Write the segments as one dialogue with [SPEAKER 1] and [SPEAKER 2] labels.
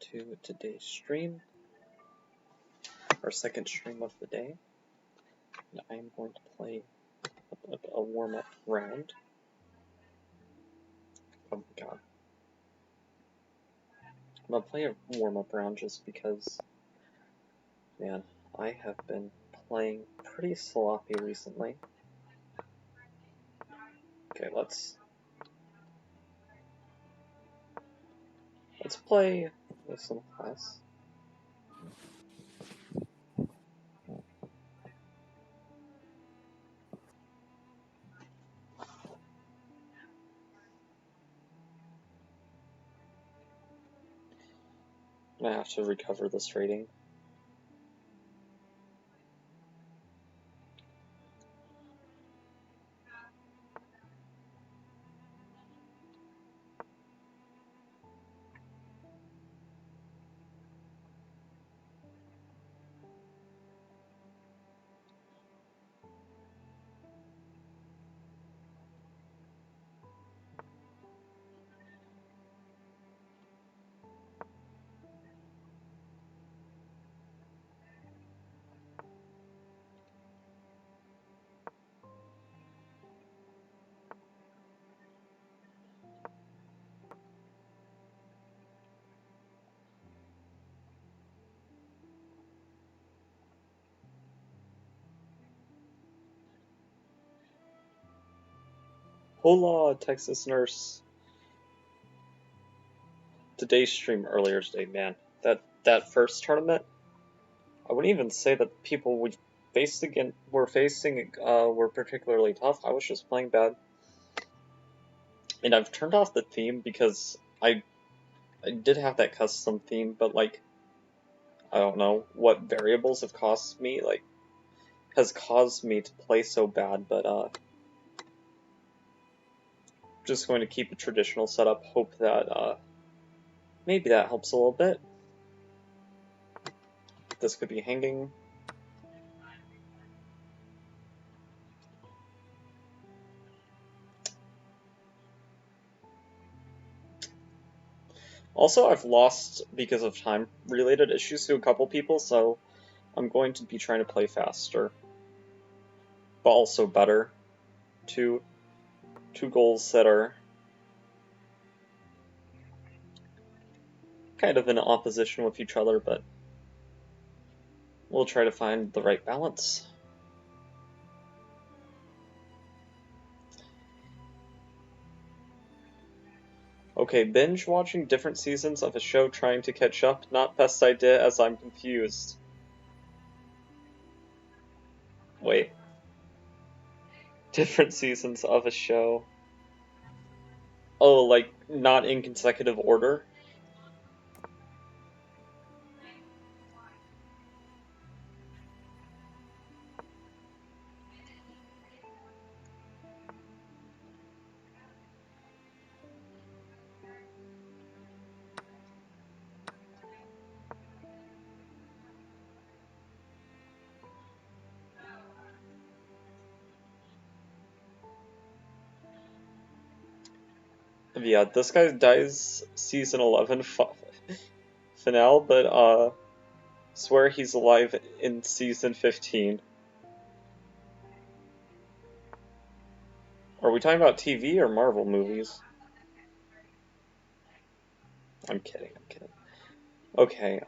[SPEAKER 1] to today's stream, our second stream of the day. And I'm going to play a warm-up round. Oh my god. I'm gonna play a warm-up round just because, man, I have been playing pretty sloppy recently. Okay, let's play with some class. I have to recover this rating. Hola, Texas Nurse. Today's stream earlier today, man. That first tournament, I wouldn't even say that people were facing were particularly tough. I was just playing bad. And I've turned off the theme because I did have that custom theme, but like, I don't know what variables have caused me to play so bad, but just going to keep a traditional setup, hope that maybe that helps a little bit. This could be hanging. Also, I've lost, because of time-related issues, to a couple people, so I'm going to be trying to play faster, but also better. Two goals that are kind of in opposition with each other, but we'll try to find the right balance. Okay, binge watching different seasons of a show trying to catch up, not best idea as I'm confused. Wait. Different seasons of a show. Oh, like, not in consecutive order? Yeah, this guy dies season 11 finale, but swear he's alive in season 15. Are we talking about TV or Marvel movies? I'm kidding. Okay,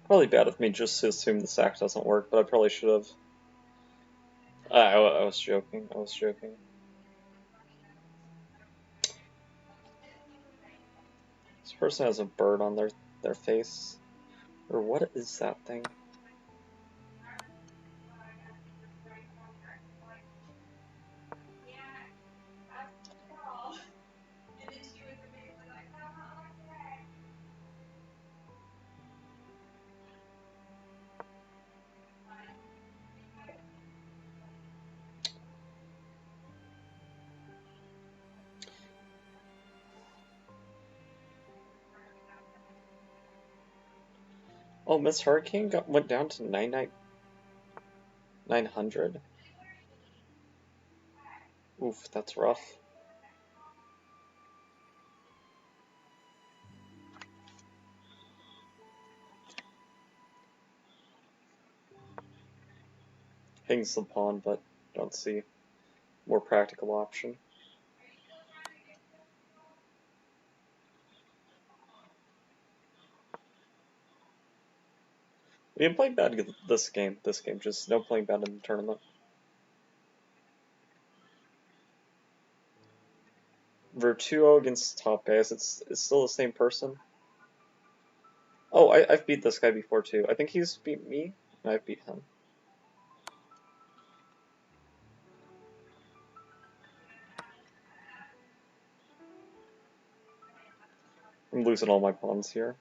[SPEAKER 1] probably bad of me just to assume the sack doesn't work, but I probably should have. I was joking. This person has a bird on their face. Or what is that thing? Oh, Miss Hurricane went down to 900. Oof, that's rough. Hangs the pawn, but don't see more practical option. We didn't play bad this game, just no playing bad in the tournament. Virtuo against top guys, it's still the same person. Oh, I've beat this guy before too. I think he's beat me, and I've beat him. I'm losing all my pawns here.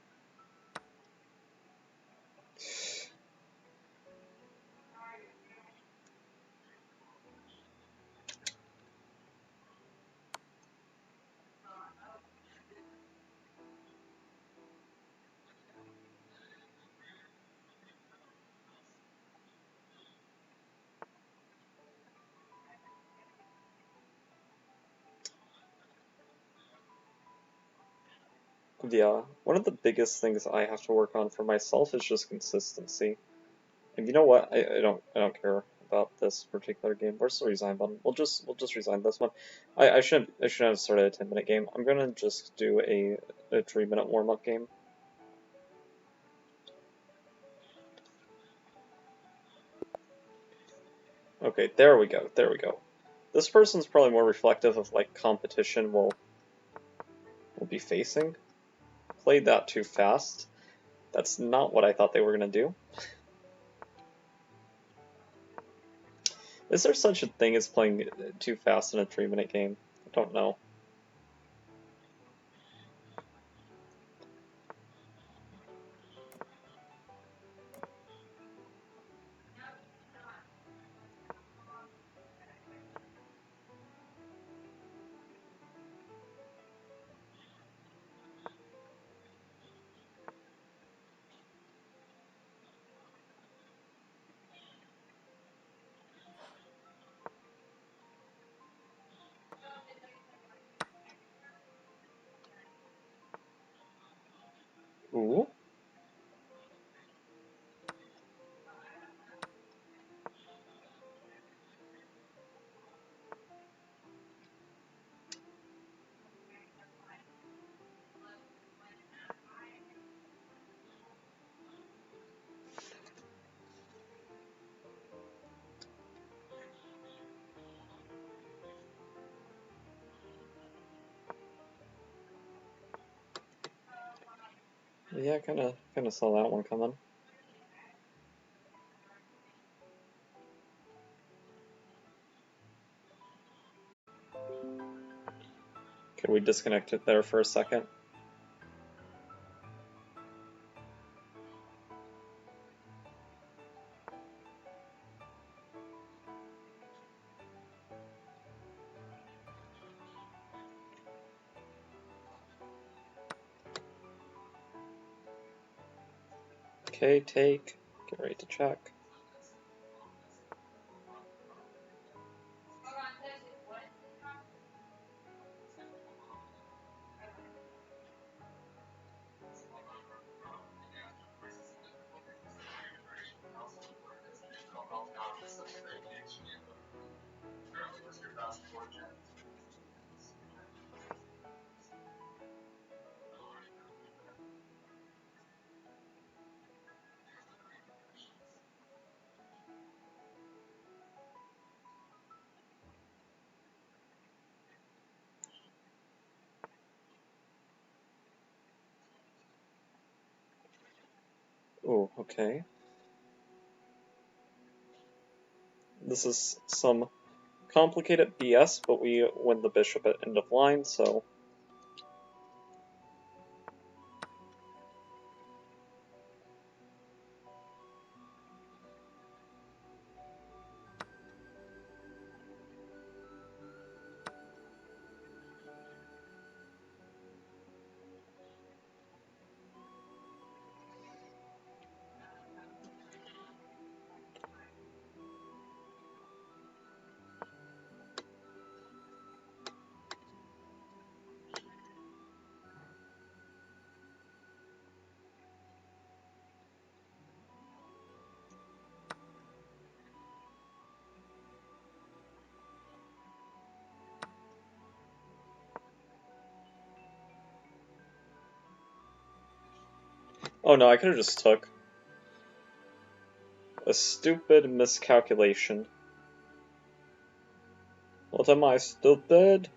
[SPEAKER 1] Yeah, one of the biggest things I have to work on for myself is just consistency. And you know what? I don't care about this particular game. Where's the resign button? We'll just resign this one. I shouldn't have started a 10-minute game. I'm gonna just do a 3-minute warm-up game. Okay, there we go. There we go. This person's probably more reflective of like competition we'll be facing. Played that too fast. That's not what I thought they were gonna do. Is there such a thing as playing too fast in a 3-minute game? I don't know. Ooh. Yeah, kind of saw that one coming. Can we disconnect it there for a second? Okay, take. Get ready to check. Oh, okay. This is some complicated BS, but we win the bishop at end of line, so... Oh no, I could have just took. A stupid miscalculation. What am I, stupid?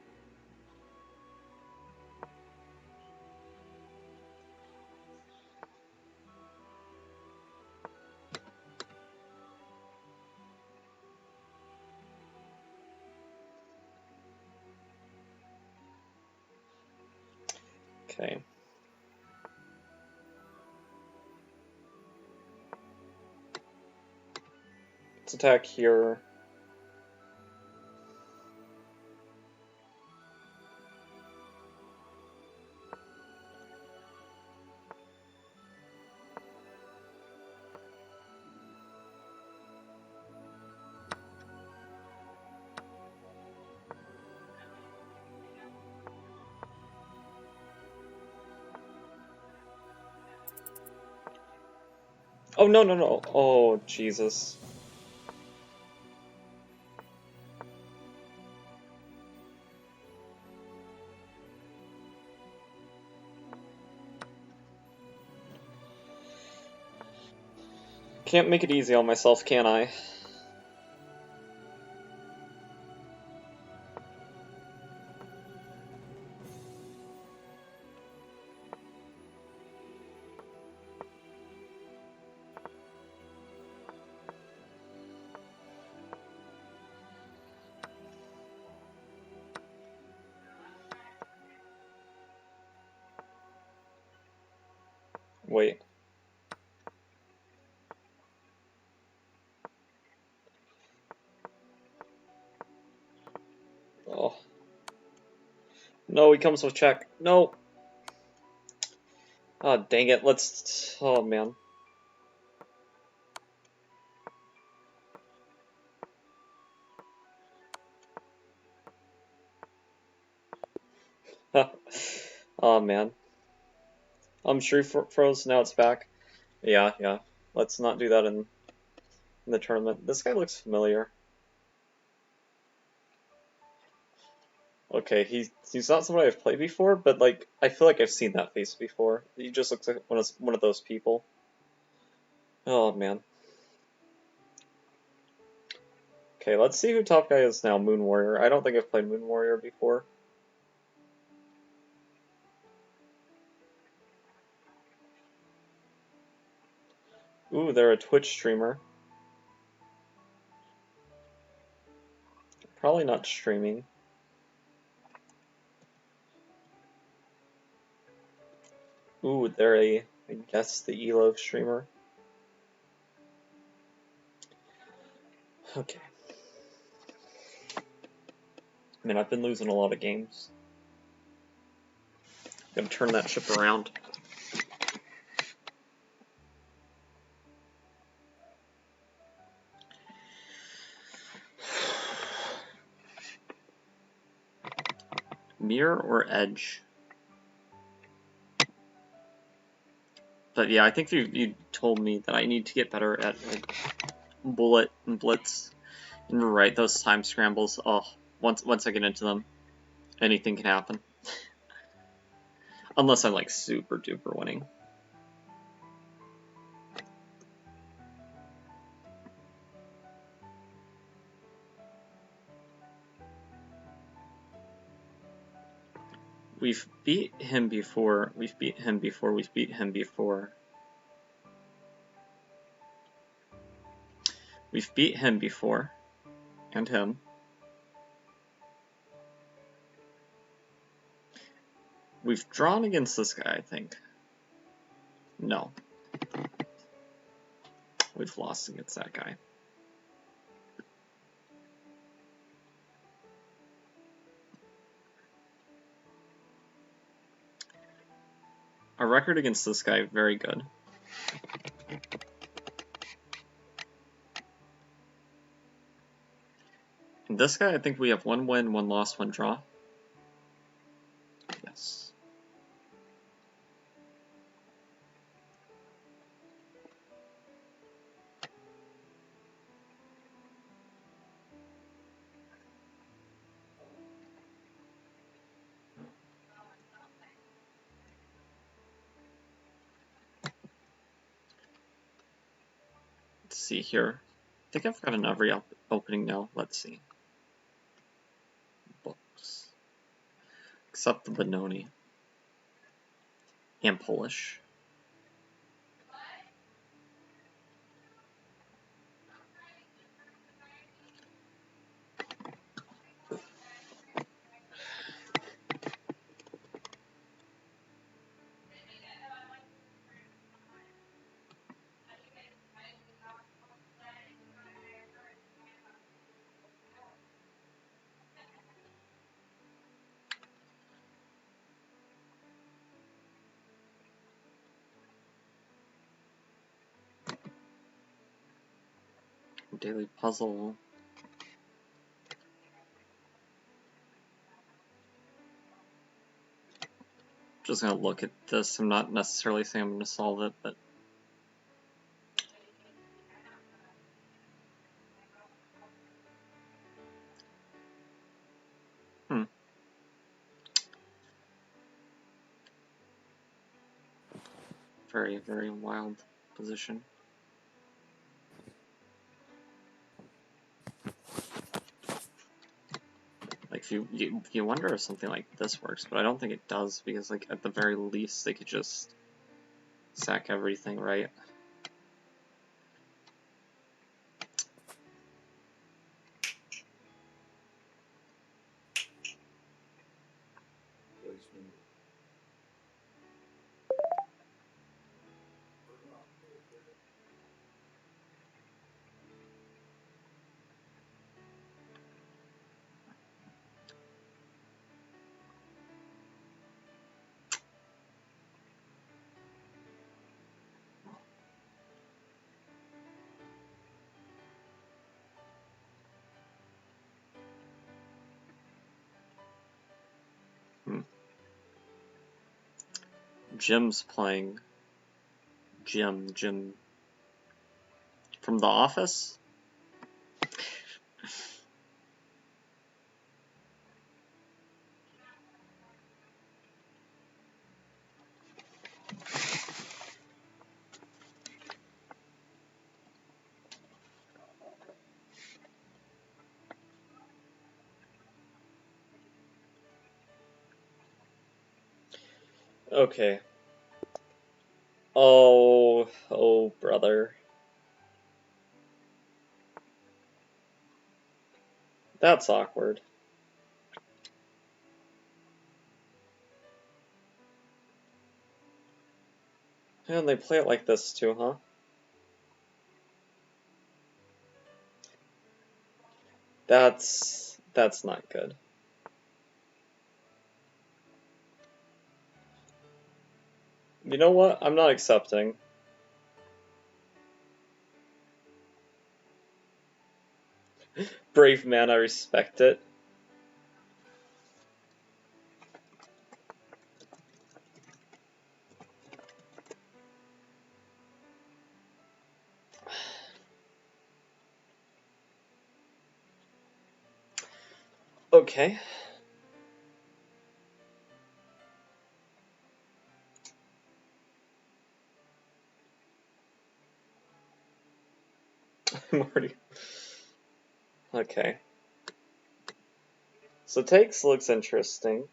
[SPEAKER 1] Okay. Let's attack here. Oh, no, no, no. Oh, Jesus. Can't make it easy on myself, can I? Wait. Oh. No, he comes with check. No! Oh, dang it. Let's... Oh, man. Oh, man. I'm sure froze, now it's back. Yeah, yeah. Let's not do that in the tournament. This guy looks familiar. Okay, he's not somebody I've played before, but like I feel like I've seen that face before. He just looks like one of those people. Oh man. Okay, let's see who top guy is now. Moon Warrior. I don't think I've played Moon Warrior before. Ooh, they're a Twitch streamer. Probably not streaming. Ooh, they're I guess the ELO streamer. Okay. I mean, I've been losing a lot of games. Gonna turn that ship around. Mirror or edge? But yeah, I think you told me that I need to get better at bullet and blitz. And you're right, those time scrambles, oh, once I get into them, anything can happen. Unless I'm like super duper winning. We've beat him before, we've beat him before, we've beat him before. We've beat him before. And him. We've drawn against this guy, I think. No. We've lost against that guy. Our record against this guy, very good. And this guy, I think we have 1 win, 1 loss, 1 draw. Yes. Let's see here. I think I've got an every opening now. Let's see. Books. Except the Benoni. And Polish. Daily puzzle. Just gonna look at this. I'm not necessarily saying I'm gonna solve it, but very, very wild position. Like you wonder if something like this works, but I don't think it does, because like at the very least they could just sack everything, right? Jim's playing. Jim from The Office? Okay. Oh, brother. That's awkward. And they play it like this too, huh? That's not good. You know what? I'm not accepting. Brave man, I respect it. Okay. I'm already... Okay. So takes looks interesting.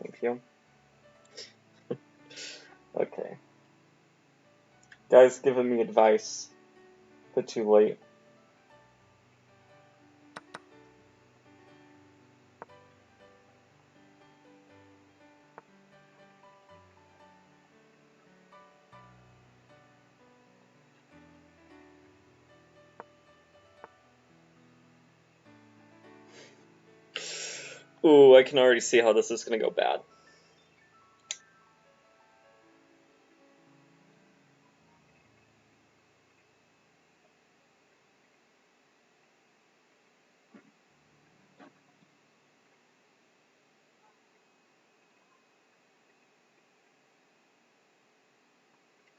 [SPEAKER 1] Thank you. Okay. Guys giving me advice, but too late. Ooh, I can already see how this is gonna go bad.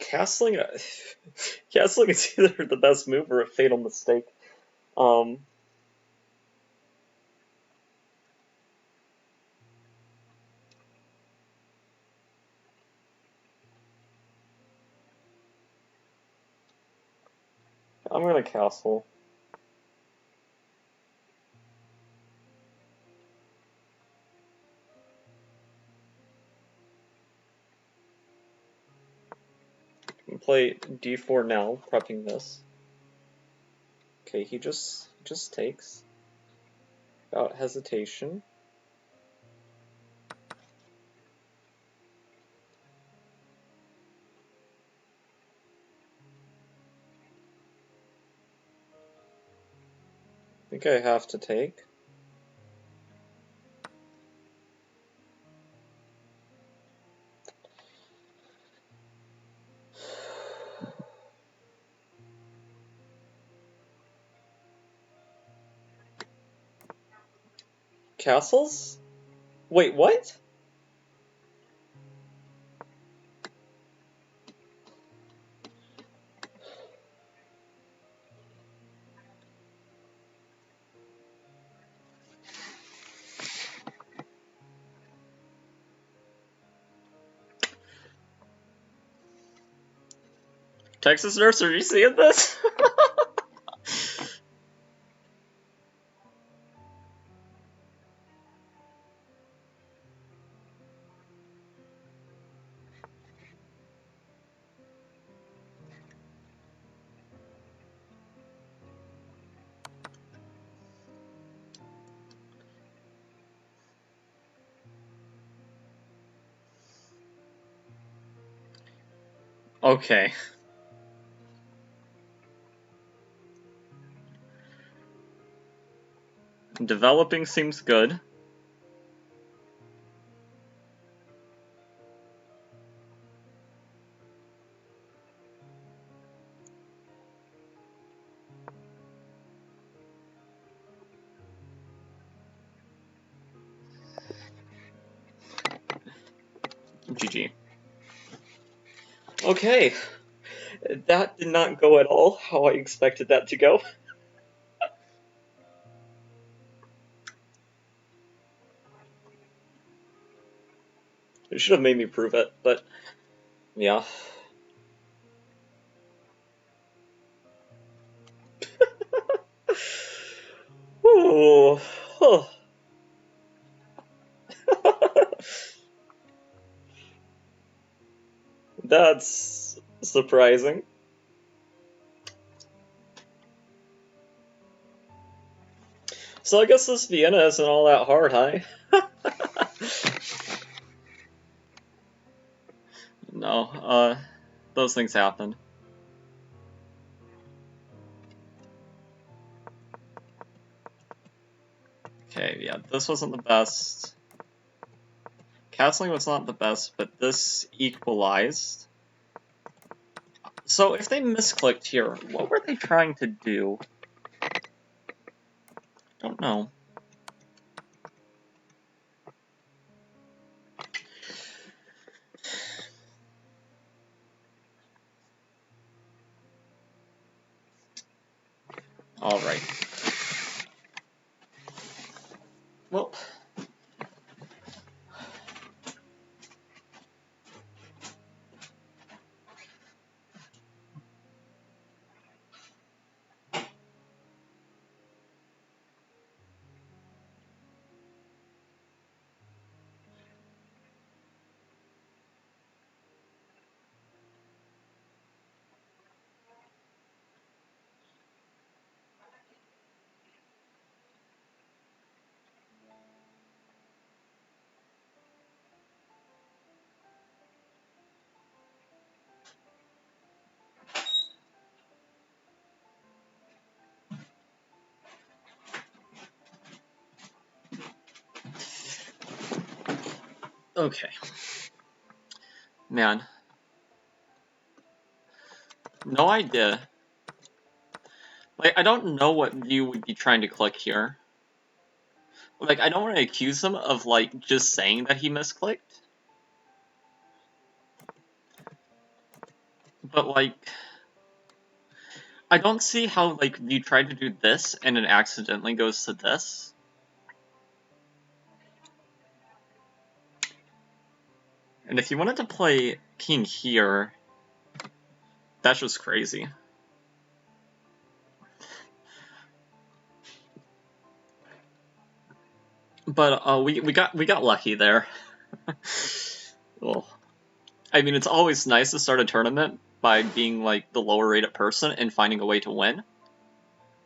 [SPEAKER 1] Castling is either the best move or a fatal mistake. I'm gonna castle. Play d4 now, prepping this. Okay, he just takes. Without hesitation. I think I have to take. Castles? Wait, what? Texas Nurse, are you seeing this? Okay. Developing seems good. GG. Okay. That did not go at all how I expected that to go. It should have made me prove it, but yeah. Ooh. Huh. That's surprising. So I guess this Vienna isn't all that hard, huh? No, those things happened. Okay, yeah, this wasn't the best. Castling was not the best, but this equalized. So if they misclicked here, what were they trying to do? Don't know. Alright. Well. Okay. Man. No idea. Like, I don't know what you would be trying to click here. Like, I don't want to accuse him of, like, just saying that he misclicked. But, like, I don't see how, like, you tried to do this and it accidentally goes to this. And if you wanted to play king here, that's just crazy. But we got lucky there. Well, I mean, it's always nice to start a tournament by being like the lower rated person and finding a way to win.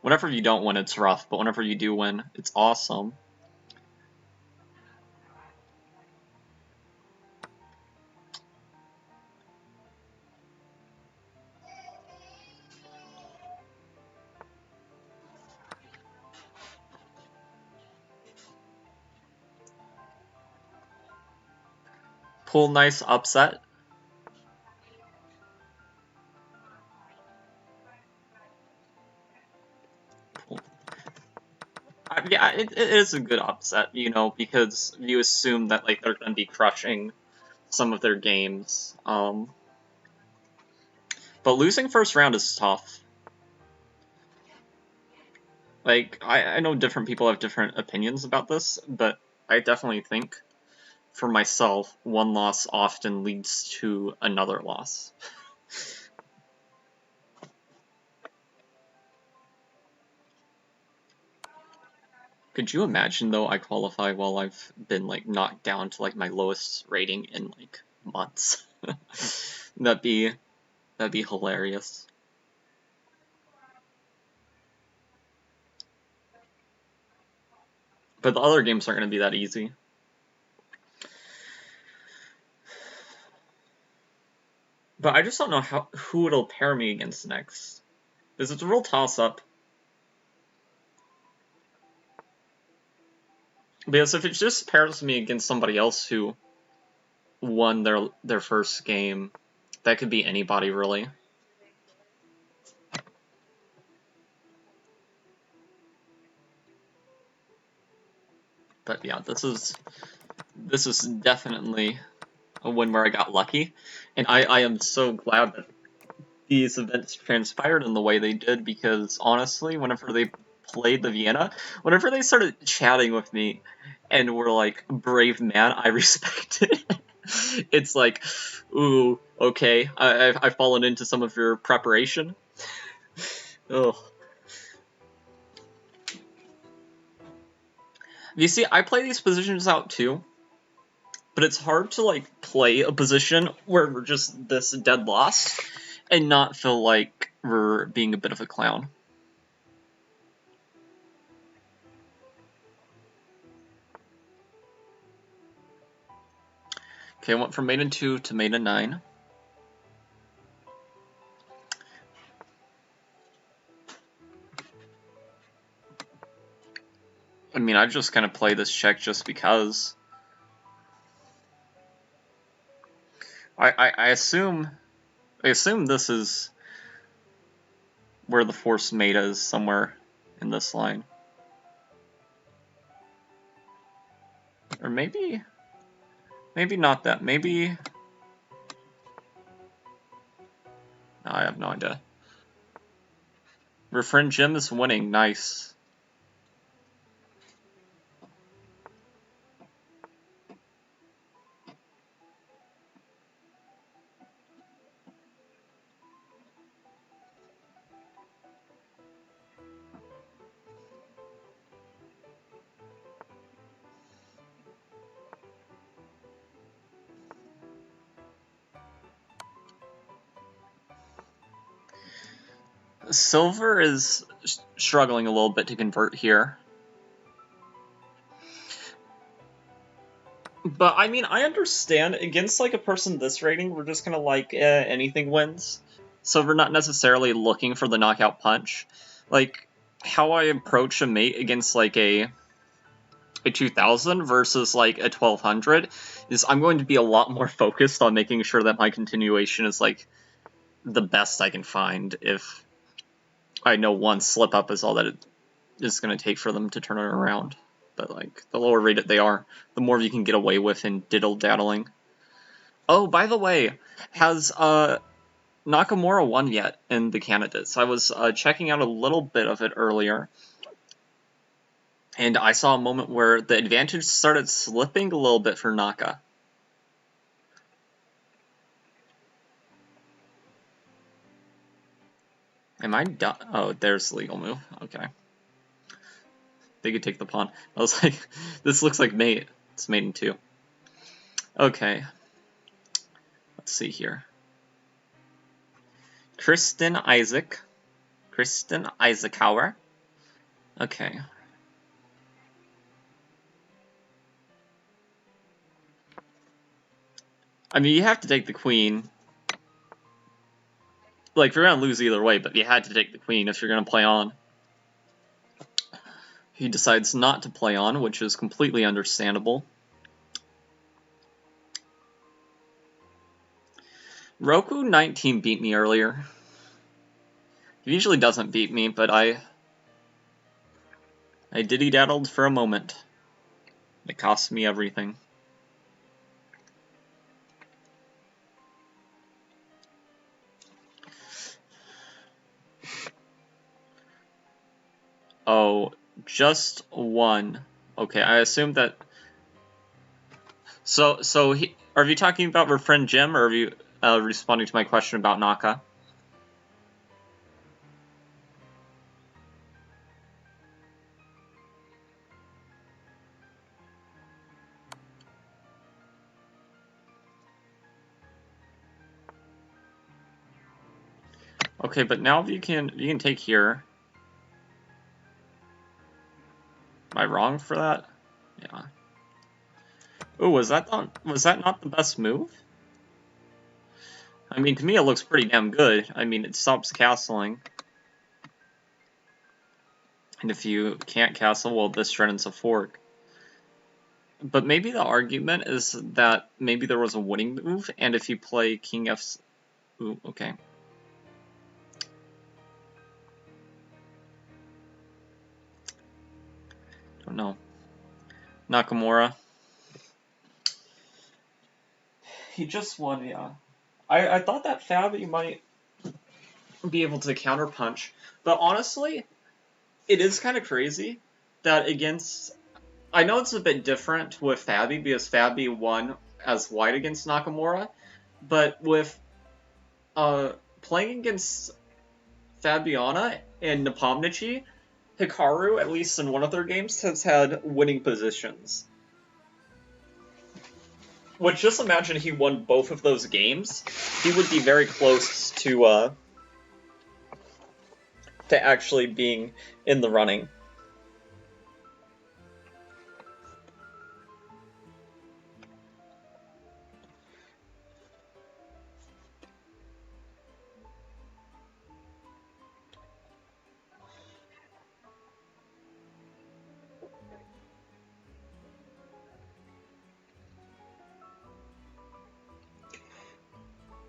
[SPEAKER 1] Whenever you don't win, it's rough, but whenever you do win, it's awesome. Pull nice upset. Yeah, it is a good upset, you know, because you assume that like they're going to be crushing some of their games. But losing first round is tough. Like, I know different people have different opinions about this, but I definitely think, for myself, one loss often leads to another loss. Could you imagine, though, I qualify while I've been, like, knocked down to, like, my lowest rating in, like, months? That'd be hilarious. But the other games aren't going to be that easy. But I just don't know who it'll pair me against next. Because it's a real toss-up. Because if it just pairs me against somebody else who won their first game, that could be anybody, really. But yeah, this is definitely a win where I got lucky, and I am so glad that these events transpired in the way they did, because honestly, whenever they played the Vienna, whenever they started chatting with me and were like, "Brave man, I respect it," it's like, ooh, okay, I've fallen into some of your preparation. Ugh. You see, I play these positions out too, but it's hard to like play a position where we're just this dead lost and not feel like we're being a bit of a clown. Okay, I went from maiden 2 to maiden 9. I mean, I just kind of play this check just because. I assume this is where the force mate is, somewhere in this line. Or maybe not that. Maybe... No, I have no idea. Refriend Jim is winning. Nice. Silver is struggling a little bit to convert here. But, I mean, I understand. Against, like, a person this rating, we're just gonna, like, anything wins. So we're not necessarily looking for the knockout punch. Like, how I approach a mate against, like, a 2000 versus, like, a 1200 is I'm going to be a lot more focused on making sure that my continuation is, like, the best I can find if I know one slip-up is all that it is going to take for them to turn it around. But, like, the lower rated they are, the more you can get away with in diddle-daddling. Oh, by the way, has Nakamura won yet in the candidates? I was checking out a little bit of it earlier, and I saw a moment where the advantage started slipping a little bit for Naka. Am I done? Oh, there's the legal move. Okay. they could take the pawn. I was like, this looks like mate. It's mate in 2. Okay. Let's see here. Kristen Eisenhower. Okay. I mean, you have to take the queen. Like, you're gonna lose either way, but you had to take the queen if you're gonna play on. He decides not to play on, which is completely understandable. Roku 19 beat me earlier. He usually doesn't beat me, but I diddy-daddled for a moment. It cost me everything. Oh, just one. Okay, I assume that... So are you talking about our friend Jim, or are you responding to my question about Naka? Okay, but now you can take here. Am I wrong for that? Yeah. Ooh, was that not the best move? I mean, to me it looks pretty damn good. I mean, it stops castling. And if you can't castle, well, this threatens a fork. But maybe the argument is that maybe there was a winning move, and if you play King F... Ooh, okay. Don't know. Nakamura. He just won, yeah. I thought that Fabi might be able to counterpunch, but honestly, it is kind of crazy that against... I know it's a bit different with Fabi, because Fabi won as white against Nakamura, but with playing against Fabiana and Nepomniachtchi, Hikaru, at least in one of their games, has had winning positions. Which, just imagine he won both of those games, he would be very close to actually being in the running.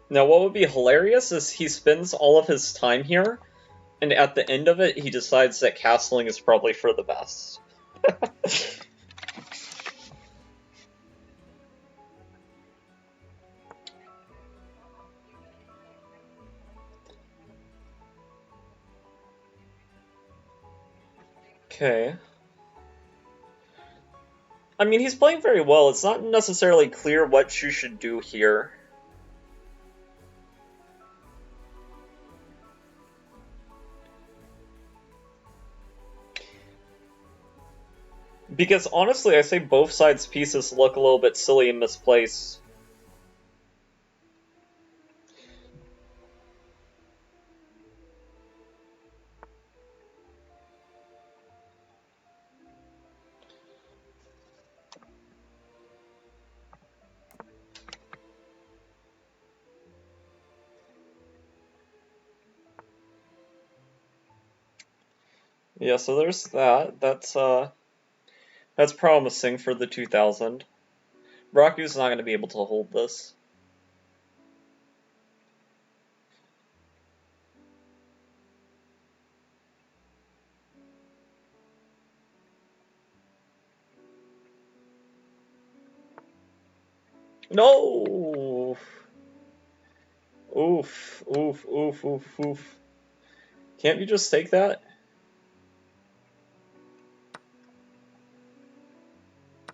[SPEAKER 1] Now, what would be hilarious is he spends all of his time here, and at the end of it, he decides that castling is probably for the best. Okay. I mean, he's playing very well. It's not necessarily clear what you should do here. Because honestly, I say both sides' pieces look a little bit silly and misplaced. Yeah, so there's that. That's promising for the 2000. Raku's not going to be able to hold this. No! Oof, oof, oof, oof, oof. Can't you just take that?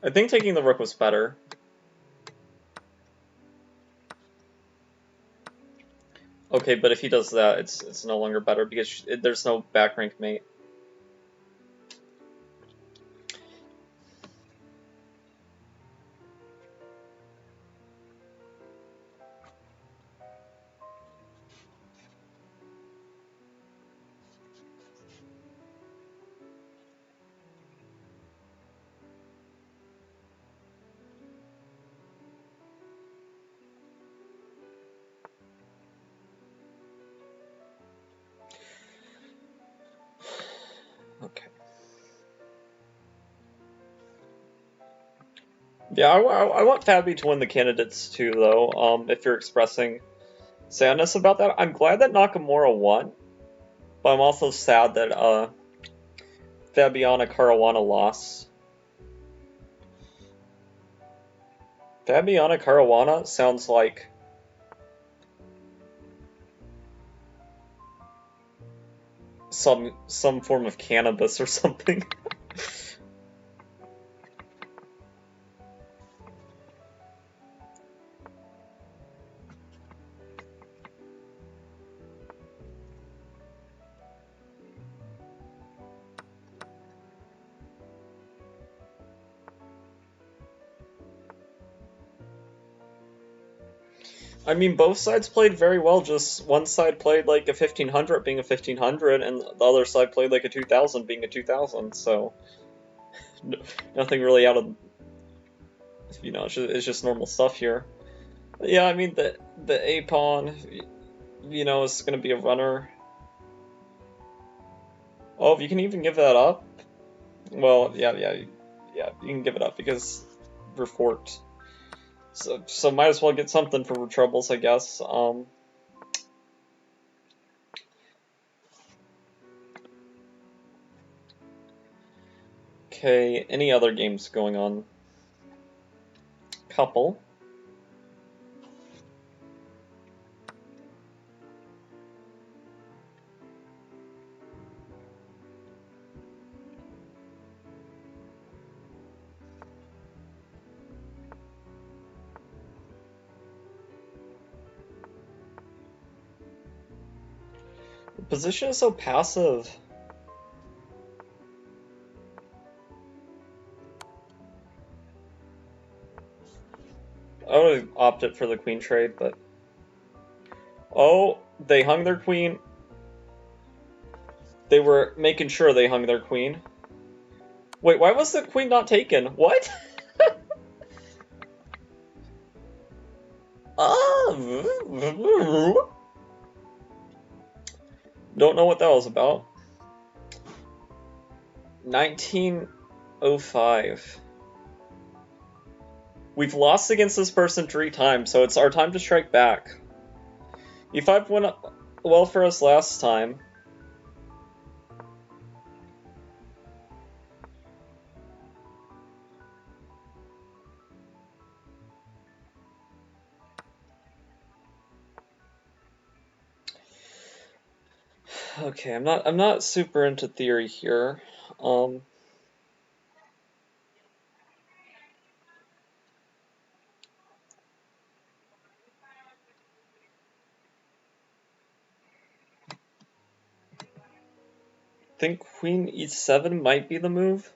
[SPEAKER 1] I think taking the rook was better. Okay, but if he does that, it's no longer better because there's no back rank mate. Yeah, I want Fabi to win the candidates too, though. If you're expressing sadness about that, I'm glad that Nakamura won, but I'm also sad that Fabiana Caruana lost. Fabiana Caruana sounds like some form of cannabis or something. I mean, both sides played very well, just one side played like a 1500 being a 1500, and the other side played like a 2000 being a 2000, so nothing really out of, it's just normal stuff here. But yeah, I mean, the A-pawn, is going to be a runner. Oh, if you can even give that up? Well, yeah, you can give it up because we're forked. So might as well get something for troubles, I guess. Okay, any other games going on? Couple. The position is so passive. I would have opted for the queen trade, but... Oh, they hung their queen. They were making sure they hung their queen. Wait, why was the queen not taken? What? Don't know what that was about. 1905. We've lost against this person 3 times, so it's our time to strike back. E5 went well for us last time. Okay, I'm not super into theory here. Think queen e7 might be the move.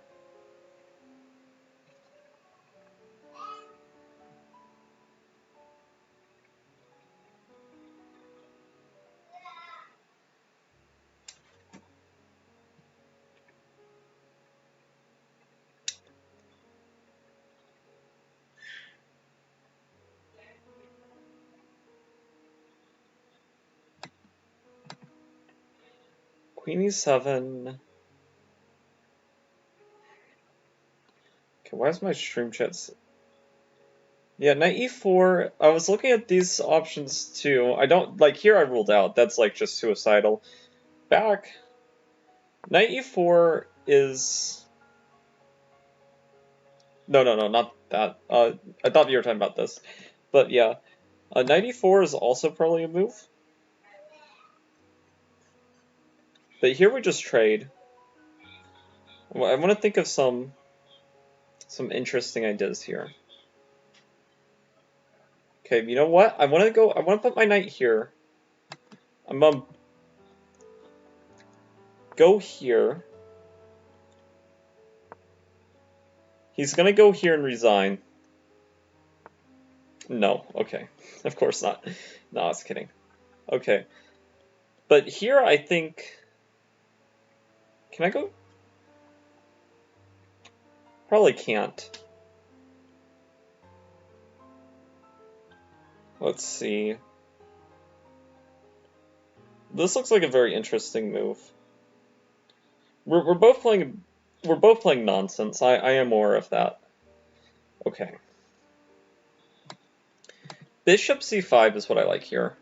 [SPEAKER 1] Queen e7. Okay, why is my stream chat? Yeah, knight e4. I was looking at these options too. I don't like here. I ruled out. That's like just suicidal. Back. Knight e4 is. No, not that. I thought you were talking about this, but yeah, knight e4 is also probably a move. But here we just trade. I want to think of some interesting ideas here. Okay, you know what? I want to put my knight here. I'm gonna go here. He's gonna go here and resign. No, okay. Of course not. No, I was kidding. Okay. But here I think... Can I go? Probably can't. Let's see. This looks like a very interesting move. We're both playing nonsense. I am aware of that. Okay. Bishop c5 is what I like here.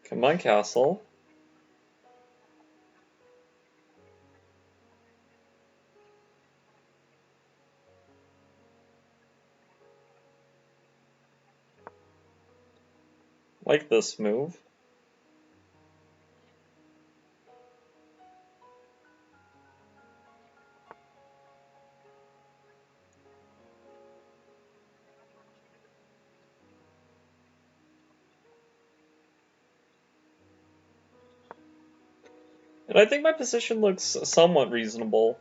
[SPEAKER 1] Come on, castle. Like this move. And I think my position looks somewhat reasonable.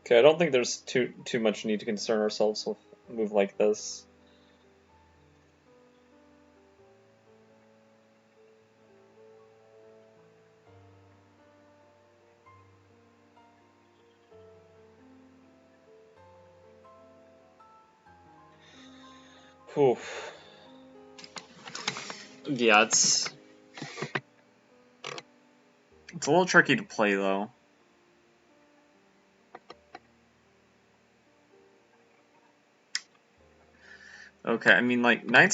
[SPEAKER 1] Okay, I don't think there's too much need to concern ourselves with a move like this. Whew. Yeah, it's a little tricky to play though. Okay, I mean like knight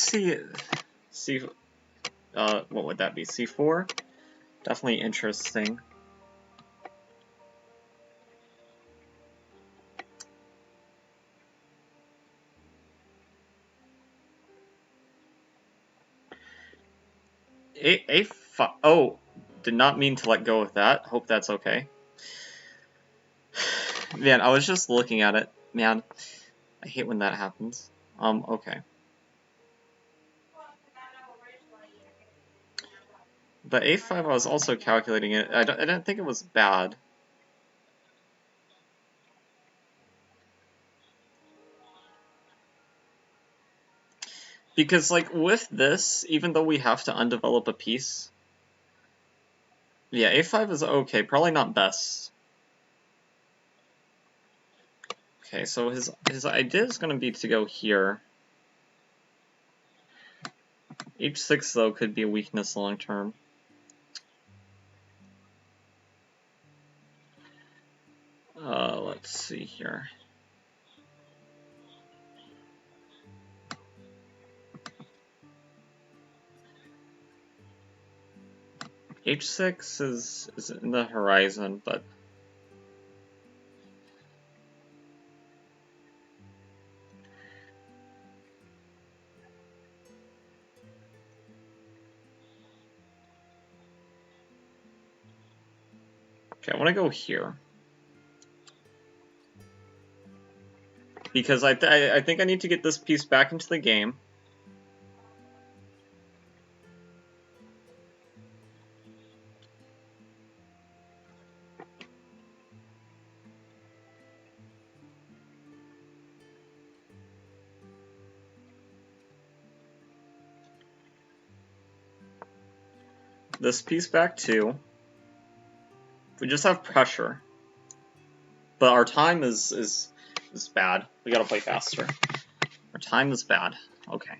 [SPEAKER 1] what would that be? C4? Definitely interesting. A5. Oh, did not mean to let go of that. Hope that's okay. Man, I was just looking at it. Man, I hate when that happens. Okay. But A5, I was also calculating it. I didn't think it was bad. Because, like, with this, even though we have to undevelop a piece, yeah, A5 is okay. Probably not best. Okay, so his idea is going to be to go here. H6, though, could be a weakness long term. Let's see here. H6 is in the horizon, but okay, I want to go here. Because I think I need to get this piece back into the game. This piece back too. We just have pressure. But our time is bad. We gotta play faster. Our time is bad. Okay.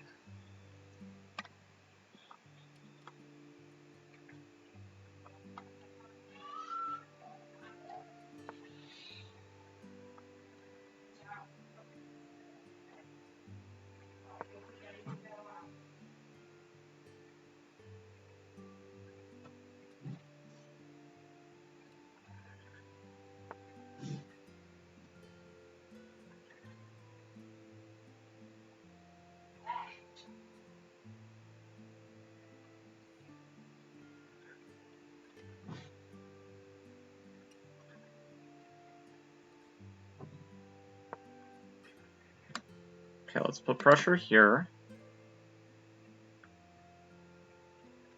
[SPEAKER 1] Okay, let's put pressure here.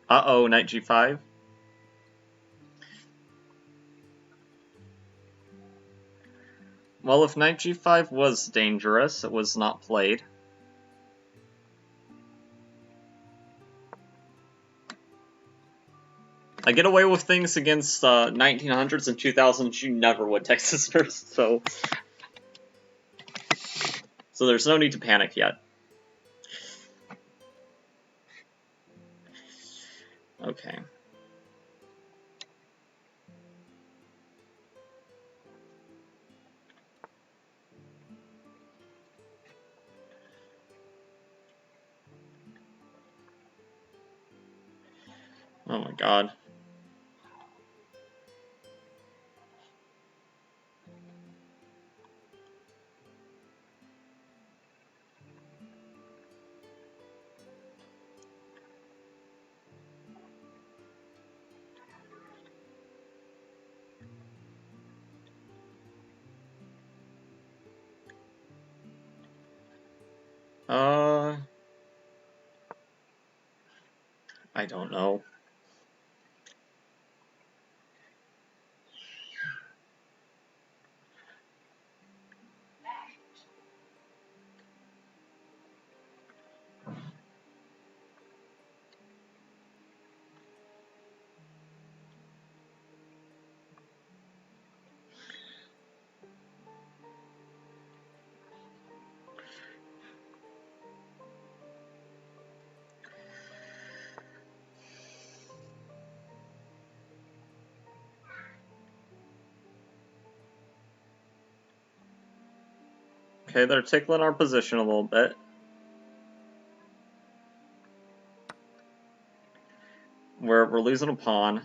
[SPEAKER 1] Uh-oh, knight g5. Well, if knight g5 was dangerous, it was not played. I get away with things against 1900s and 2000s you never would, Texas first, so there's no need to panic yet. Okay. Oh my god. I don't know. Okay, they're tickling our position a little bit. We're losing a pawn.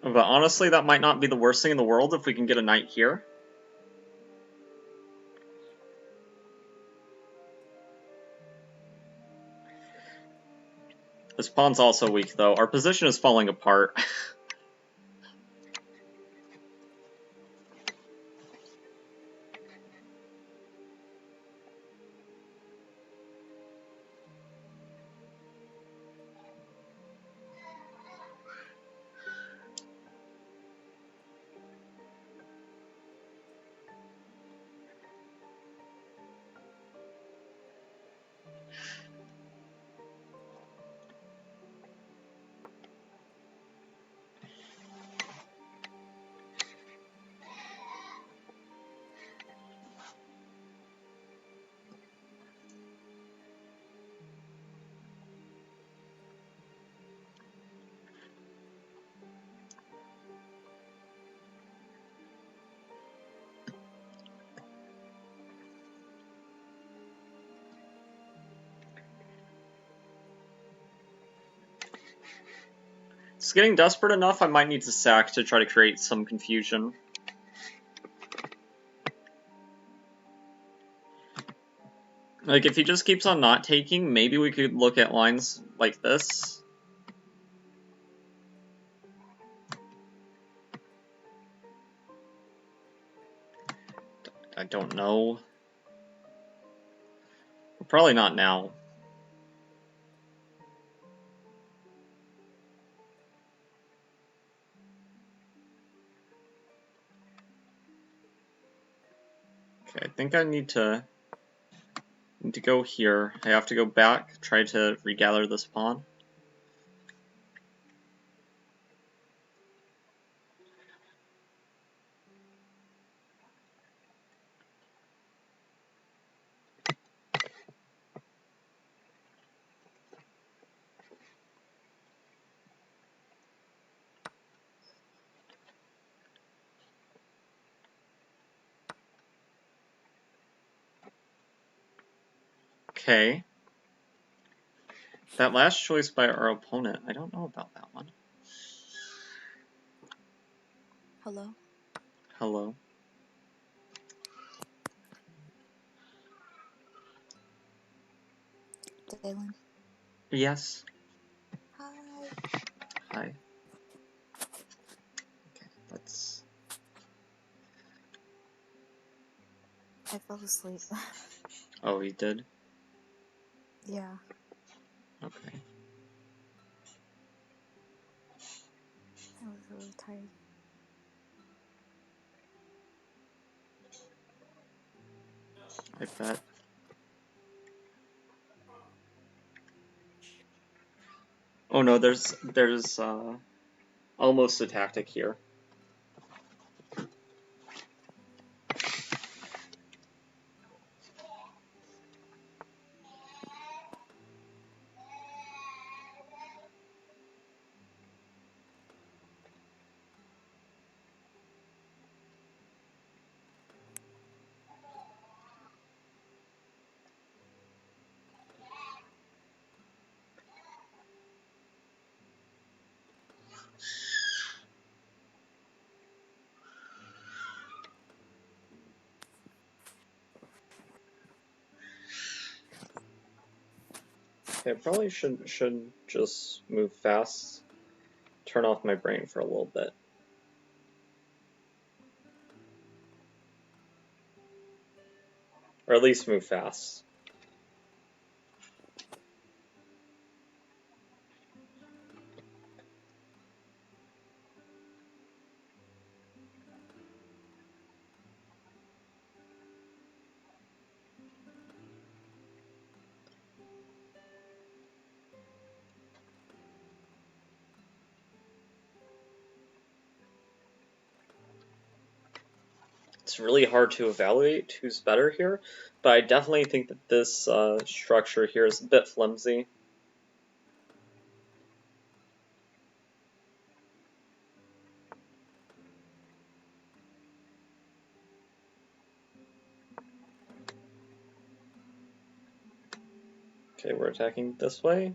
[SPEAKER 1] But honestly, that might not be the worst thing in the world if we can get a knight here. This pawn's also weak, though. Our position is falling apart. It's getting desperate enough, I might need to sack to try to create some confusion. Like, if he just keeps on not taking, maybe we could look at lines like this. I don't know. Probably not now. Okay, I think I need to go here. I have to go back, try to regather this pawn. Okay. That last choice by our opponent, I don't know about that one.
[SPEAKER 2] Hello?
[SPEAKER 1] Hello.
[SPEAKER 2] Dylan?
[SPEAKER 1] Yes.
[SPEAKER 2] Hi.
[SPEAKER 1] Hi. Okay, let's...
[SPEAKER 2] I fell asleep.
[SPEAKER 1] Oh, you did?
[SPEAKER 2] Yeah.
[SPEAKER 1] Okay.
[SPEAKER 2] I was really tired.
[SPEAKER 1] I bet. Oh no, there's almost a tactic here. Okay, I probably should just move fast, turn off my brain for a little bit. Or at least move fast. It's really hard to evaluate who's better here, but I definitely think that this structure here is a bit flimsy. Okay, we're attacking this way.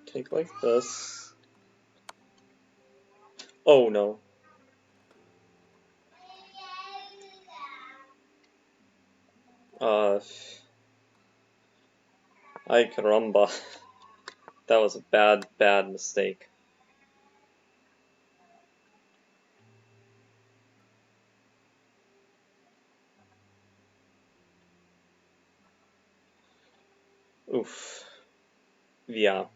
[SPEAKER 1] Take like this. Oh no. Ay caramba. That was a bad mistake. Oof. Yeah.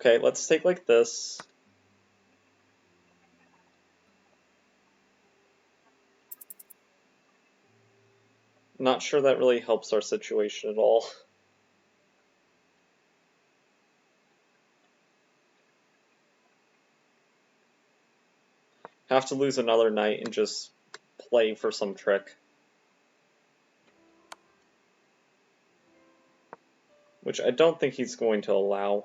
[SPEAKER 1] Okay, let's take like this. Not sure that really helps our situation at all. Have to lose another knight and just play for some trick. Which I don't think he's going to allow.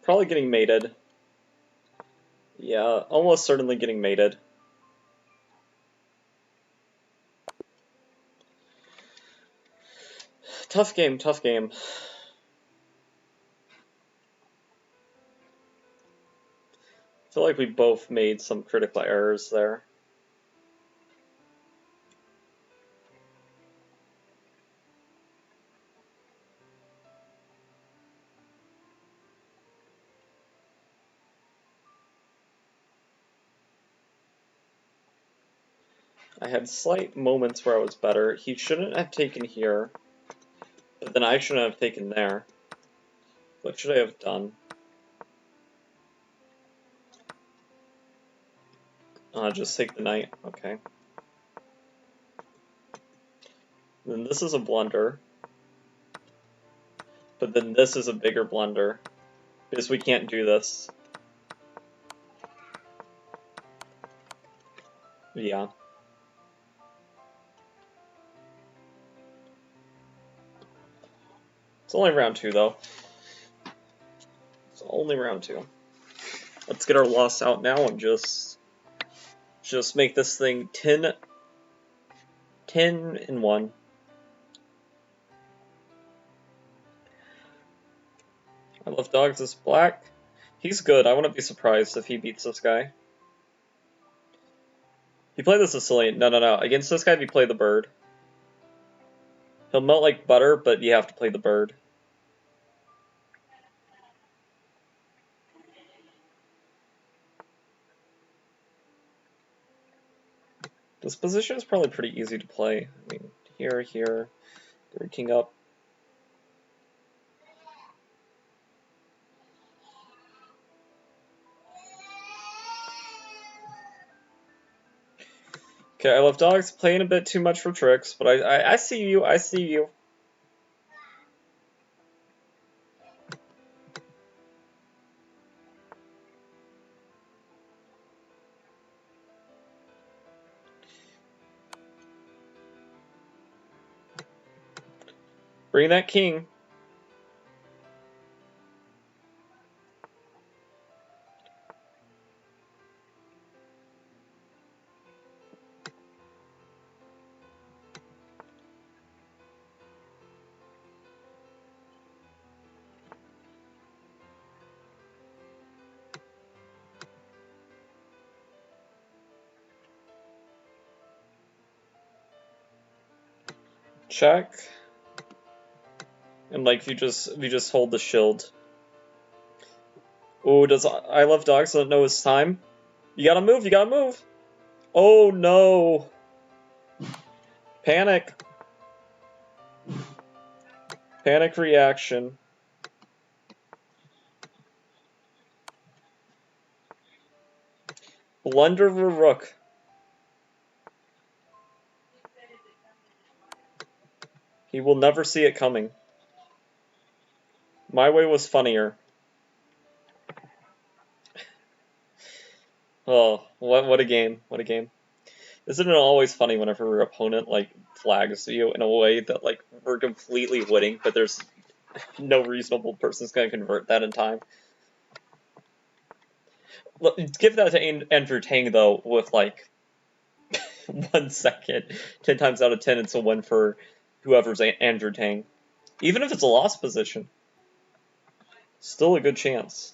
[SPEAKER 1] Probably getting mated. Yeah, almost certainly getting mated. Tough game, tough game. I feel like we both made some critical errors there. I had slight moments where I was better. He shouldn't have taken here, but then I shouldn't have taken there. What should I have done? Just take the knight. Okay. Then this is a blunder. But then this is a bigger blunder. Because we can't do this. Yeah. It's only round 2, though. It's only round 2. Let's get our loss out now and just make this thing 10 and 1. I love dogs as black. He's good. I wouldn't be surprised if he beats this guy. He played the Sicilian. No. Against this guy, if you play the bird. He'll melt like butter, but you have to play the bird. This position is probably pretty easy to play. I mean, here, third king up. Okay, I love dogs playing a bit too much for tricks, but I see you, I see you. Bring that king. Check. And like you just hold the shield. Oh, does I love dogs not know his time? You gotta move, you gotta move. Oh no. Panic. Panic reaction. Blunder of a rook. He will never see it coming. My way was funnier. Oh, what a game. What a game. Isn't it always funny whenever your opponent like flags you in a way that like we're completely winning, but there's no reasonable person's gonna convert that in time. Look, give that to Andrew Tang though, with like 1 second. 10 times out of 10 it's a win for whoever's Andrew Tang. Even if it's a lost position. Still a good chance.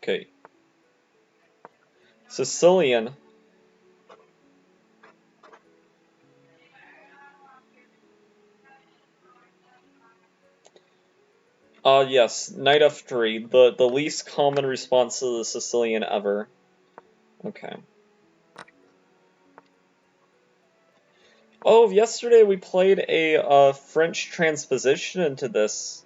[SPEAKER 1] Okay. Sicilian. Yes, knight f3, the least common response to the Sicilian ever. Okay. Oh, yesterday we played a French transposition into this.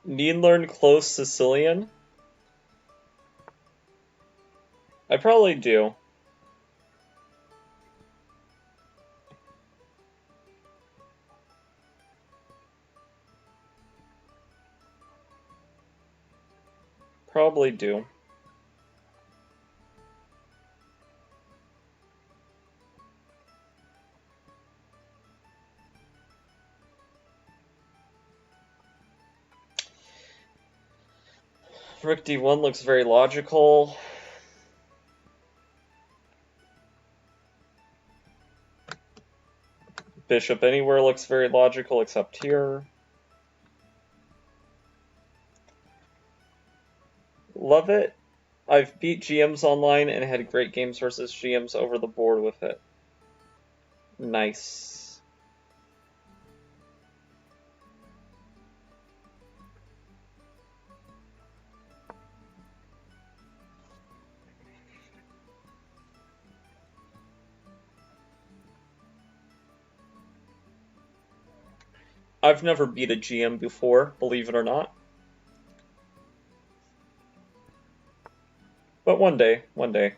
[SPEAKER 1] Need learn close Sicilian? I probably do. Probably do. Rook d1 looks very logical. Bishop anywhere looks very logical except here. Love it. I've beat GMs online and had great games versus GMs over the board with it. Nice. I've never beat a GM before, believe it or not. But one day, one day.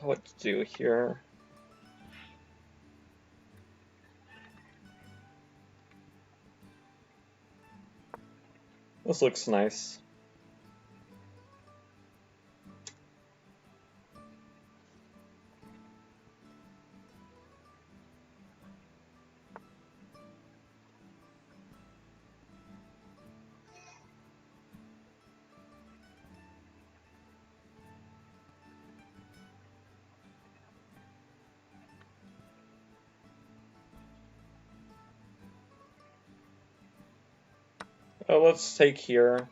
[SPEAKER 1] What to do here? This looks nice. Let's take here.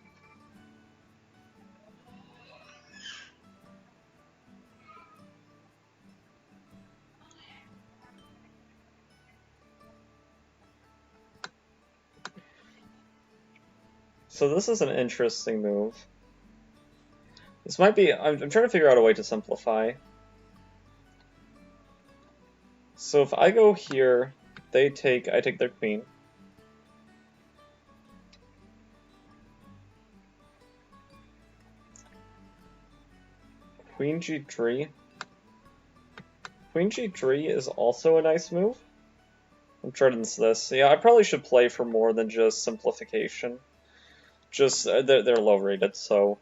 [SPEAKER 1] So this is an interesting move. This might be... I'm trying to figure out a way to simplify. So if I go here, I take their queen. Queen g3. Queen g3 is also a nice move. I'm trying this. Yeah, I probably should play for more than just simplification. Just, they're low rated, so...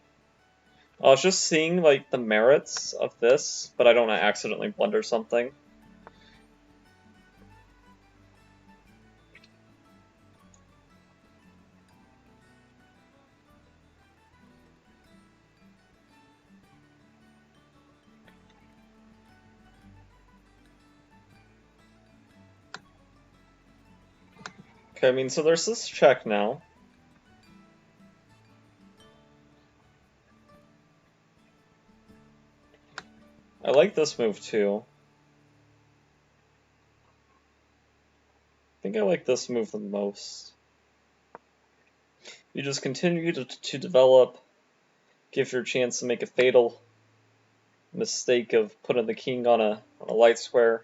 [SPEAKER 1] I was just seeing, like, the merits of this, but I don't want to accidentally blunder something. Okay, I mean, so there's this check now. I like this move too. I think I like this move the most. You just continue to develop, give your chance to make a fatal mistake of putting the king on a light square.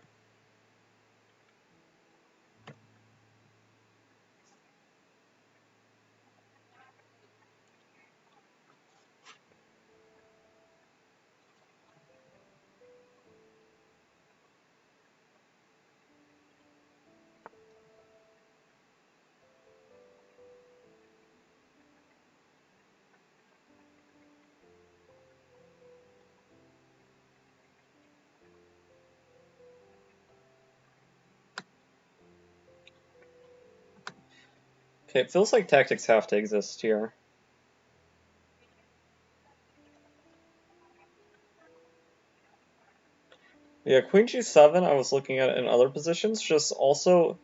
[SPEAKER 1] Okay, it feels like tactics have to exist here. Yeah, queen g7 I was looking at in other positions, just also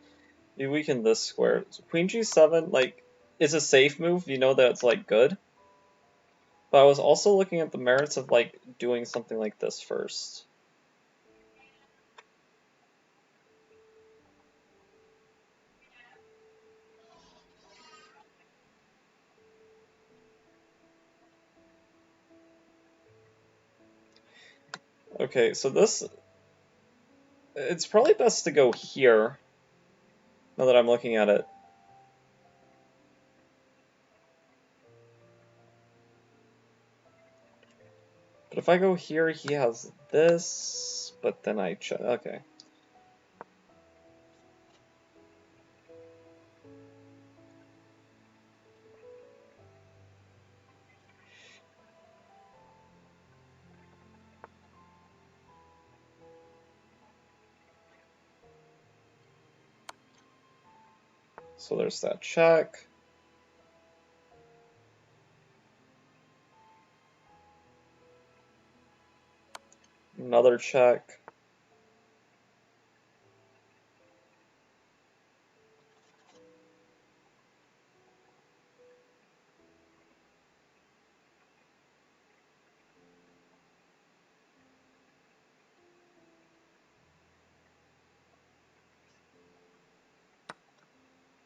[SPEAKER 1] you weaken this square. So queen g7, like, is a safe move, you know that it's like good. But I was also looking at the merits of like doing something like this first. Okay, so this, it's probably best to go here, now that I'm looking at it. But if I go here, he has this, but then I check, okay. So there's that check. Another check.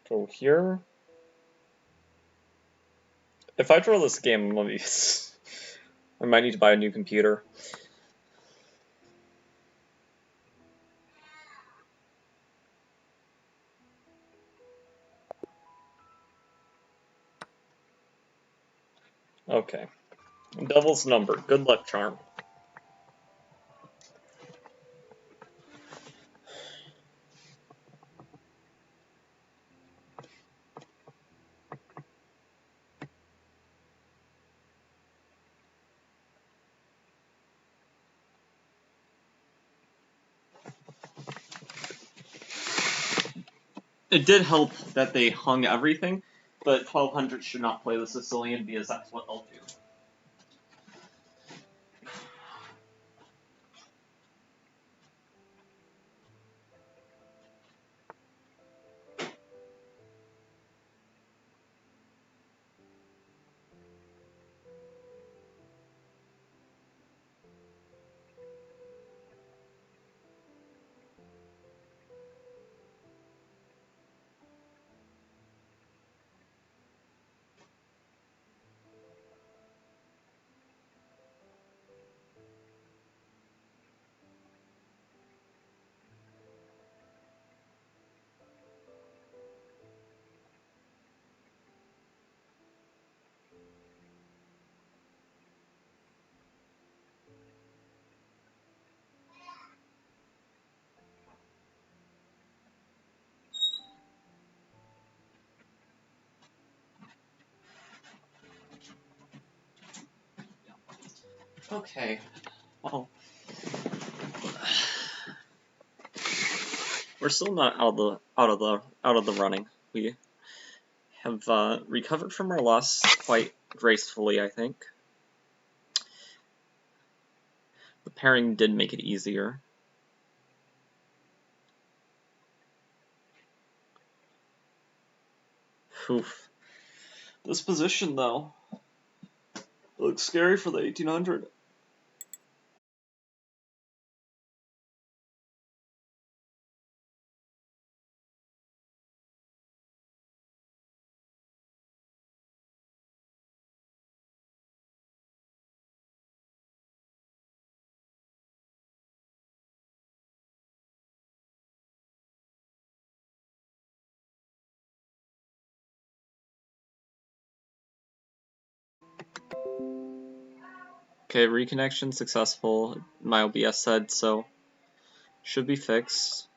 [SPEAKER 1] Go here. If I draw this game, I'm gonna be I might need to buy a new computer. Okay. Devil's number. Good luck charm. It did help that they hung everything, but 1200 should not play the Sicilian because that's what they'll do. Okay. Well, we're still not out of the running. We have recovered from our loss quite gracefully, I think. The pairing did make it easier. Oof. This position, though, looks scary for the 1800. Okay, reconnection successful. My OBS said so. Should be fixed.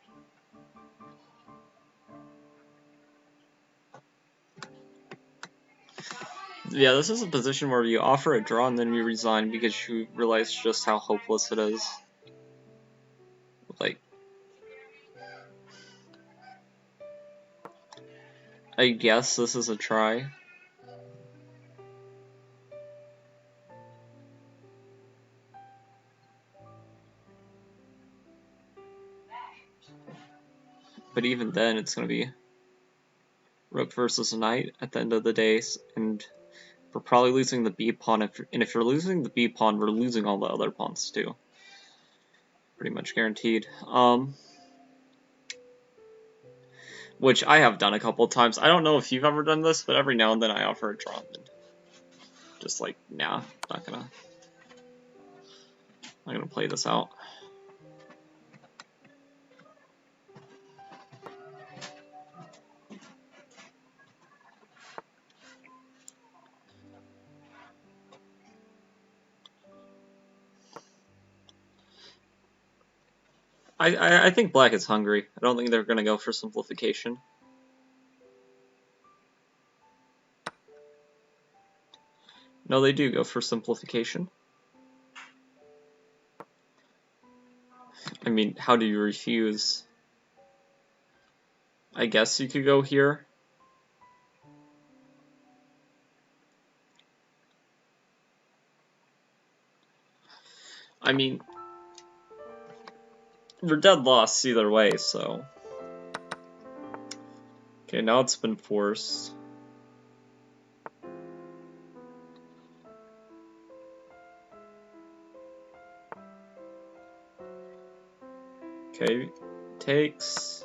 [SPEAKER 1] Yeah, this is a position where you offer a draw and then you resign because you realize just how hopeless it is. Like, I guess this is a try. But even then, it's going to be rook versus a knight at the end of the day, and we're probably losing the b pawn. And if you're losing the b pawn, we're losing all the other pawns too. Pretty much guaranteed. Which I have done a couple of times. I don't know if you've ever done this, but every now and then I offer a draw. And just like, nah, not gonna play this out. I think black is hungry. I don't think they're gonna go for simplification. No, they do go for simplification. I mean, how do you refuse? I guess you could go here. I mean, we're dead lost either way, so. Okay, now it's been forced. Okay, takes.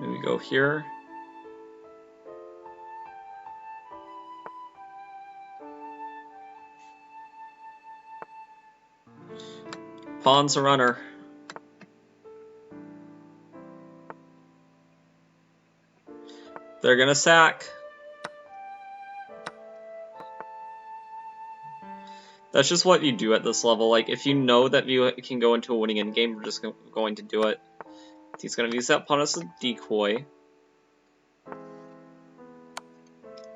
[SPEAKER 1] Then we go here. Pawn's a runner. They're gonna sack. That's just what you do at this level. Like, if you know that you can go into a winning endgame, we're just going to do it. He's gonna use that pawn as a decoy.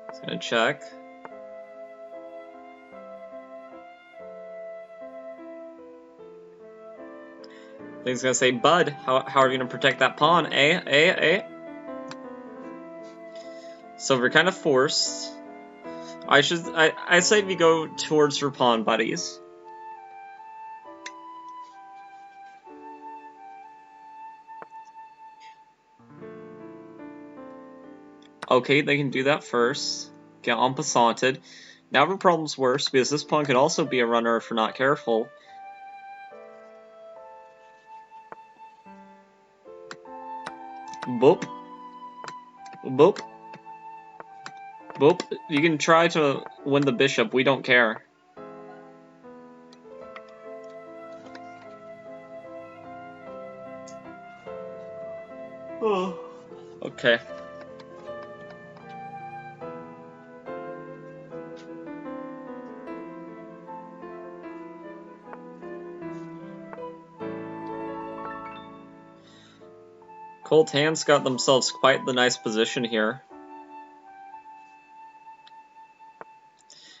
[SPEAKER 1] He's gonna check. Then he's gonna say, "Bud, how are you gonna protect that pawn? Eh? So we're kind of forced. I say we go towards your pawn, buddies. Okay, they can do that first. Get en passanted. Now the problem's worse, because this pawn could also be a runner if we're not careful. Boop. Boop. Boop. You can try to win the bishop, we don't care. Oh. Okay. Cold hands got themselves quite the nice position here.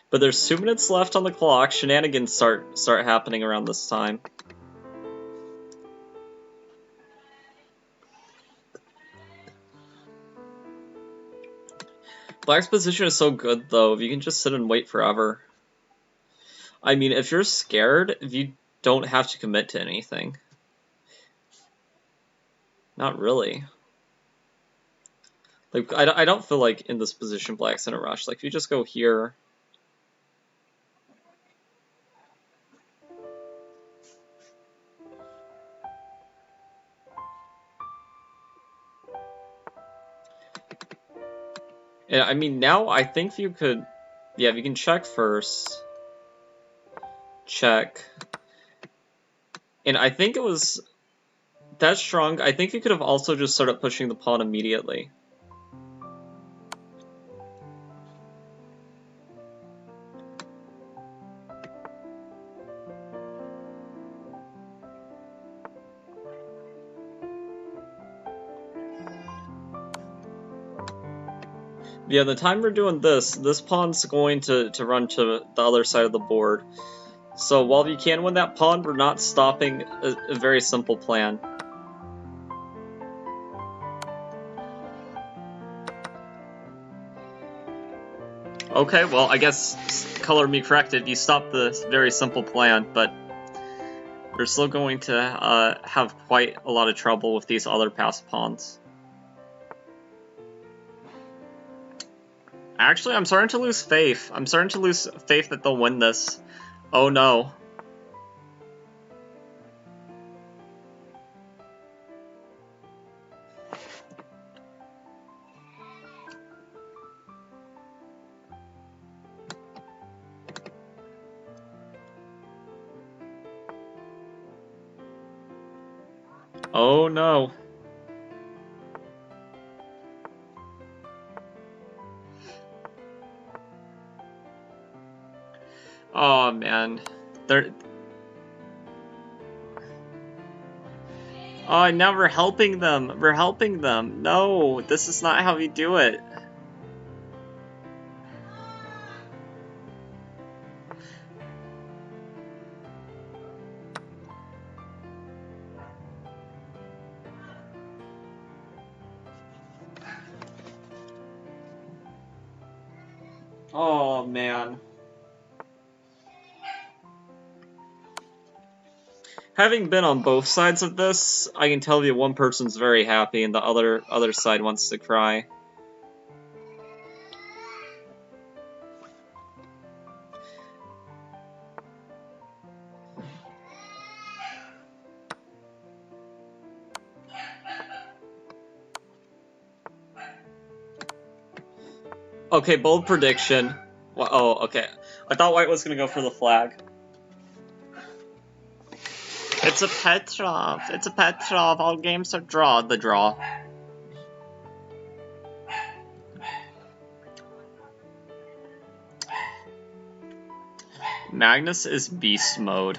[SPEAKER 1] But there's 2 minutes left on the clock. Shenanigans start happening around this time. Black's position is so good, though. If you can just sit and wait forever. I mean, if you're scared, you don't have to commit to anything. Not really. Like, I don't feel like in this position Black's in a rush. Like, if you just go here... Yeah, I mean, now I think you could... Yeah, you can check first. Check. And I think it was... that strong. I think you could have also just started pushing the pawn immediately. Yeah, the time we're doing this pawn's going to run to the other side of the board. So while you can win that pawn, we're not stopping a very simple plan. Okay, well, I guess color me corrected. You stopped the very simple plan, but we're still going to have quite a lot of trouble with these other passed pawns. Actually, I'm starting to lose faith. I'm starting to lose faith that they'll win this. Oh no. Oh no. Oh man. They're... Oh, now we're helping them. We're helping them. No, this is not how we do it. Oh man. Having been on both sides of this, I can tell you one person's very happy and the other side wants to cry. Okay, bold prediction. Well, oh, okay. I thought white was gonna go for the flag. It's a Petrov. It's a Petrov. All games are draw. The draw. Magnus is beast mode.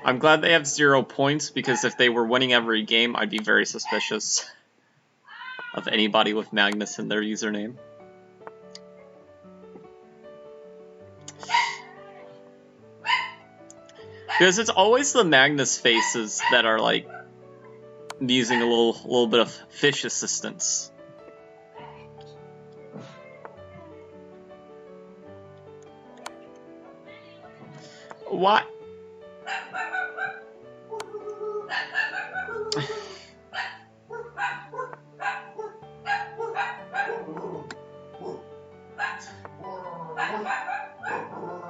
[SPEAKER 1] I'm glad they have 0 points, because if they were winning every game, I'd be very suspicious of anybody with Magnus in their username. Because it's always the Magnus faces that are like using a little bit of fish assistance. What?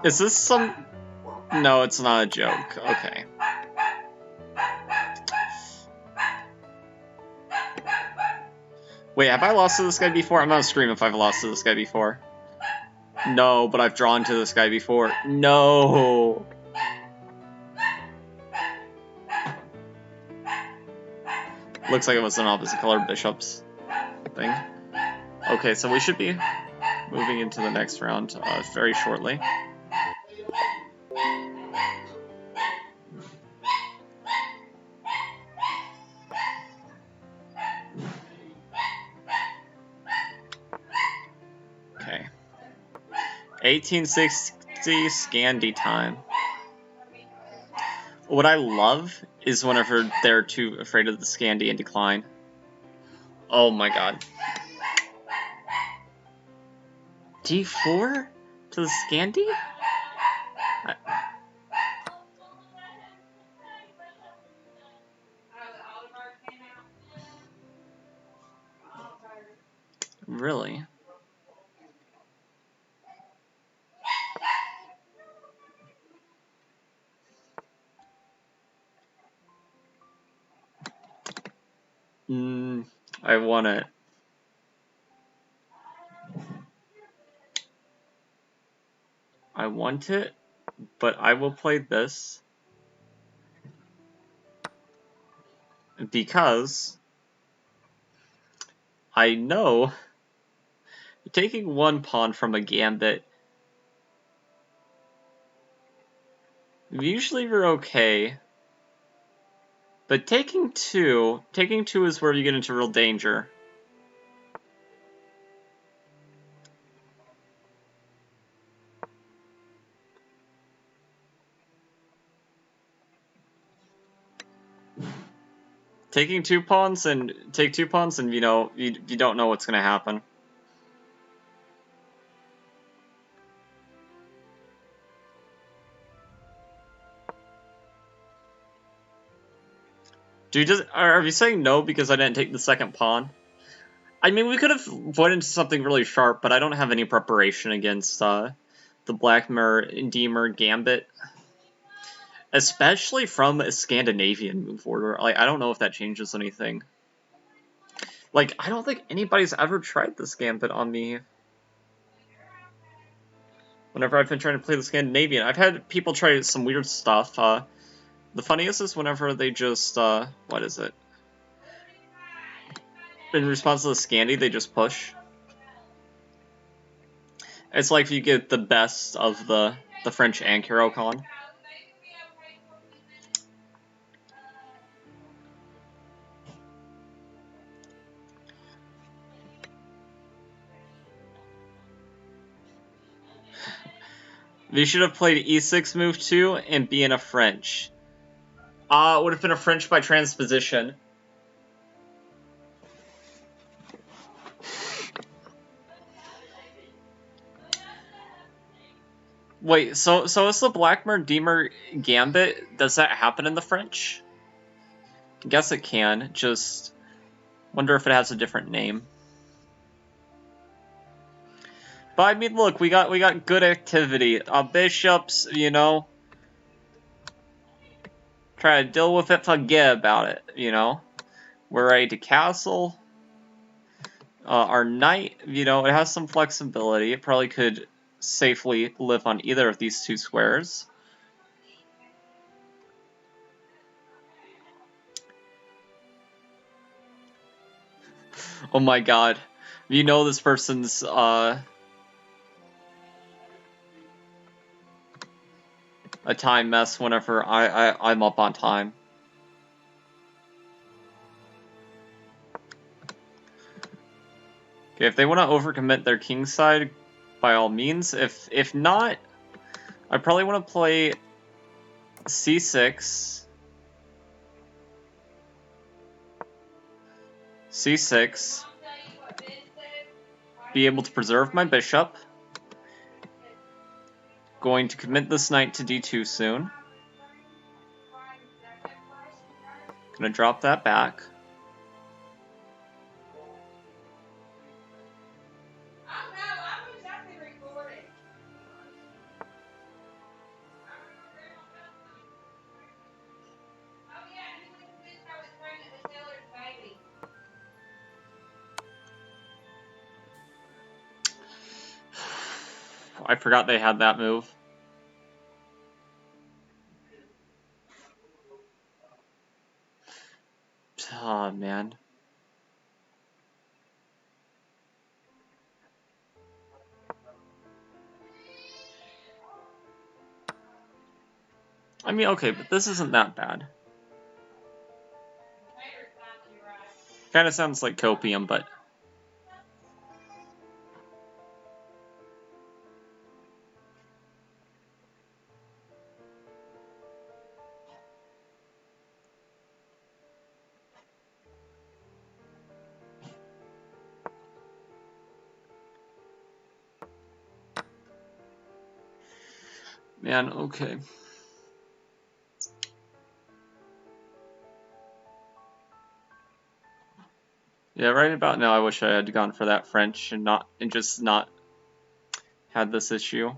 [SPEAKER 1] Is this some... No, it's not a joke. Okay. Wait, have I lost to this guy before? I'm gonna scream if I've lost to this guy before. No, but I've drawn to this guy before. No! Looks like it was an opposite color bishops thing. Okay, so we should be moving into the next round very shortly. Okay. 1860 Scandi time. What I love is whenever they're too afraid of the Scandi and decline. Oh my god. D4 to the Scandi? Really? I want it. I want it, but I will play this because I know taking one pawn from a gambit, usually we're okay, but taking two is where you get into real danger. Take two pawns and you know, you don't know what's gonna happen. Are you saying no because I didn't take the second pawn? I mean, we could have went into something really sharp, but I don't have any preparation against the Black Deemer Gambit. Especially from a Scandinavian move order. Like, I don't know if that changes anything. Like, I don't think anybody's ever tried this Gambit on me. Whenever I've been trying to play the Scandinavian, I've had people try some weird stuff. The funniest is whenever they just, what is it? In response to the Scandi, they just push. It's like if you get the best of the French and Caro-Kann. They should have played e6 move 2 and be in a French. Would have been a French by transposition. Wait, so is the Blackmer-Deemer Gambit, does that happen in the French? I guess it can, just wonder if it has a different name. But I mean, look, we got good activity. Bishops, you know, try to deal with it, forget about it, you know. We're ready to castle. Our knight, you know, it has some flexibility. It probably could safely live on either of these two squares. Oh my god. You know this person's, a time mess whenever I'm up on time. Okay, if they want to overcommit their king side, by all means. If not, I probably want to play c6, c6, be able to preserve my bishop. Going to commit this knight to d2 soon. Gonna drop that back. I forgot they had that move. Oh, man. I mean, okay, but this isn't that bad. Kind of sounds like copium, but... Man, okay. Yeah, right about now I wish I had gone for that French and just not had this issue.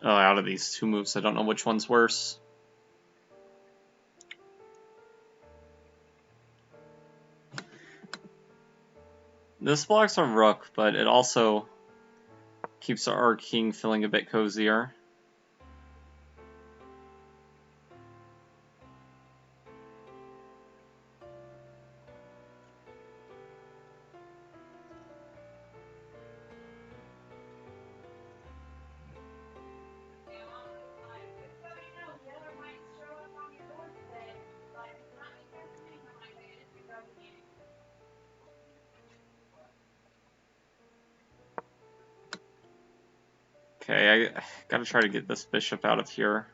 [SPEAKER 1] Oh, out of these two moves, I don't know which one's worse. This blocks our rook, but it also keeps our king feeling a bit cozier. Okay, I gotta try to get this bishop out of here.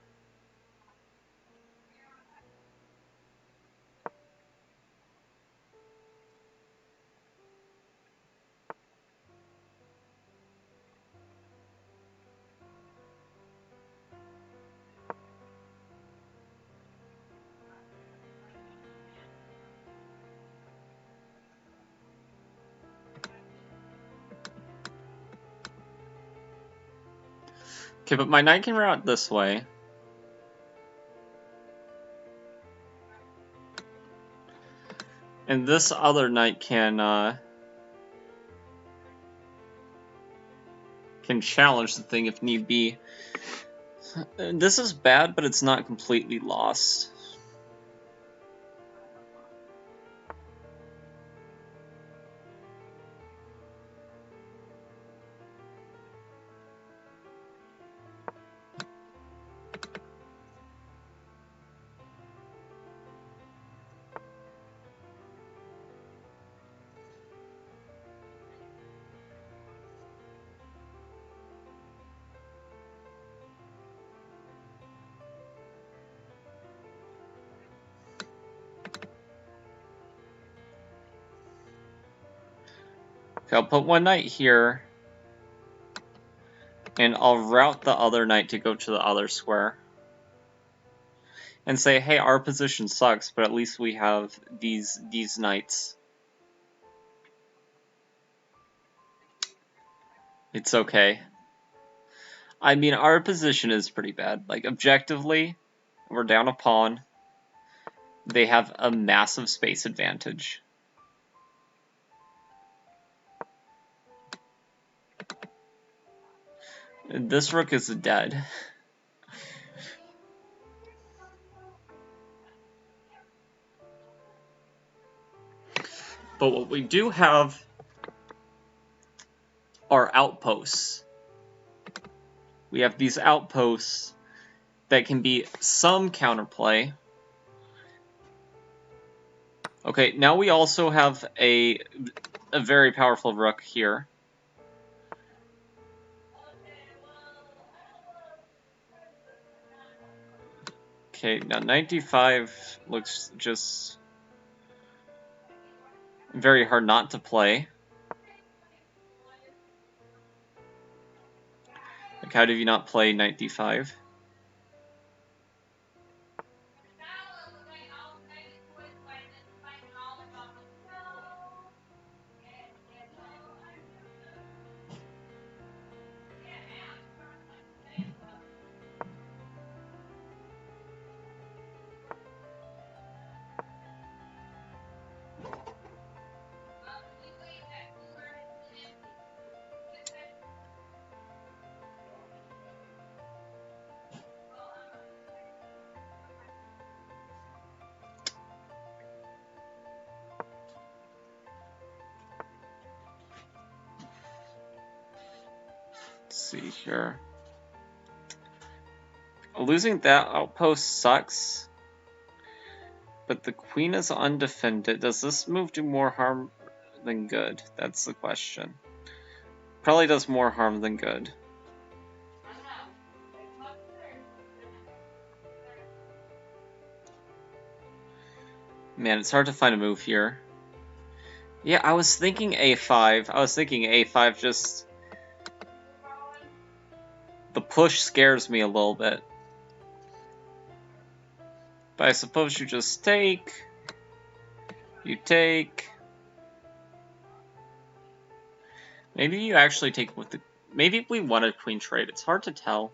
[SPEAKER 1] Okay, but my knight can route this way. And this other knight can challenge the thing if need be. This is bad, but it's not completely lost. Okay, I'll put one knight here, and I'll route the other knight to go to the other square. And say, hey, our position sucks, but at least we have these knights. It's okay. I mean, our position is pretty bad. Like, objectively, we're down a pawn. They have a massive space advantage. This rook is dead. But what we do have are outposts. We have these outposts that can be some counterplay. Okay, now we also have a very powerful rook here. Okay, now 95 looks just very hard not to play. Like, how did you not play knight d5? Let's see here. Losing that outpost sucks, but the queen is undefended. Does this move do more harm than good? That's the question. Probably does more harm than good. Man, it's hard to find a move here. Yeah, I was thinking a5. I was thinking a5 just... The push scares me a little bit. But I suppose you just take... You take... Maybe you actually take with the... Maybe we wanted queen trade. It's hard to tell.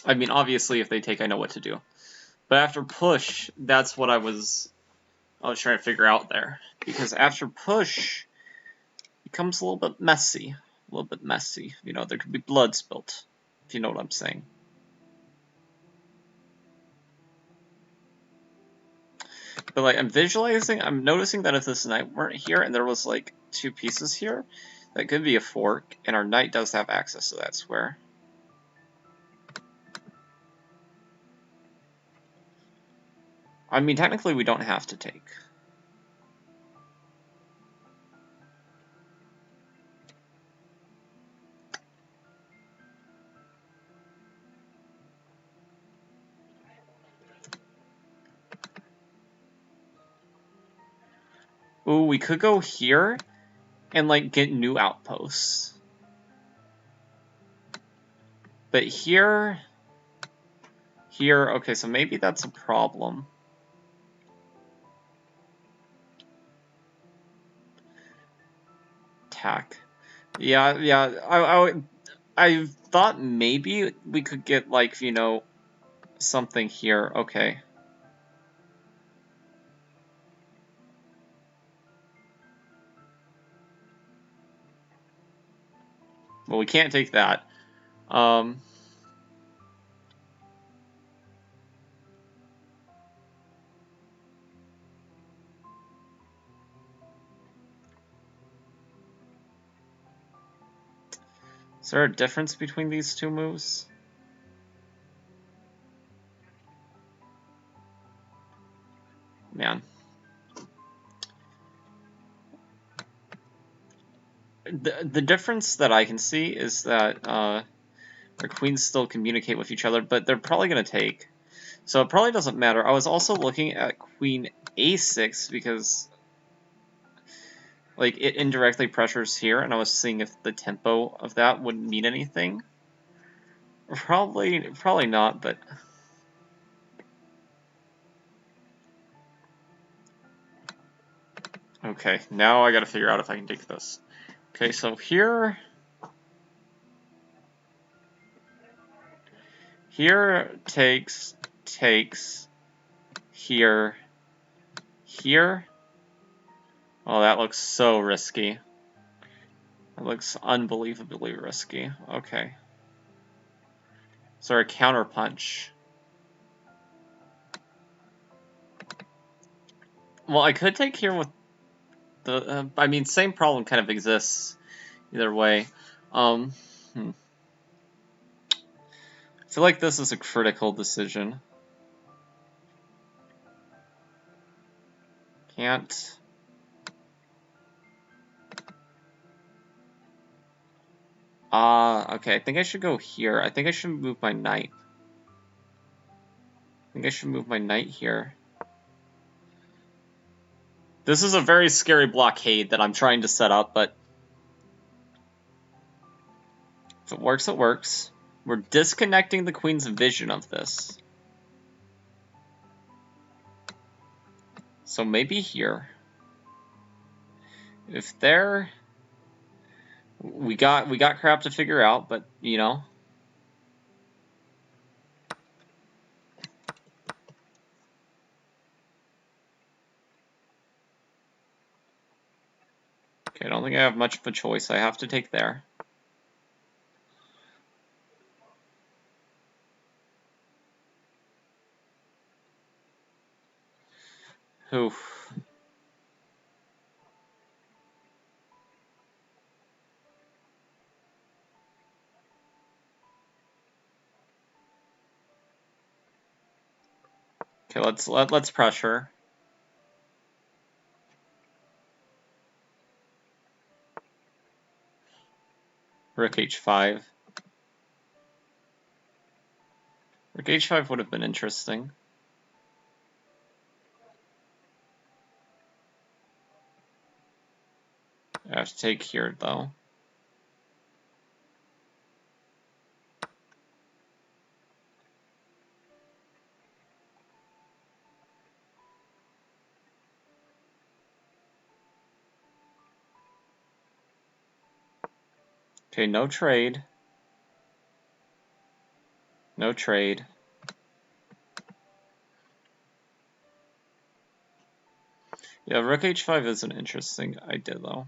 [SPEAKER 1] I mean, obviously, if they take, I know what to do. But after push, that's what I was trying to figure out there. Because after push, it becomes a little bit messy. A little bit messy. You know, there could be blood spilt, if you know what I'm saying. But, like, I'm noticing that if this knight weren't here and there was, like, two pieces here, that could be a fork, and our knight does have access to that square. I mean, technically we don't have to take. Ooh, we could go here and, like, get new outposts. But here... okay, so maybe that's a problem. attack. Yeah. I thought maybe we could get, like, you know, something here. Okay. Well, we can't take that. Is there a difference between these two moves? Man. The difference that I can see is that our queens still communicate with each other, but they're probably going to take. So it probably doesn't matter. I was also looking at queen a6 because, like, it indirectly pressures here, and I was seeing if the tempo of that would mean anything. Probably not, but... Okay, now I gotta figure out if I can take this. Okay, so here takes, here. Oh, that looks so risky. That looks unbelievably risky. Okay. So a counter punch. Well, I could take here with the... I mean, same problem kind of exists either way. I feel like this is a critical decision. Can't... okay, I think I should go here. I think I should move my knight. I think I should move my knight here. This is a very scary blockade that I'm trying to set up, but if it works, it works. We're disconnecting the queen's vision of this. So maybe here. If there... We got crap to figure out, but, you know... Okay, I don't think I have much of a choice. I have to take there. Oof. Okay, let's pressure. Rook h5. Rook h5 would have been interesting. I have to take here, though. Okay, no trade. No trade. Yeah, Rook h5 is an interesting idea, though.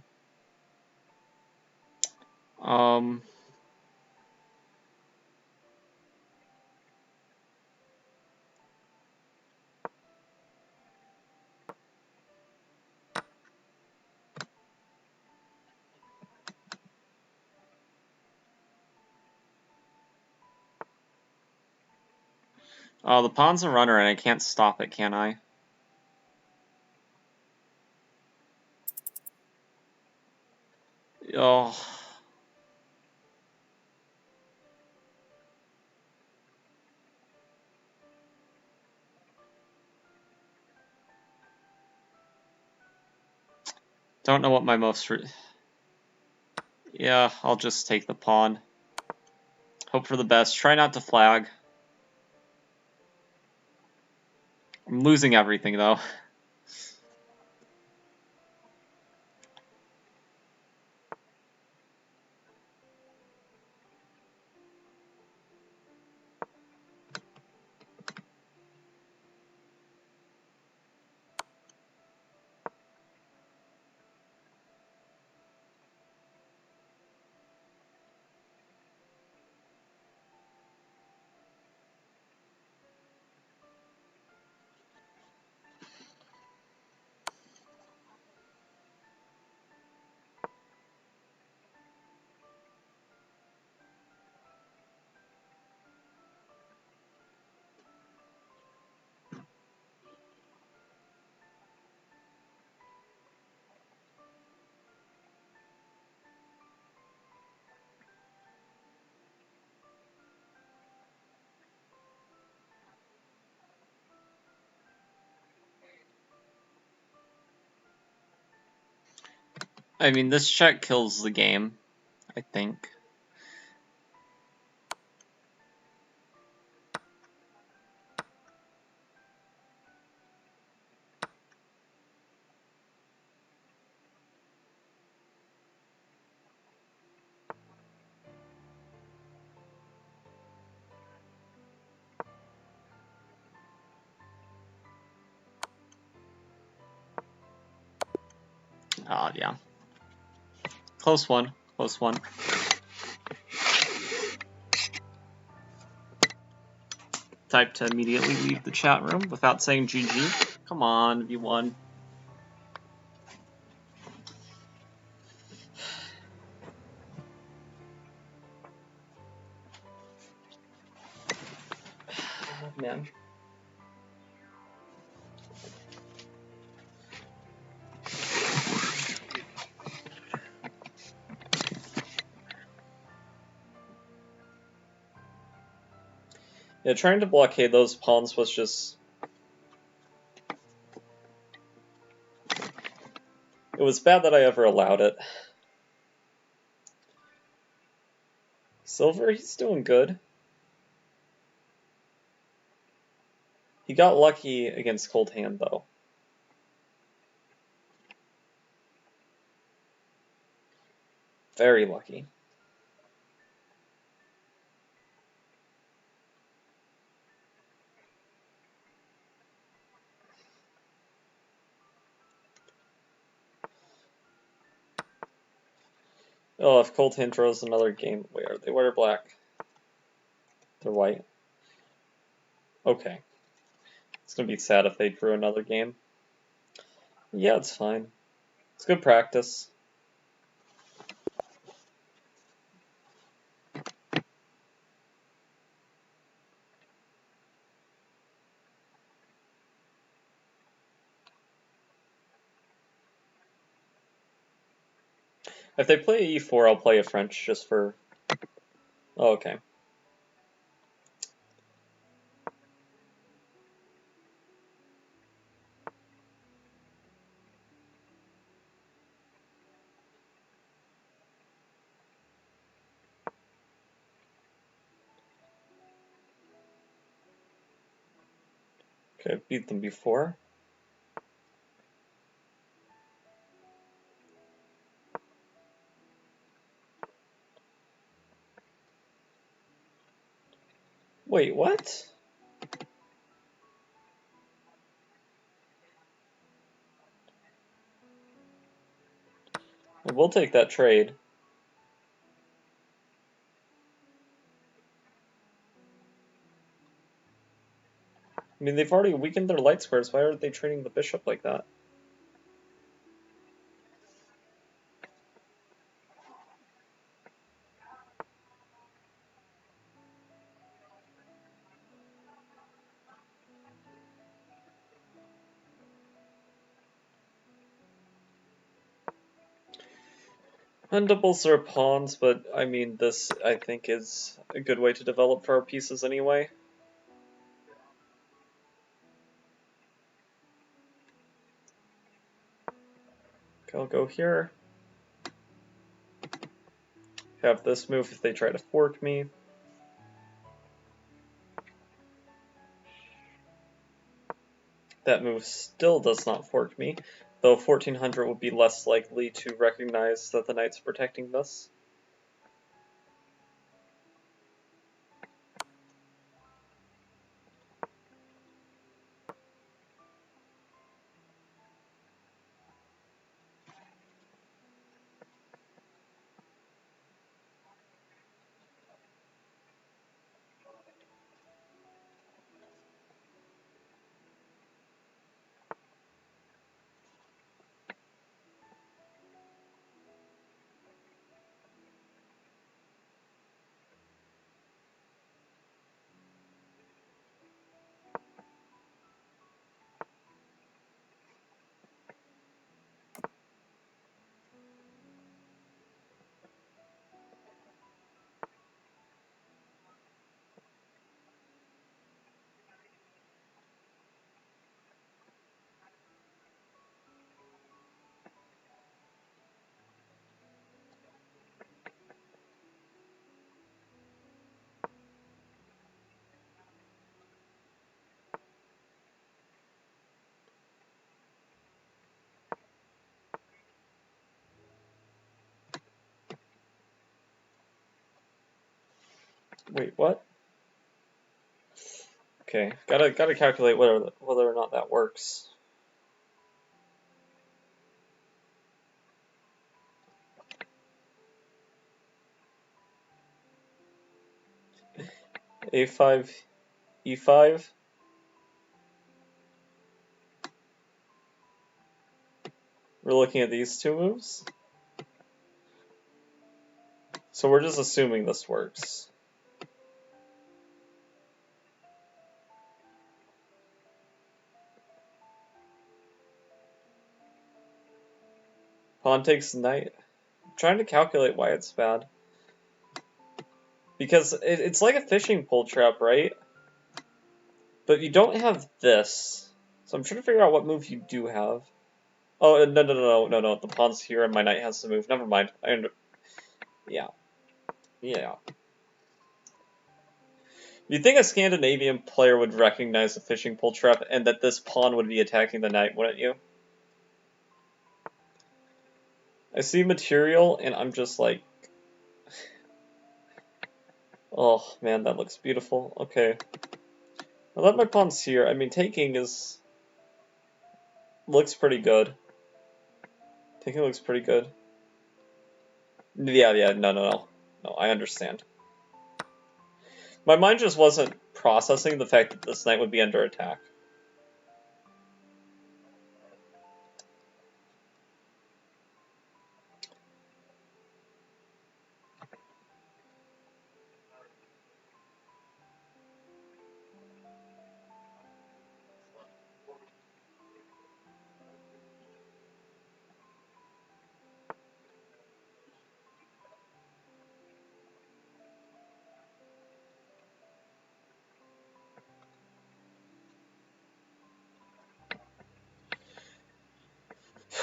[SPEAKER 1] Oh, the pawn's a runner, and I can't stop it, can I? Oh. Don't know what my most... Yeah, I'll just take the pawn. Hope for the best. Try not to flag. I'm losing everything, though. I mean, this check kills the game, I think. Yeah. Close one. Close one. Type to immediately leave the chat room without saying GG. Come on, V1. Oh, man. Yeah, trying to blockade those pawns was just... It was bad that I ever allowed it. Silver, he's doing good. He got lucky against Cold Hand, though. Very lucky. Oh, if Cold Hand throws another game, where are they? White or black? They're white. Okay. It's gonna be sad if they drew another game. Yeah, it's fine. It's good practice. If they play e4, I'll play a French just for... Oh, okay. Okay, beat them before. Wait, what? We'll take that trade. I mean, they've already weakened their light squares. Why are they trading the bishop like that? Undables are pawns, but I mean, this, I think, is a good way to develop for our pieces anyway. Okay, I'll go here. Have this move if they try to fork me. That move still does not fork me, though 1400 would be less likely to recognize that the knight's protecting this. Wait, what? Okay, gotta calculate whether or not that works. A5, E5. We're looking at these two moves. So we're just assuming this works. Pawn takes knight. I'm trying to calculate why it's bad. Because it's like a fishing pole trap, right? But you don't have this. So I'm trying to figure out what move you do have. Oh, no. The pawn's here and my knight has to move. Never mind. Yeah. You'd think a Scandinavian player would recognize a fishing pole trap and that this pawn would be attacking the knight, wouldn't you? I see material and I'm just like... Oh, man, that looks beautiful. Okay. I let my pawns here. I mean, taking is... looks pretty good. Taking looks pretty good. Yeah, no, I understand. My mind just wasn't processing the fact that this knight would be under attack.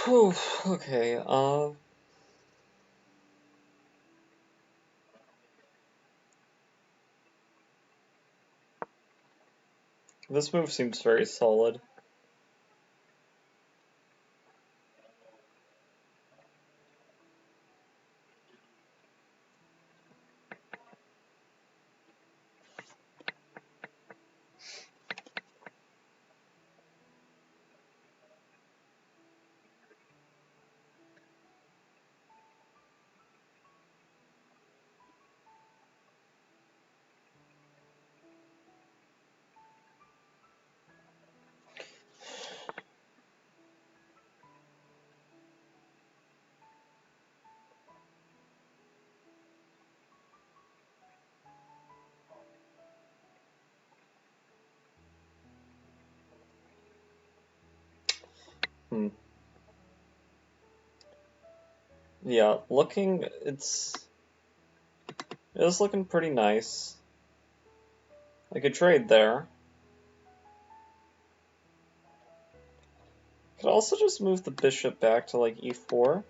[SPEAKER 1] Whew, okay, this move seems very solid. Yeah, it is looking pretty nice. I could trade there. Could also just move the bishop back to like e4,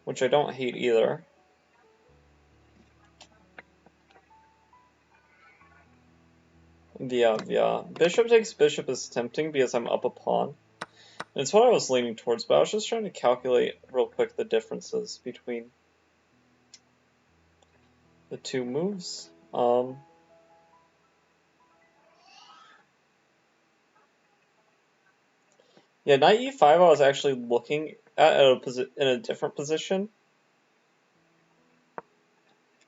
[SPEAKER 1] which I don't hate either. Yeah. Bishop takes bishop is tempting because I'm up a pawn. And it's what I was leaning towards, but I was just trying to calculate real quick the differences between the two moves. Yeah, knight e5 I was actually looking at in a different position.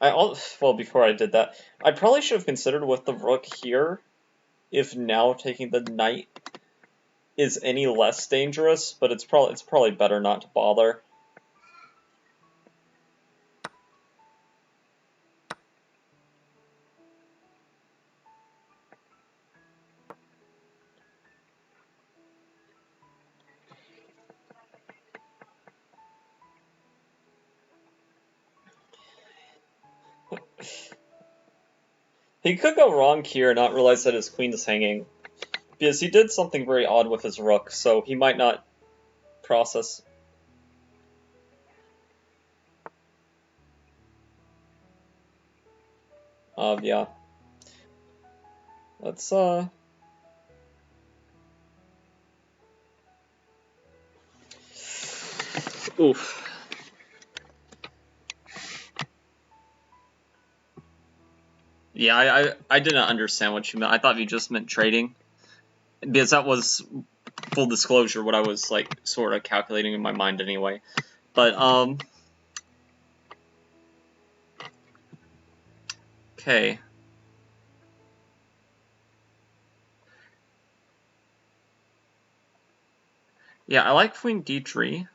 [SPEAKER 1] Well, before I did that, I probably should have considered with the rook here, if now taking the knight is any less dangerous, but it's probably better not to bother. He could go wrong here and not realize that his queen is hanging, because he did something very odd with his rook, so he might not process. Yeah. Let's, Oof. Yeah, I didn't understand what you meant. I thought you just meant trading. Because that was, full disclosure, what I was, like, sort of calculating in my mind anyway. But, okay. Yeah, I like Queen D3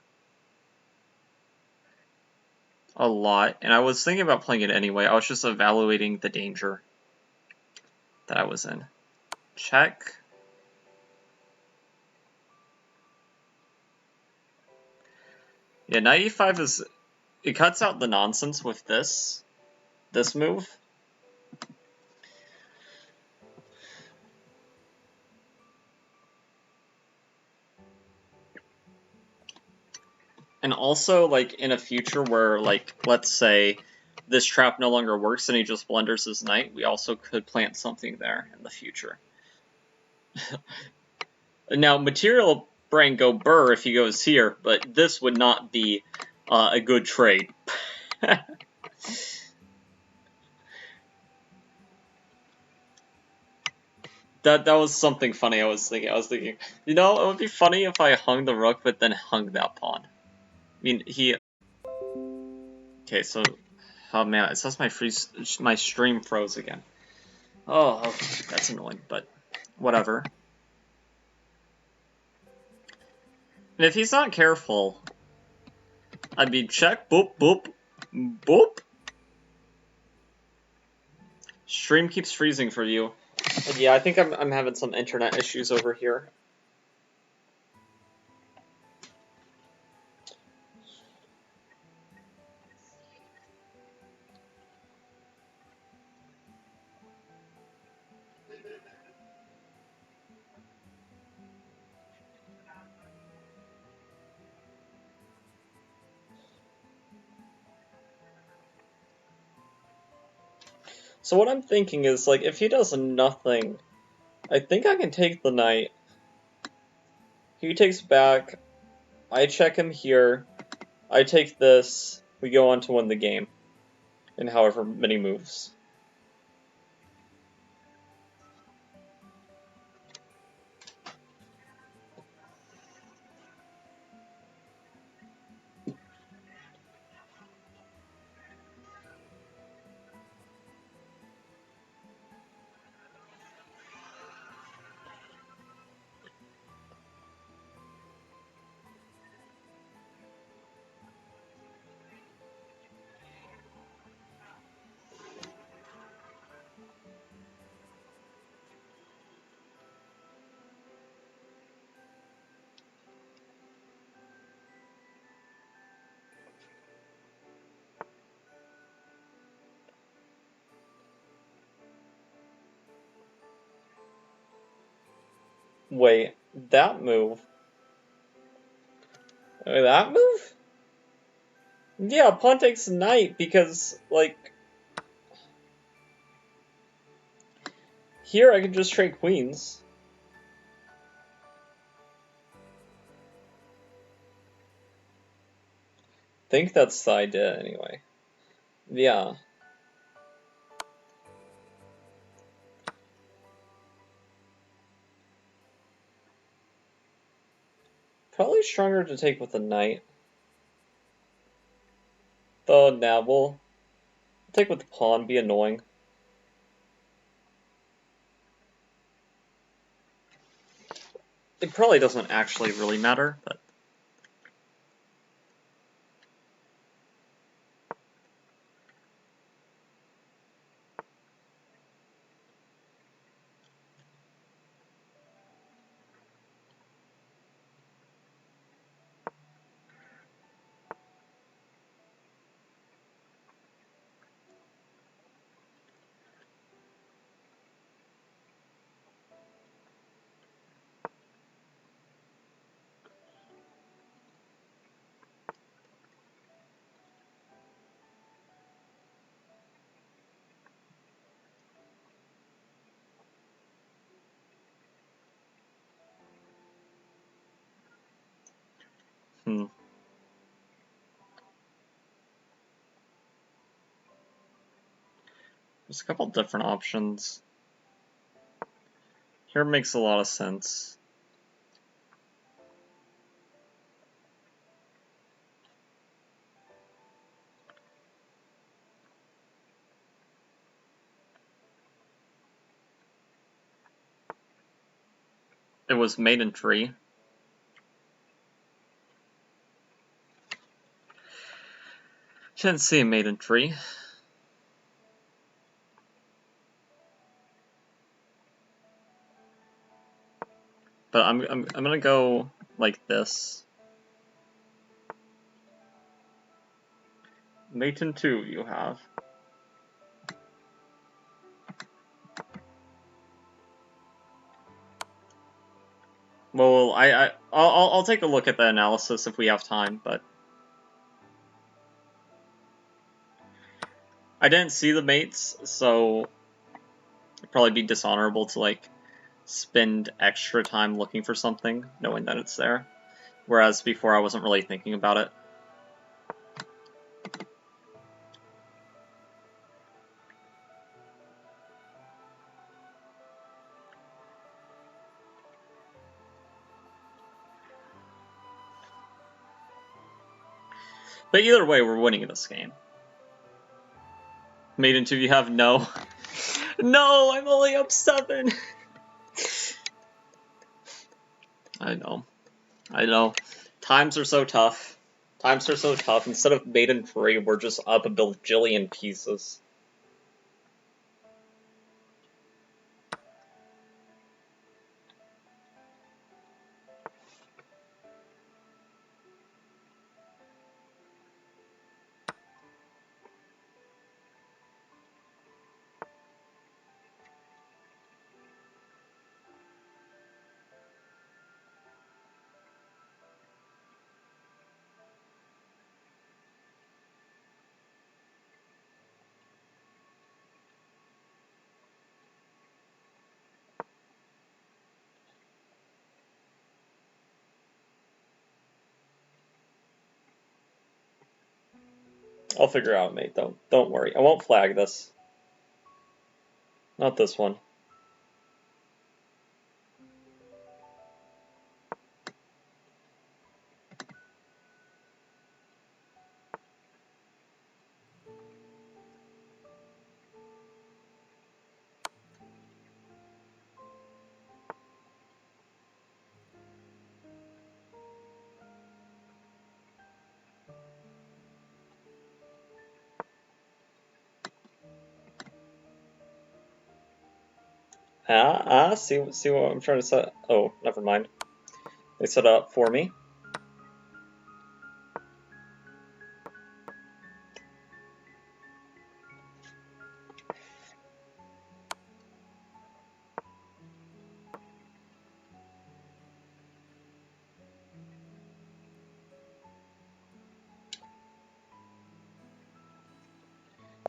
[SPEAKER 1] a lot, and I was thinking about playing it anyway. I was just evaluating the danger that I was in. Check. Yeah, knight e5 is... It cuts out the nonsense with this move. And also, like, in a future where, like, let's say this trap no longer works and he just blunders his knight, we also could plant something there in the future. Now, material brain go burr if he goes here, but this would not be a good trade. That was something funny I was thinking, you know, it would be funny if I hung the rook but then hung that pawn. I mean, he... Okay, so... Oh man, it says my stream froze again. Oh, okay, that's annoying, but whatever. And if he's not careful, I'd be check, boop, boop, boop. Stream keeps freezing for you. And yeah, I think I'm having some internet issues over here. So what I'm thinking is, like, if he does nothing, I think I can take the knight. He takes back, I check him here, I take this, we go on to win the game. In however many moves. Wait, that move? That move? Yeah, pawn takes knight because, like, here I can just trade queens. Think that's the idea anyway. Yeah. Probably stronger to take with a knight. Though, nah, we'll take with the pawn, be annoying. It probably doesn't actually really matter, but... There's a couple different options. Here makes a lot of sense. It was maiden tree. Didn't see a maiden tree. But I'm gonna go like this. Maiden 2 you have. Well, I'll take a look at the analysis if we have time, but I didn't see the mates, so it'd probably be dishonorable to like spend extra time looking for something, knowing that it's there. Whereas before I wasn't really thinking about it. But either way, we're winning this game. Maiden 2, you have no. No, I'm only up 7. I know. Times are so tough. Instead of maiden 3, we're just up a bajillion pieces. I'll figure out, mate, though. Don't worry. I won't flag this. Not this one. See what I'm trying to set? Oh, never mind. They set up for me.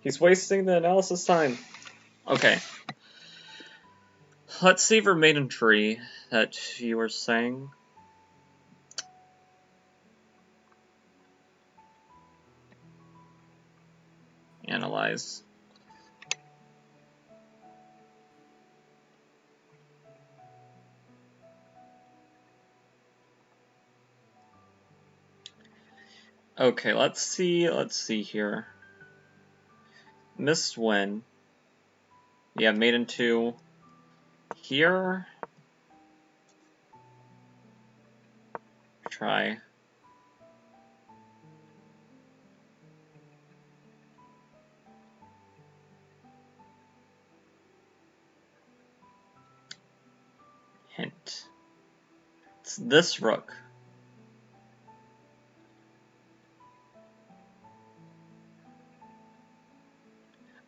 [SPEAKER 1] He's wasting the analysis time. Okay. Let's see for maiden tree that you were saying. Analyze. Okay, let's see here. Missed when? Yeah, maiden 2. Here. Try. Hint. It's this rook.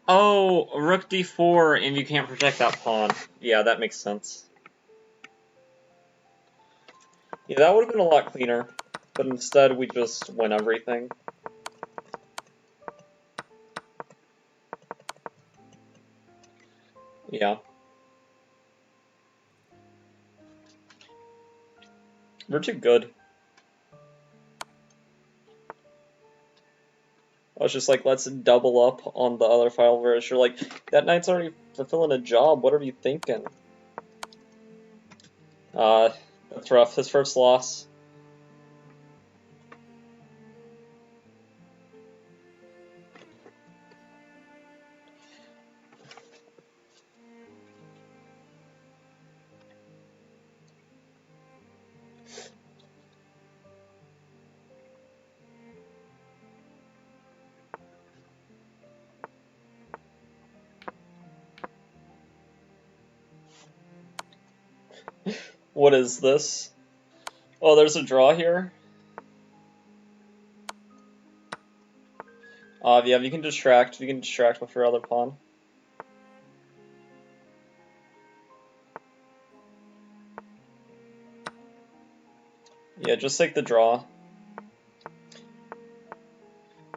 [SPEAKER 1] Oh, rook d4, and you can't protect that pawn. Yeah, that makes sense. Yeah, that would have been a lot cleaner, but instead we just win everything. Yeah. We're too good. I was just like, let's double up on the other file, whereas you're like, that knight's already fulfilling a job, what are you thinking? That's rough. His first loss. What is this? Oh, there's a draw here? Yeah, you can distract. You can distract with your other pawn. Yeah, just take the draw.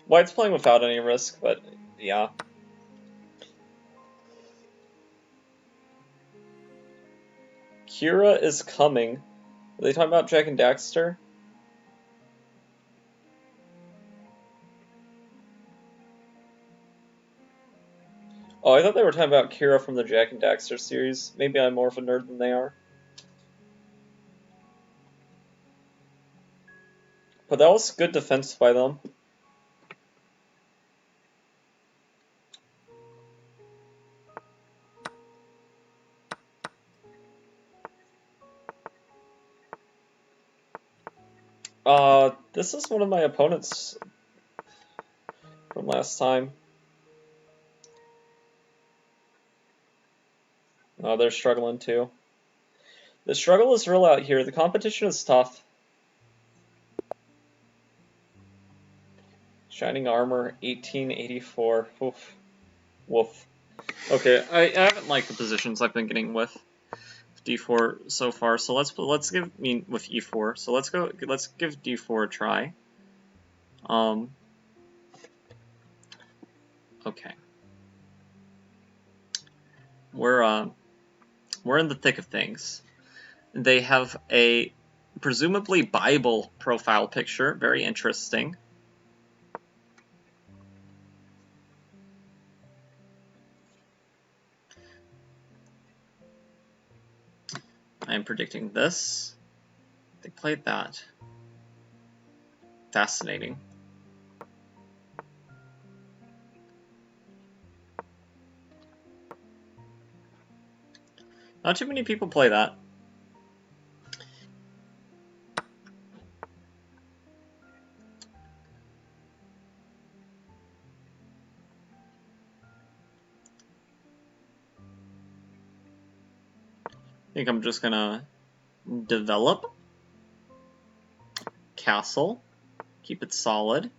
[SPEAKER 1] White's playing without any risk, but yeah. Kira is coming. Are they talking about Jack and Daxter? Oh, I thought they were talking about Kira from the Jack and Daxter series. Maybe I'm more of a nerd than they are. But that was good defense by them. This is one of my opponents from last time. Oh, they're struggling too. The struggle is real out here. The competition is tough. Shining Armor, 1884. Oof. Woof. Okay, I haven't liked the positions I've been getting with d4 so far. So let's give with e4. So let's give d4 a try. Okay. We're in the thick of things. They have a presumably Bible profile picture, very interesting. I am predicting this. They played that. Fascinating. Not too many people play that. I think I'm just gonna develop. Castle. Keep it solid.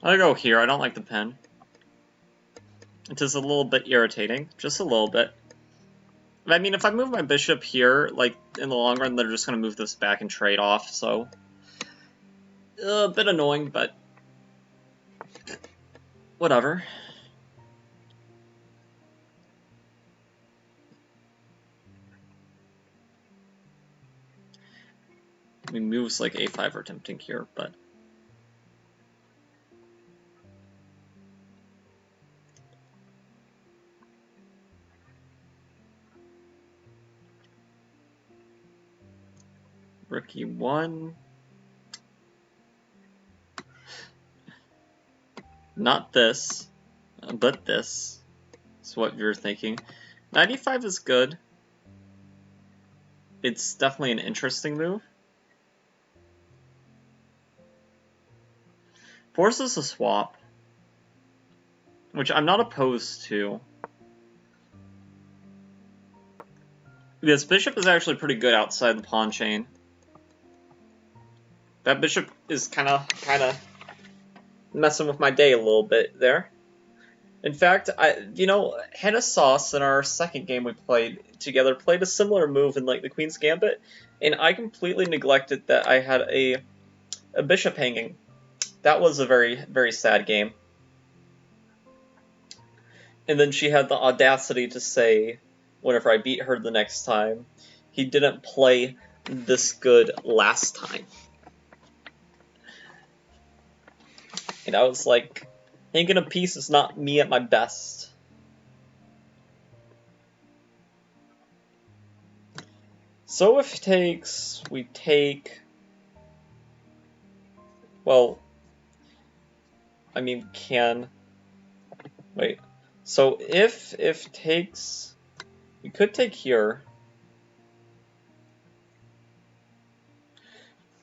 [SPEAKER 1] I'll go here. I don't like the pen. It is a little bit irritating. Just a little bit. I mean, if I move my bishop here, like, in the long run, they're just going to move this back and trade off, so... a bit annoying, but... whatever. I mean, moves like a5 are tempting here, but... Rook e1... Not this, but this is what you're thinking. 95 is good. It's definitely an interesting move. Forces a swap, which I'm not opposed to. This bishop is actually pretty good outside the pawn chain. That bishop is kind of messing with my day a little bit there. In fact, Hannah Sauce in our second game we played together played a similar move in like the Queen's Gambit, and I completely neglected that I had a bishop hanging. That was a very, very sad game. And then she had the audacity to say, whenever I beat her the next time, he didn't play this good last time. And I was like, hanging a piece is not me at my best. So if it takes, we take, well, I mean, can, wait. So if takes, we could take here.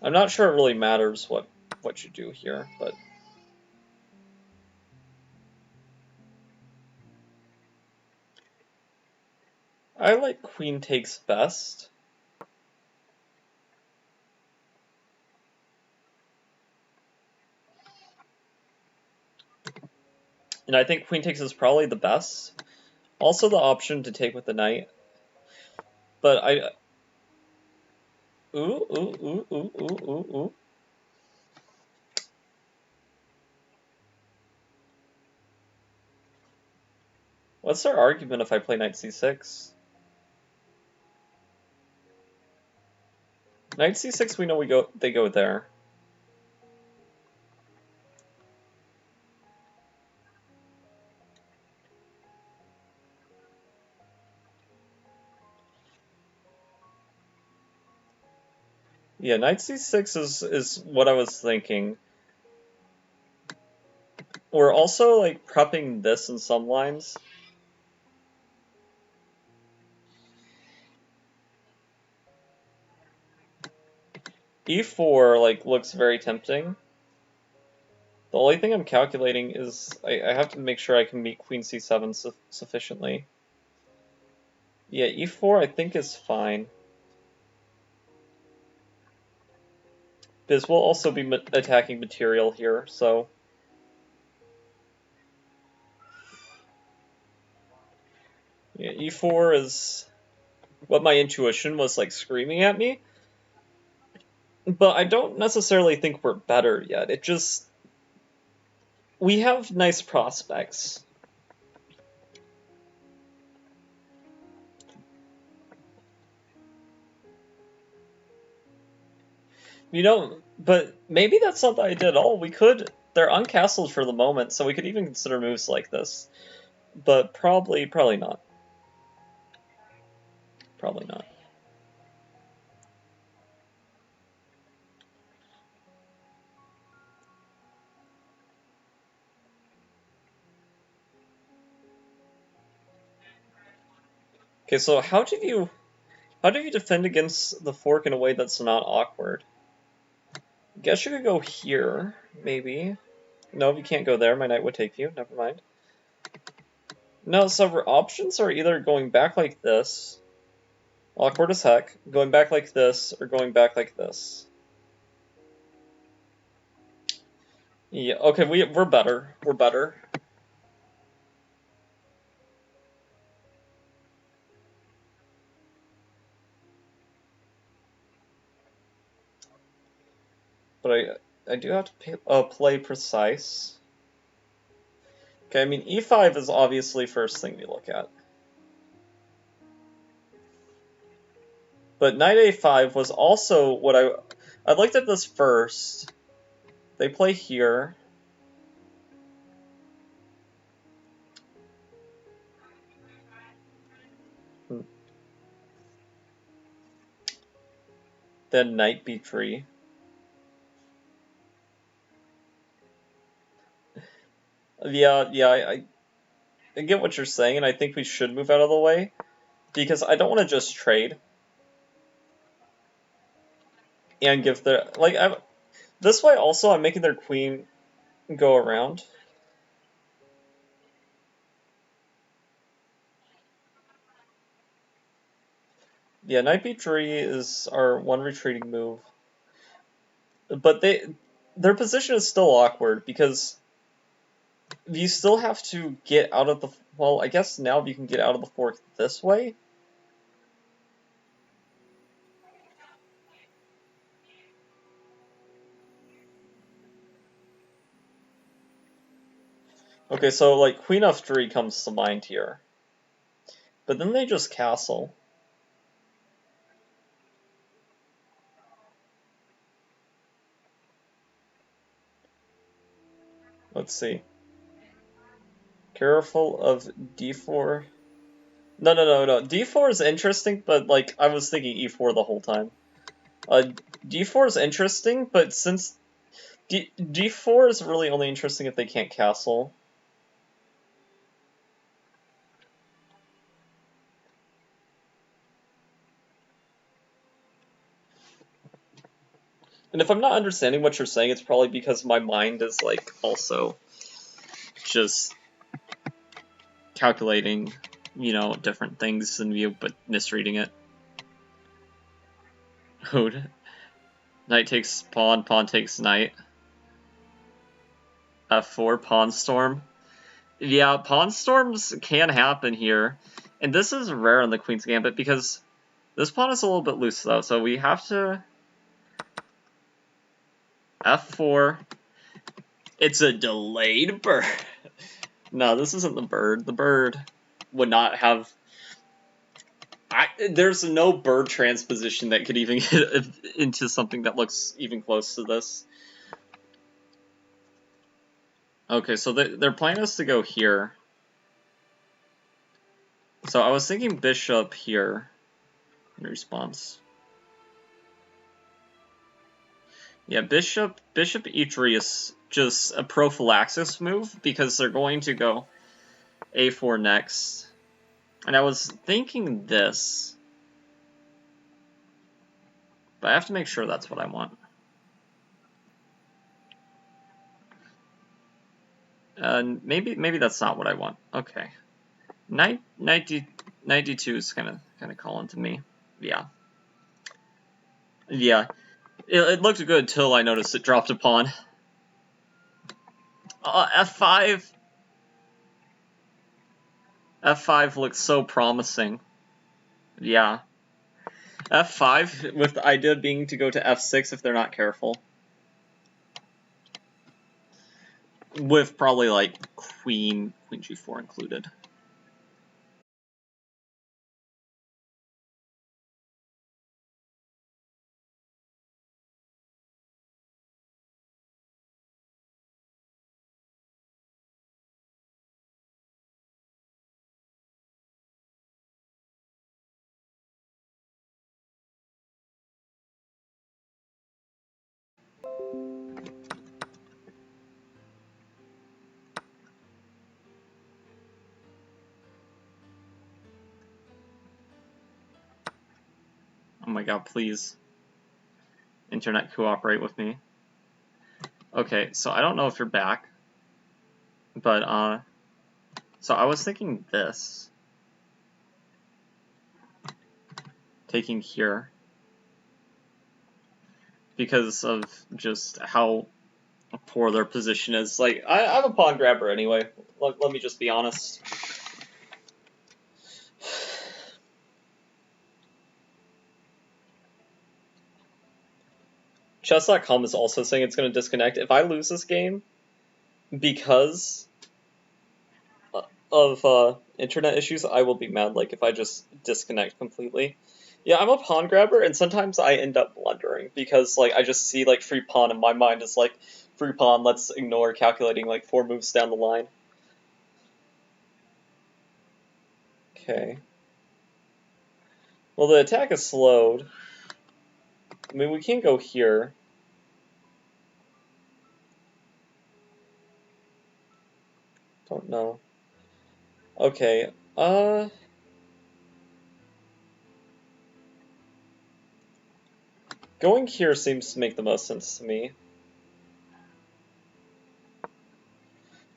[SPEAKER 1] I'm not sure it really matters what you do here, but I like queen takes best. And I think queen takes is probably the best. Also the option to take with the knight. But I... Ooh. What's their argument if I play knight c6? Knight c6, we know they go there. Yeah, knight c6 is what I was thinking. We're also like prepping this in some lines. e4 like looks very tempting. The only thing I'm calculating is I have to make sure I can meet queen c7 sufficiently. Yeah, e4 I think is fine. Because we'll also be attacking material here, so... Yeah, e4 is what my intuition was like screaming at me. But I don't necessarily think we're better yet. It just... We have nice prospects. You know, but maybe that's not the idea at all. We could... They're uncastled for the moment, so we could even consider moves like this. But probably not. Probably not. Okay, so how do you defend against the fork in a way that's not awkward? I guess you could go here, maybe. No, you can't go there. My knight would take you. Never mind. No, so our options are either going back like this, awkward as heck, going back like this, or going back like this. Yeah, okay, we're better. We're better. But I do have to play precise. Okay, I mean, e5 is obviously first thing we look at. But knight a5 was also what I looked at this first. They play here. Then knight b3. Yeah, I get what you're saying, and I think we should move out of the way. Because I don't want to just trade. And give their... Like, this way also I'm making their queen go around. Yeah, knight b3 is our one retreating move. But their position is still awkward, because you still have to get out of the... Well, I guess now you can get out of the fork this way. Okay, so like queen f3 comes to mind here. But then they just castle. Let's see. Careful of d4. No. D4 is interesting, but like I was thinking e4 the whole time. D4 is interesting, but since D4 is really only interesting if they can't castle. And if I'm not understanding what you're saying, it's probably because my mind is like also just calculating, you know, different things than you, but misreading it. Hood. Knight takes pawn, pawn takes knight. F4, pawn storm. Yeah, pawn storms can happen here. And this is rare in the Queen's Gambit because this pawn is a little bit loose though, so we have to... F4. It's a delayed bird. No, this isn't the bird. The bird would not have... there's no bird transposition that could even get into something that looks even close to this. Okay, so their plan is to go here. So I was thinking bishop here in response. Yeah, bishop e3 is just a prophylaxis move because they're going to go a4 next. And I was thinking this, but I have to make sure that's what I want. Maybe that's not what I want. Okay, knight d2 is kind of calling to me. Yeah. It looked good till I noticed it dropped a pawn. F5. F5 looks so promising. Yeah. F5 with the idea being to go to F6 if they're not careful. With probably like queen g4 included. Oh my god, please. Internet cooperate with me. Okay, so I don't know if you're back. But, so I was thinking this. Taking here. Because of just how poor their position is. Like, I'm a pawn grabber anyway. Let me just be honest. Chess.com is also saying it's going to disconnect. If I lose this game because of internet issues, I will be mad. Like, if I just disconnect completely. Yeah, I'm a pawn grabber, and sometimes I end up blundering because, like, I just see, like, free pawn, and my mind is like, free pawn, let's ignore calculating, like, 4 moves down the line. Okay. Well, the attack is slowed. I mean, we can't go here. Don't know. Okay, going here seems to make the most sense to me.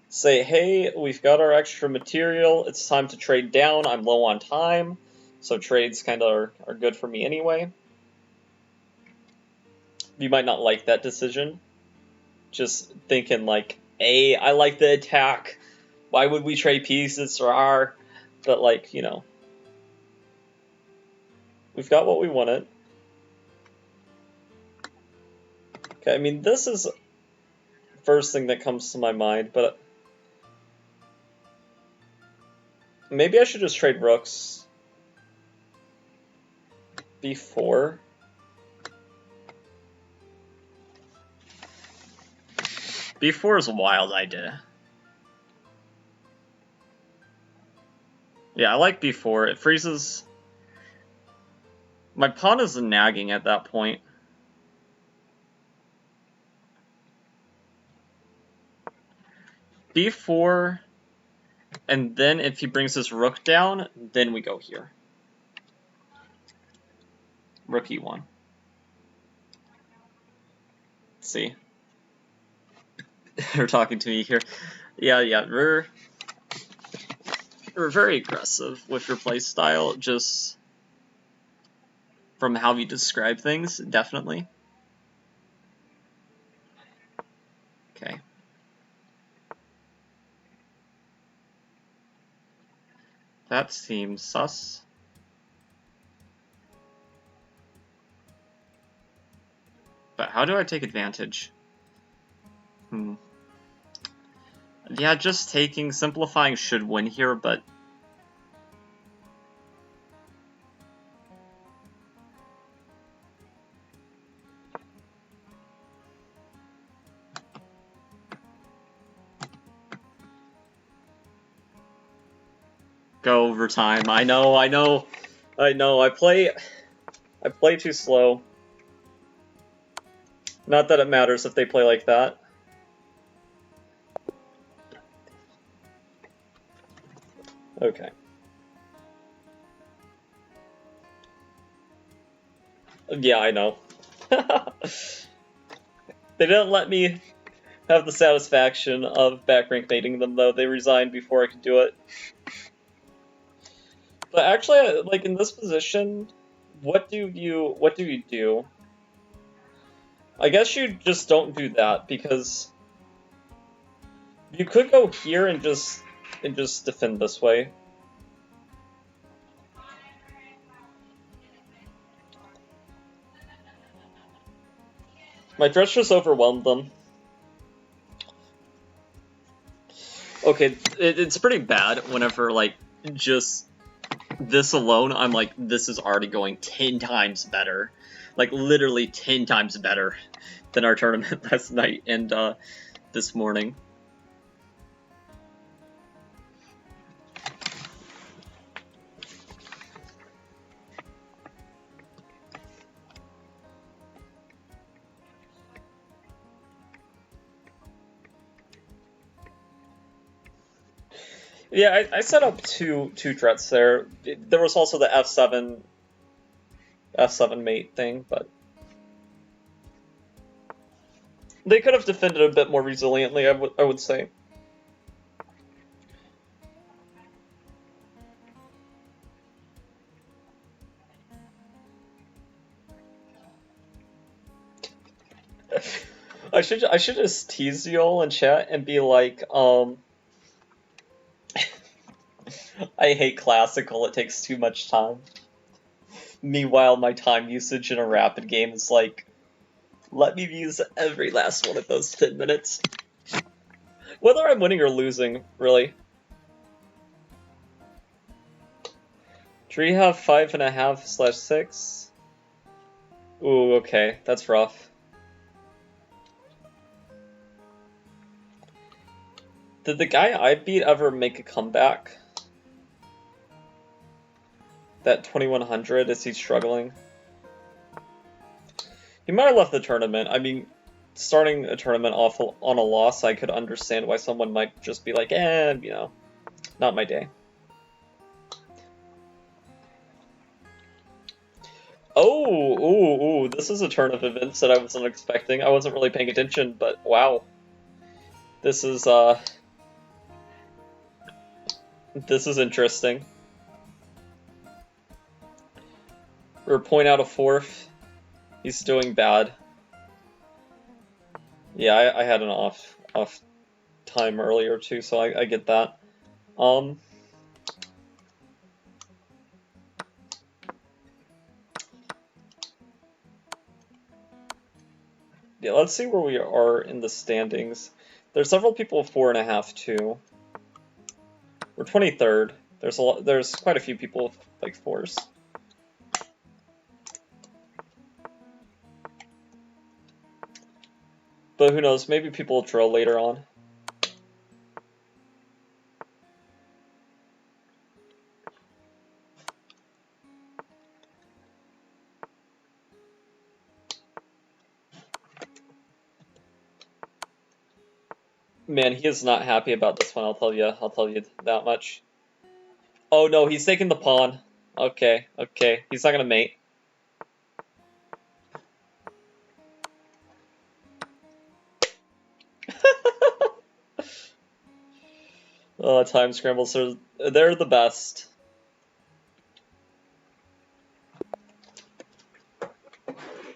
[SPEAKER 1] Say, hey, we've got our extra material, it's time to trade down, I'm low on time, so trades kind of are good for me anyway. You might not like that decision. Just thinking like, hey, I like the attack, why would we trade pieces for our... But like, you know, we've got what we wanted. Okay, I mean, this is the first thing that comes to my mind, but Maybe I should just trade rooks. B4. B4 is a wild idea. Yeah, I like B4. It freezes. My pawn is nagging at that point. B4, and then if he brings his rook down, then we go here. Rook E1. Let's see. They're talking to me here. Yeah, we're very aggressive with your play style, just from how you describe things, definitely. Okay. That seems sus. But how do I take advantage? Yeah, just simplifying should win here, but... Go overtime. I know. I play too slow. Not that it matters if they play like that. Okay. Yeah, I know. They didn't let me have the satisfaction of back rank mating them, though. They resigned before I could do it. But actually, like, in this position, what do you do? I guess you just don't do that, because you could go here and just defend this way. My threats just overwhelmed them. Okay, it's pretty bad whenever, like, just this alone, I'm like, this is already going 10 times better. Like, literally 10 times better than our tournament last night and this morning. Yeah, I set up two threats there. There was also the F7 mate thing, but they could have defended a bit more resiliently, I would say. I should just tease you all in chat and be like, I hate classical, it takes too much time. Meanwhile, my time usage in a rapid game is like, let me use every last one of those 10 minutes. Whether I'm winning or losing, really. Do we have 5.5/6? Ooh, okay, that's rough. Did the guy I beat ever make a comeback? That 2100, is he struggling? He might have left the tournament. I mean, starting a tournament off on a loss, I could understand why someone might just be like, you know, not my day. Oh, this is a turn of events that I wasn't expecting. I wasn't really paying attention, but wow. This is interesting. We're point out a fourth. He's doing bad. Yeah, I had an off time earlier too, so I get that. Yeah, let's see where we are in the standings. There's several people 4.5 too. We're 23rd, There's quite a few people with like 4s. But who knows? Maybe people will draw later on. Man, he is not happy about this one. I'll tell you that much. Oh no, he's taking the pawn. Okay, he's not gonna mate. Oh, time scrambles they're the best.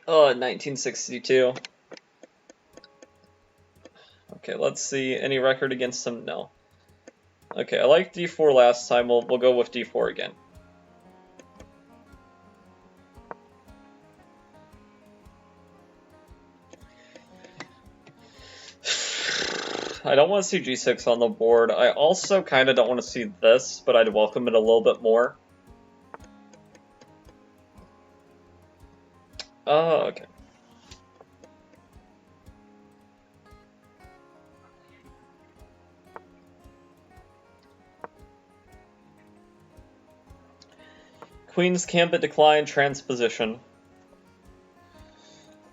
[SPEAKER 1] Oh, 1962. Okay, let's see. Any record against him? No. Okay, I liked d4 last time. We'll go with d4 again. I don't want to see g6 on the board. I also kind of don't want to see this, but I'd welcome it a little bit more. Oh, okay. Queen's Gambit decline transposition.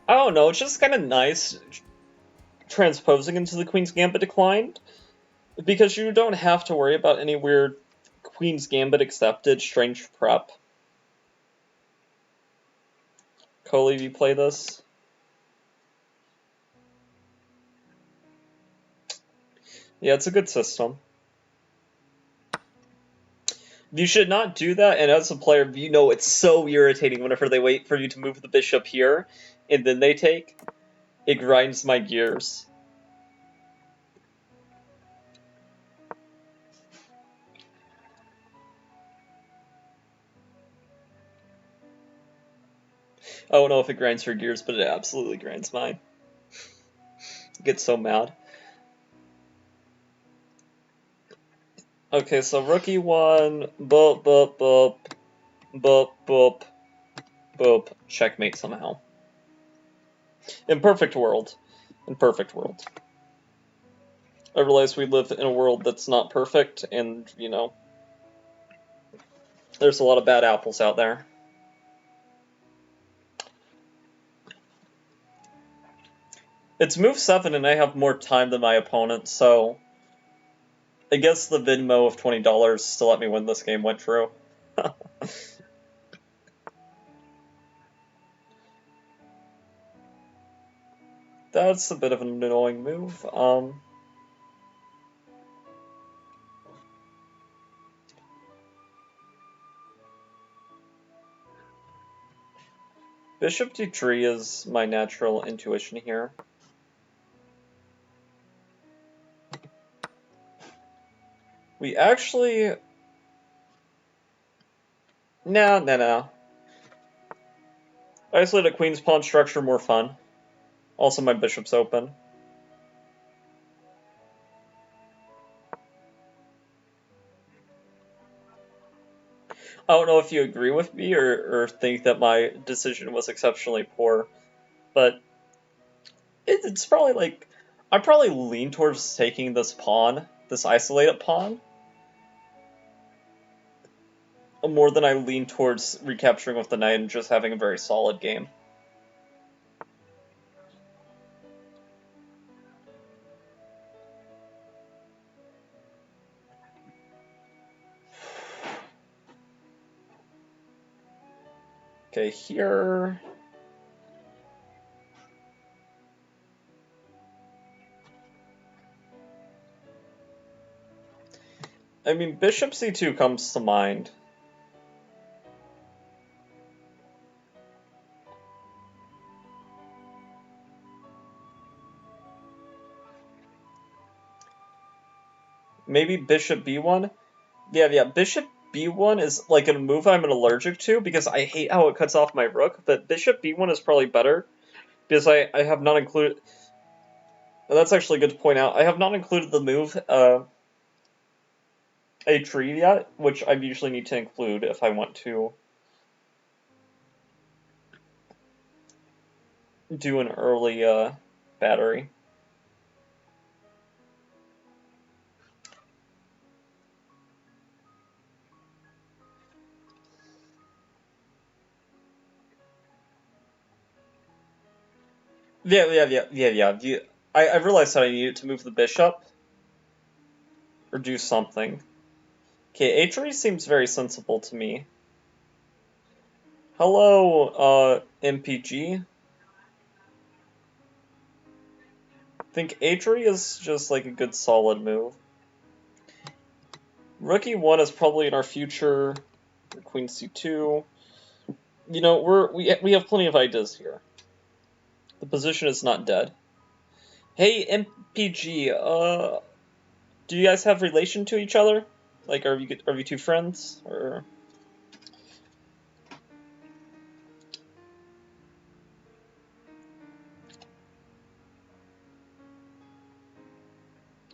[SPEAKER 1] I don't know, it's just kind of nice transposing into the Queen's Gambit declined, because you don't have to worry about any weird Queen's Gambit accepted strange prep. Coley, do you play this? Yeah, it's a good system. You should not do that, and as a player, you know it's so irritating whenever they wait for you to move the bishop here, and then they take. It grinds my gears. I don't know if it grinds your gears, but it absolutely grinds mine. I get so mad. Okay, so rookie 1, boop, boop, boop, boop, boop, boop, checkmate somehow. In perfect world. I realize we live in a world that's not perfect, and, you know, there's a lot of bad apples out there. It's move 7, and I have more time than my opponent, so I guess the Venmo of $20 to let me win this game went through. That's a bit of an annoying move. Bishop d3 is my natural intuition here. We actually... No. Isolate a queen's pawn structure, more fun. Also, my bishop's open. I don't know if you agree with me or think that my decision was exceptionally poor, but it's probably like... I probably lean towards taking this pawn, this isolated pawn, more than I lean towards recapturing with the knight and just having a very solid game. Okay, here... I mean, bishop c2 comes to mind. Maybe bishop b1? Yeah, bishop b1 is like a move I'm allergic to because I hate how it cuts off my rook, but bishop b1 is probably better because I have not included... That's actually good to point out. I have not included the move, a tree yet, which I usually need to include if I want to do an early battery. Yeah. I realized that I needed to move the bishop or do something. Okay, A3 seems very sensible to me. Hello, MPG. I think A3 is just like a good solid move. Rook E1 is probably in our future. Queen C2. You know, we have plenty of ideas here. The position is not dead. Hey, MPG, do you guys have relation to each other? Like, are you two friends, or?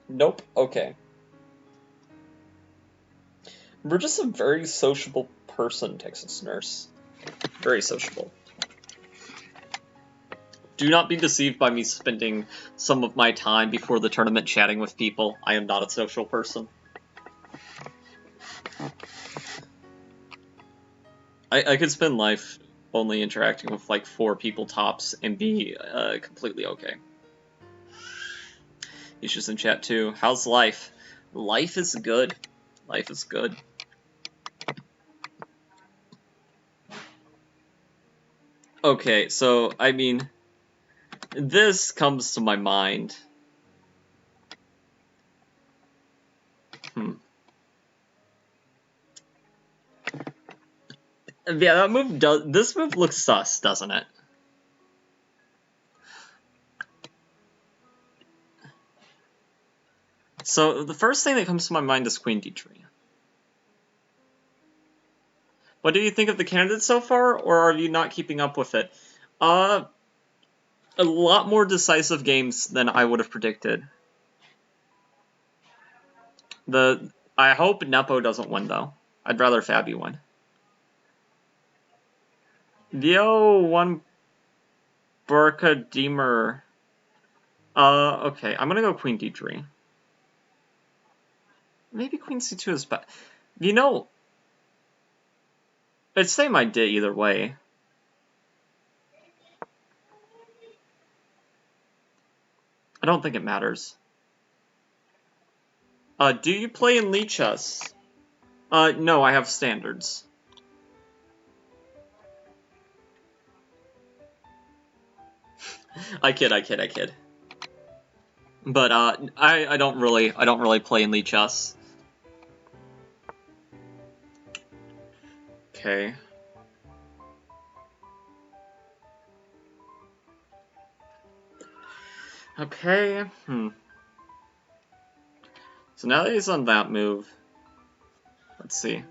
[SPEAKER 1] Nope. Okay. We're just a very sociable person, Texas Nurse. Very sociable. Do not be deceived by me spending some of my time before the tournament chatting with people. I am not a social person. I could spend life only interacting with like 4 people tops and be completely okay. He's just in chat too. How's life? Life is good. Life is good. Okay, so, I mean, this comes to my mind. Yeah, that move does. This move looks sus, doesn't it? So the first thing that comes to my mind is Queen D3. What do you think of the candidates so far, or are you not keeping up with it? A lot more decisive games than I would have predicted. I hope Nepo doesn't win though. I'd rather Fabi win. Vio won Burka Deemer. Okay, I'm gonna go Queen D3. Maybe Queen C2 is better. You know, I'd say my did either way. I don't think it matters. Do you play in Lee chess? No, I have standards. I kid. But I don't really play in Lee chess. Okay. Okay. So now that he's on that move, let's see.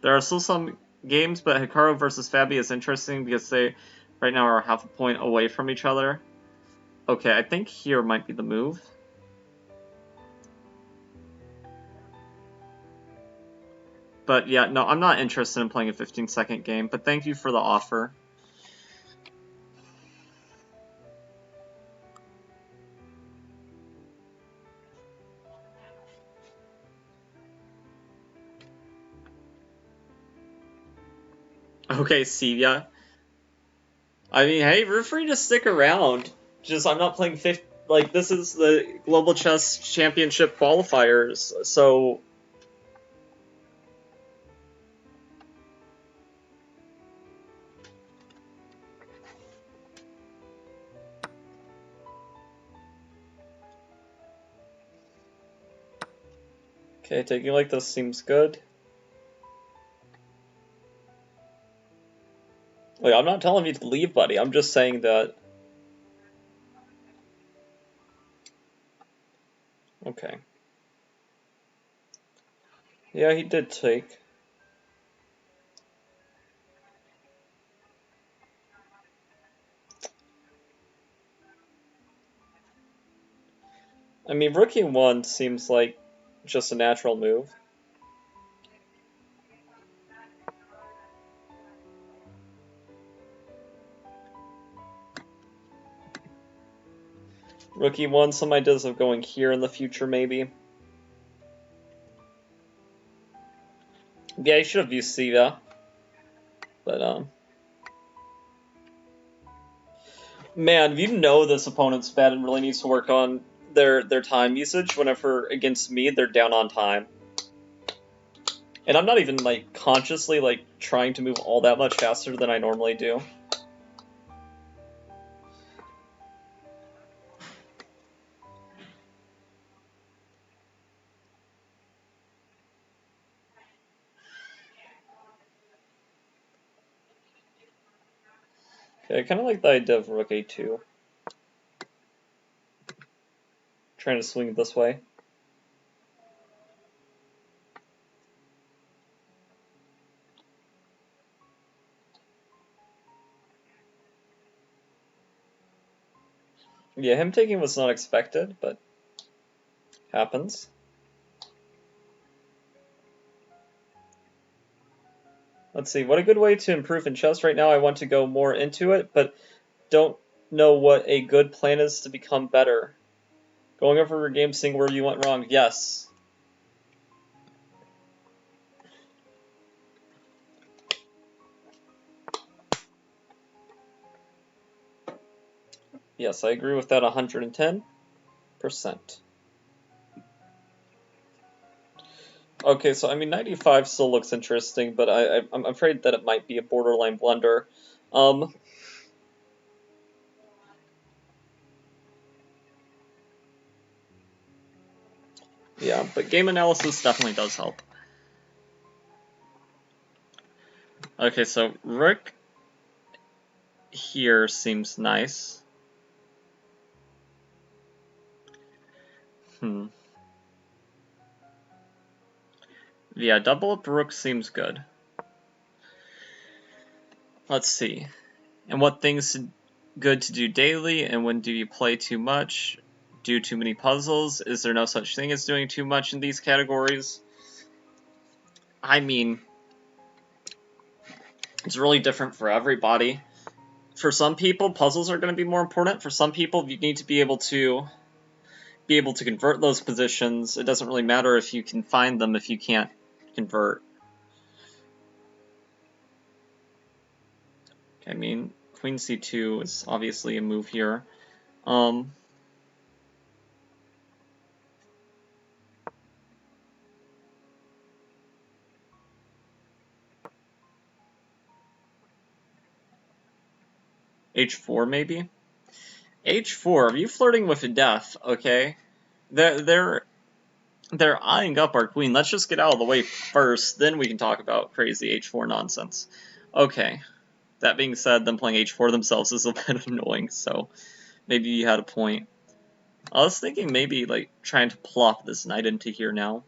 [SPEAKER 1] There are still some games, but Hikaru versus Fabi is interesting because they right now are half a point away from each other. Okay, I think here might be the move. But yeah, no, I'm not interested in playing a 15-second game, but thank you for the offer. Okay, Sevia. I mean, hey, we're free to stick around. Just, I'm not playing like, this is the Global Chess Championship qualifiers, so... Okay, taking like this seems good. Like, I'm not telling you to leave, buddy. I'm just saying that... Okay. Yeah, he did take. I mean, rook e1 seems like just a natural move. Rook e1, some ideas of going here in the future, maybe. Yeah, you should have used c, but man, you know this opponent's bad and really needs to work on their time usage. Whenever against me, they're down on time. And I'm not even, like, consciously, like, trying to move all that much faster than I normally do. Okay, I kind of like the idea of rook a2. Trying to swing it this way. Yeah, him taking was not expected, but happens. Let's see, what a good way to improve in chess. Right now I want to go more into it, but don't know what a good plan is to become better. Going over your game, seeing where you went wrong. Yes. Yes, I agree with that 110%. Okay, so I mean, 95 still looks interesting, but I'm afraid that it might be a borderline blunder. Yeah, but game analysis definitely does help. Okay, so rook here seems nice. Yeah, double up rook seems good. Let's see. And what things good to do daily, and when do you play too much? Do too many puzzles? Is there no such thing as doing too much in these categories? I mean, it's really different for everybody. For some people, puzzles are going to be more important. For some people, you need to be able to convert those positions. It doesn't really matter if you can find them if you can't convert. I mean, queen c2 is obviously a move here. H4 maybe? H4, are you flirting with death? Okay. They're eyeing up our queen. Let's just get out of the way first, then we can talk about crazy H4 nonsense. Okay. That being said, them playing H4 themselves is a bit annoying, so maybe you had a point. I was thinking maybe, like, trying to plop this knight into here now.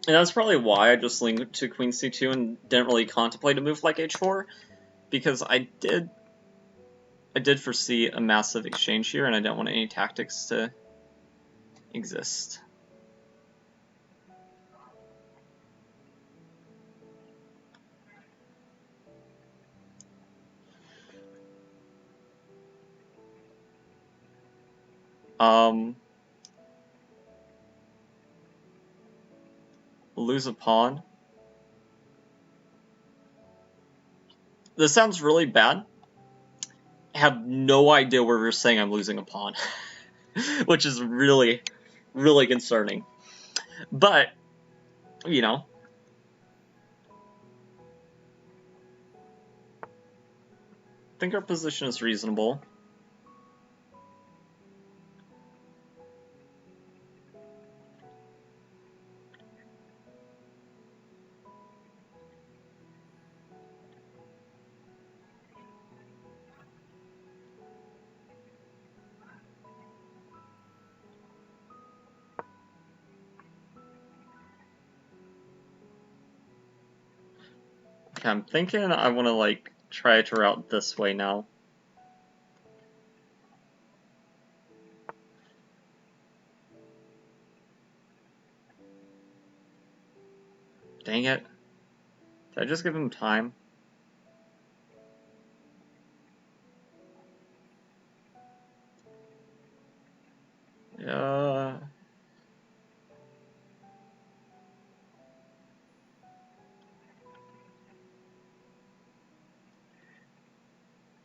[SPEAKER 1] And that's probably why I just linked to queen c2 and didn't really contemplate a move like h4, because I did foresee a massive exchange here, and I don't want any tactics to exist. Lose a pawn. This sounds really bad. I have no idea where you're saying I'm losing a pawn, which is really, really concerning. But, you know, I think our position is reasonable. Okay, I'm thinking I want to, like, try to route this way now. Dang it. Did I just give him time? Yeah.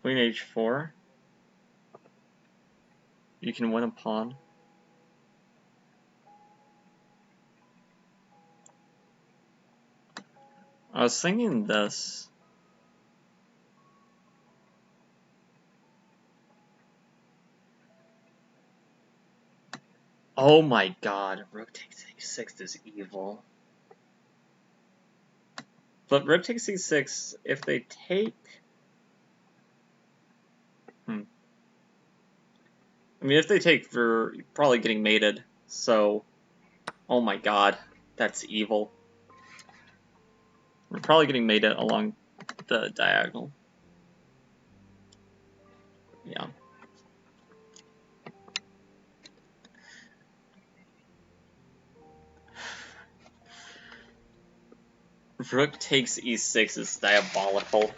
[SPEAKER 1] Queen h4. You can win a pawn. I was thinking this. Oh my god, rook takes h6 is evil. But rook takes e6, if they take... I mean, if they take, they're probably getting mated, so... Oh my god, that's evil. We're probably getting mated along the diagonal. Yeah. Rook takes e6 is diabolical.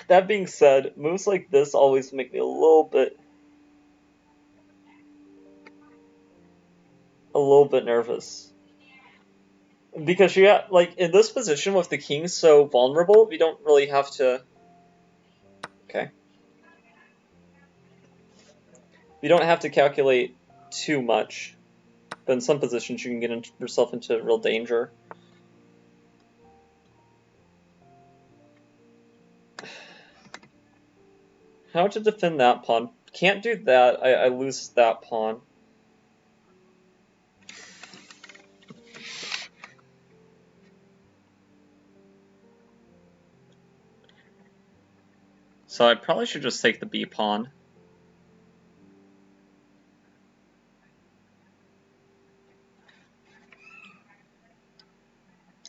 [SPEAKER 1] That being said, moves like this always make me a little bit nervous. Because you have, like, in this position with the king so vulnerable, you don't really have to... Okay. You don't have to calculate too much. But in some positions, you can get yourself into real danger. How to defend that pawn? Can't do that. I lose that pawn. So I probably should just take the b pawn.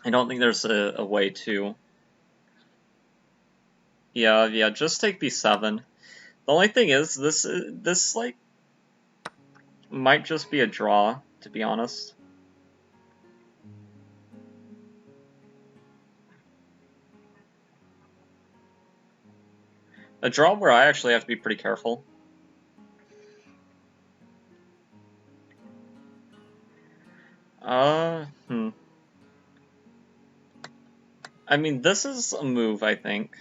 [SPEAKER 1] I don't think there's a way to... Yeah, just take b7. The only thing is, this like, might just be a draw, to be honest. A draw where I actually have to be pretty careful. I mean, this is a move, I think.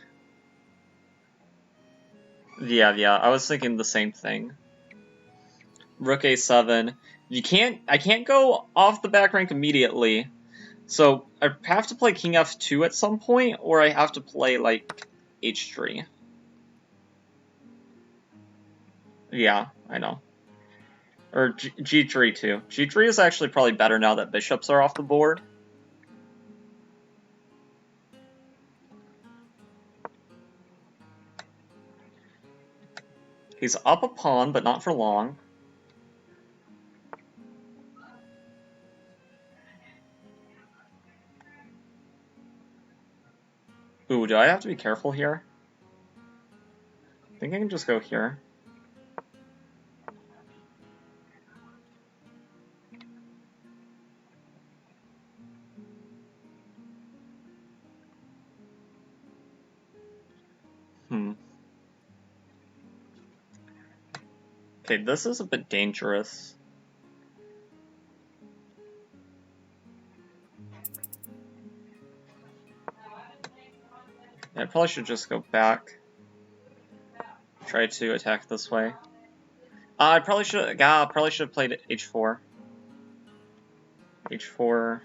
[SPEAKER 1] Yeah, I was thinking the same thing. Rook a7. I can't go off the back rank immediately. So I have to play king f2 at some point, or I have to play, like, h3. Yeah, I know. Or g3 too. g3 is actually probably better now that bishops are off the board. He's up a pawn, but not for long. Ooh, do I have to be careful here? I think I can just go here. Okay, this is a bit dangerous. Yeah, I probably should just go back. Try to attack this way. I probably should have played h4. h4.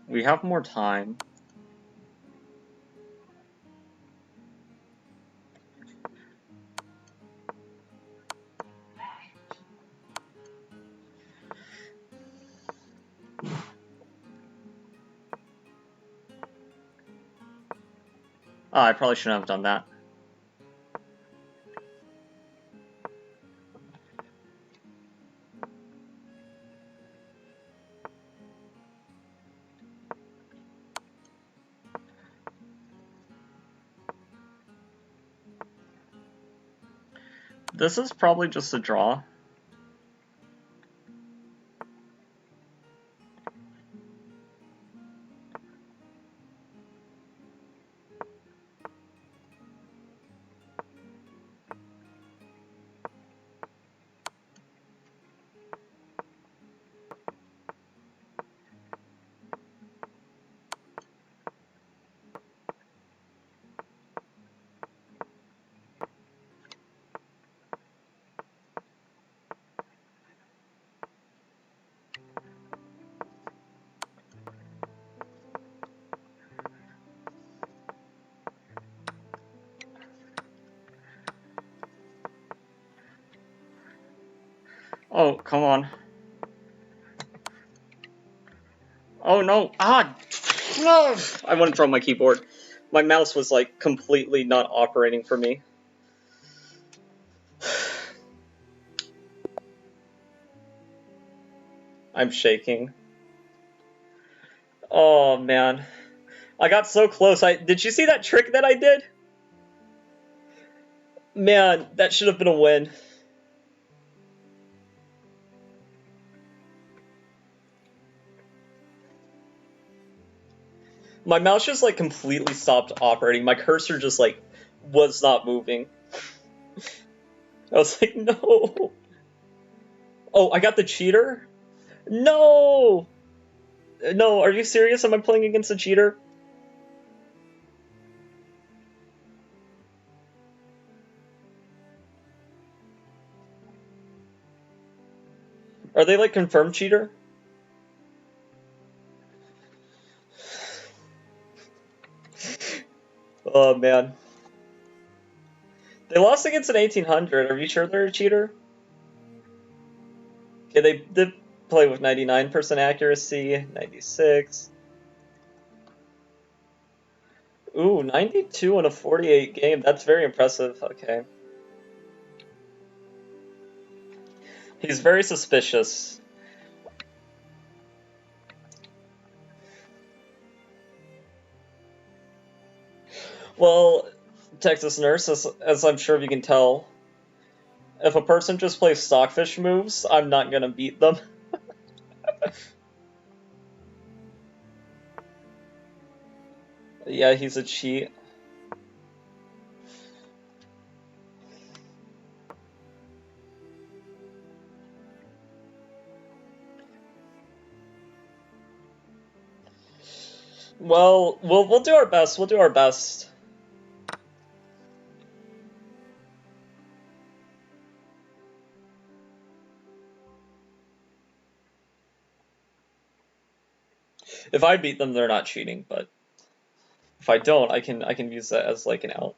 [SPEAKER 1] We have more time. Oh, I probably shouldn't have done that. This is probably just a draw. Oh, come on. Oh no! Ah! I want to throw my keyboard. My mouse was like completely not operating for me. I'm shaking. Oh man. I got so close. Did you see that trick that I did? Man, that should have been a win. My mouse just like completely stopped operating. My cursor just like was not moving. I was like, no. Oh, I got the cheater? No! No, are you serious? Am I playing against a cheater? Are they like confirmed cheater? Oh man. They lost against an 1800. Are you sure they're a cheater? Okay, they did play with 99% accuracy, 96. Ooh, 92 in a 48 game. That's very impressive. Okay. He's very suspicious. Well, Texas Nurse, as I'm sure you can tell, if a person just plays stockfish moves, I'm not gonna beat them. Yeah, he's a cheat. Well, we'll do our best. We'll do our best. If I beat them, they're not cheating, but if I don't, I can use that as like an out.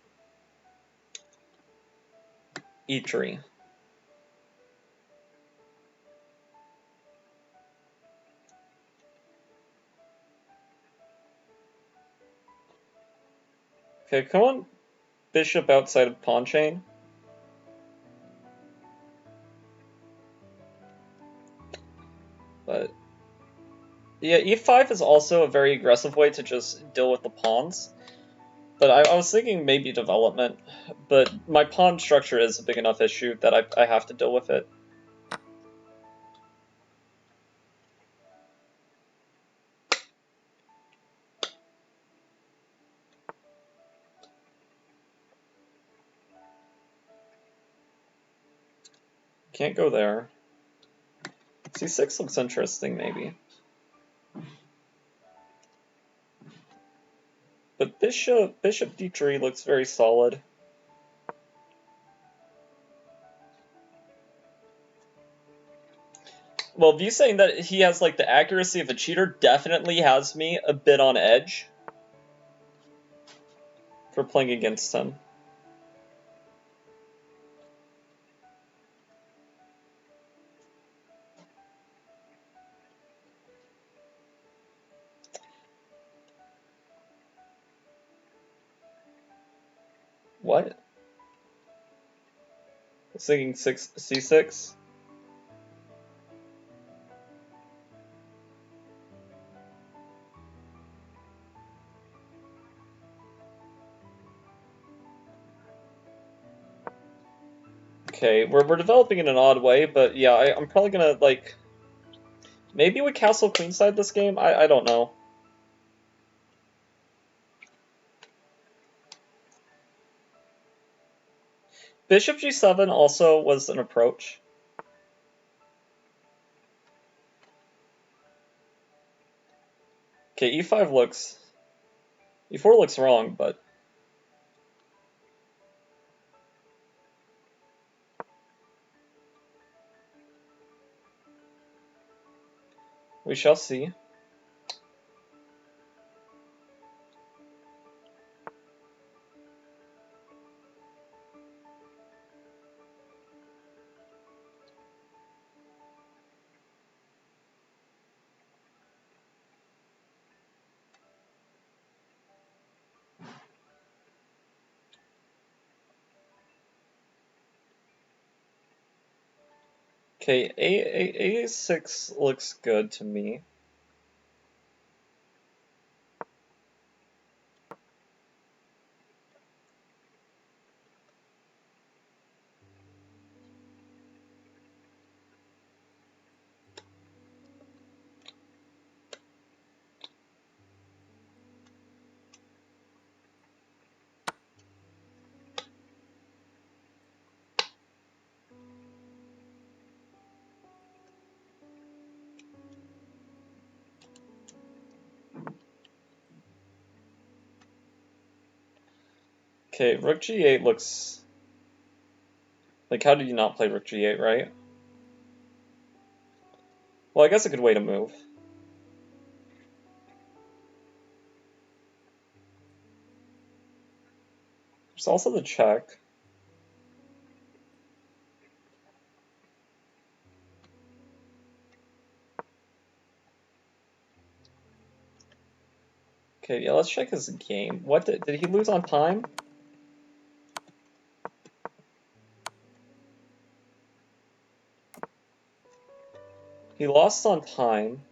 [SPEAKER 1] E3. Okay, come on, bishop outside of pawn chain. But yeah, e5 is also a very aggressive way to just deal with the pawns. But I was thinking maybe development, but my pawn structure is a big enough issue that I have to deal with it. Can't go there. C6 looks interesting, maybe. But bishop d3 looks very solid. Well, you saying that he has like the accuracy of a cheater definitely has me a bit on edge for playing against him. What? I was thinking c6. Okay, we're developing in an odd way, but yeah, I'm probably gonna, like, maybe we castle queenside this game? I don't know. Bishop g7 also was an approach. Okay, e5 looks... e4 looks wrong, but... we shall see. Okay, a6 looks good to me. Okay, rook g8 looks... like, how did you not play rook g8, right? Well, I guess a good way to move. There's also the check. Okay, yeah, let's check his game. What did he lose on time? He lost on time.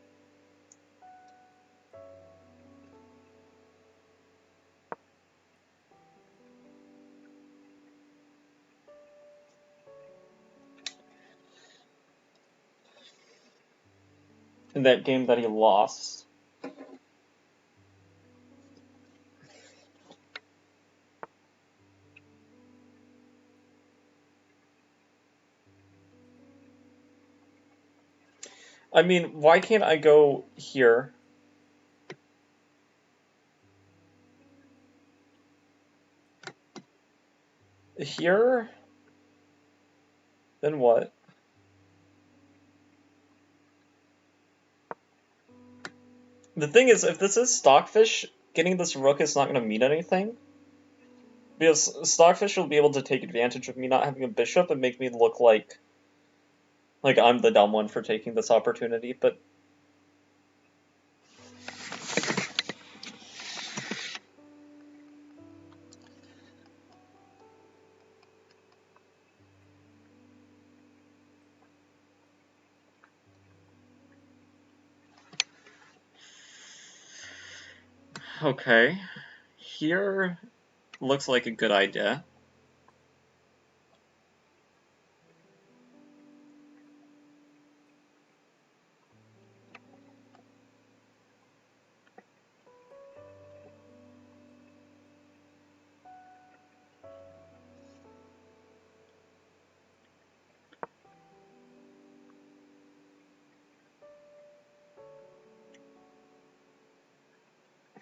[SPEAKER 1] In that game that he lost. I mean, why can't I go here? Here? Then what? The thing is, if this is Stockfish, getting this rook is not going to mean anything. Because Stockfish will be able to take advantage of me not having a bishop and make me look like I'm the dumb one for taking this opportunity, but... Okay. Here looks like a good idea.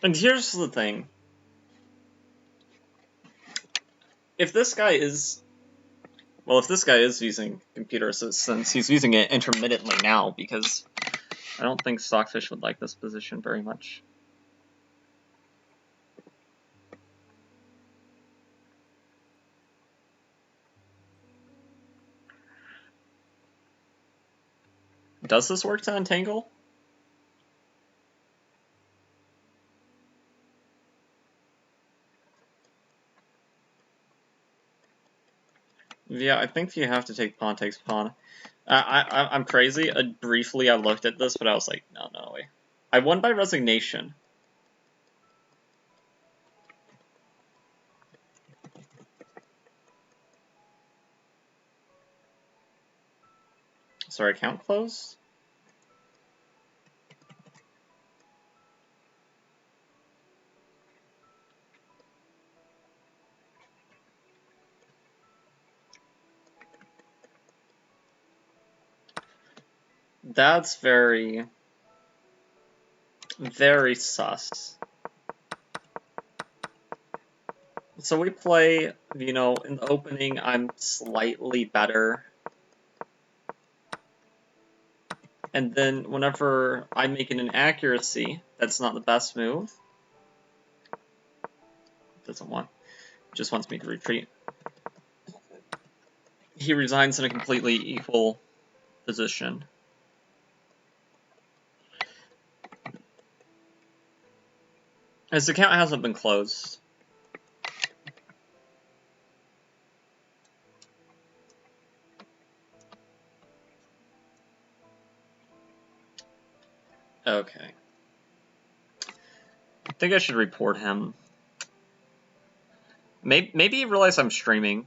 [SPEAKER 1] And here's the thing. If this guy is... well, if this guy is using computer assistance, he's using it intermittently now, because I don't think Stockfish would like this position very much. Does this work to untangle? Yeah, I think you have to take pawn takes pawn. I'm crazy. Briefly, I looked at this, but I was like, no way. I won by resignation. Sorry, account closed? That's very, very sus. So we play, you know, in the opening, I'm slightly better. And then whenever I make an inaccuracy, that's not the best move. Doesn't want, just wants me to retreat. He resigns in a completely equal position. His account hasn't been closed. Okay. I think I should report him. Maybe he realized I'm streaming.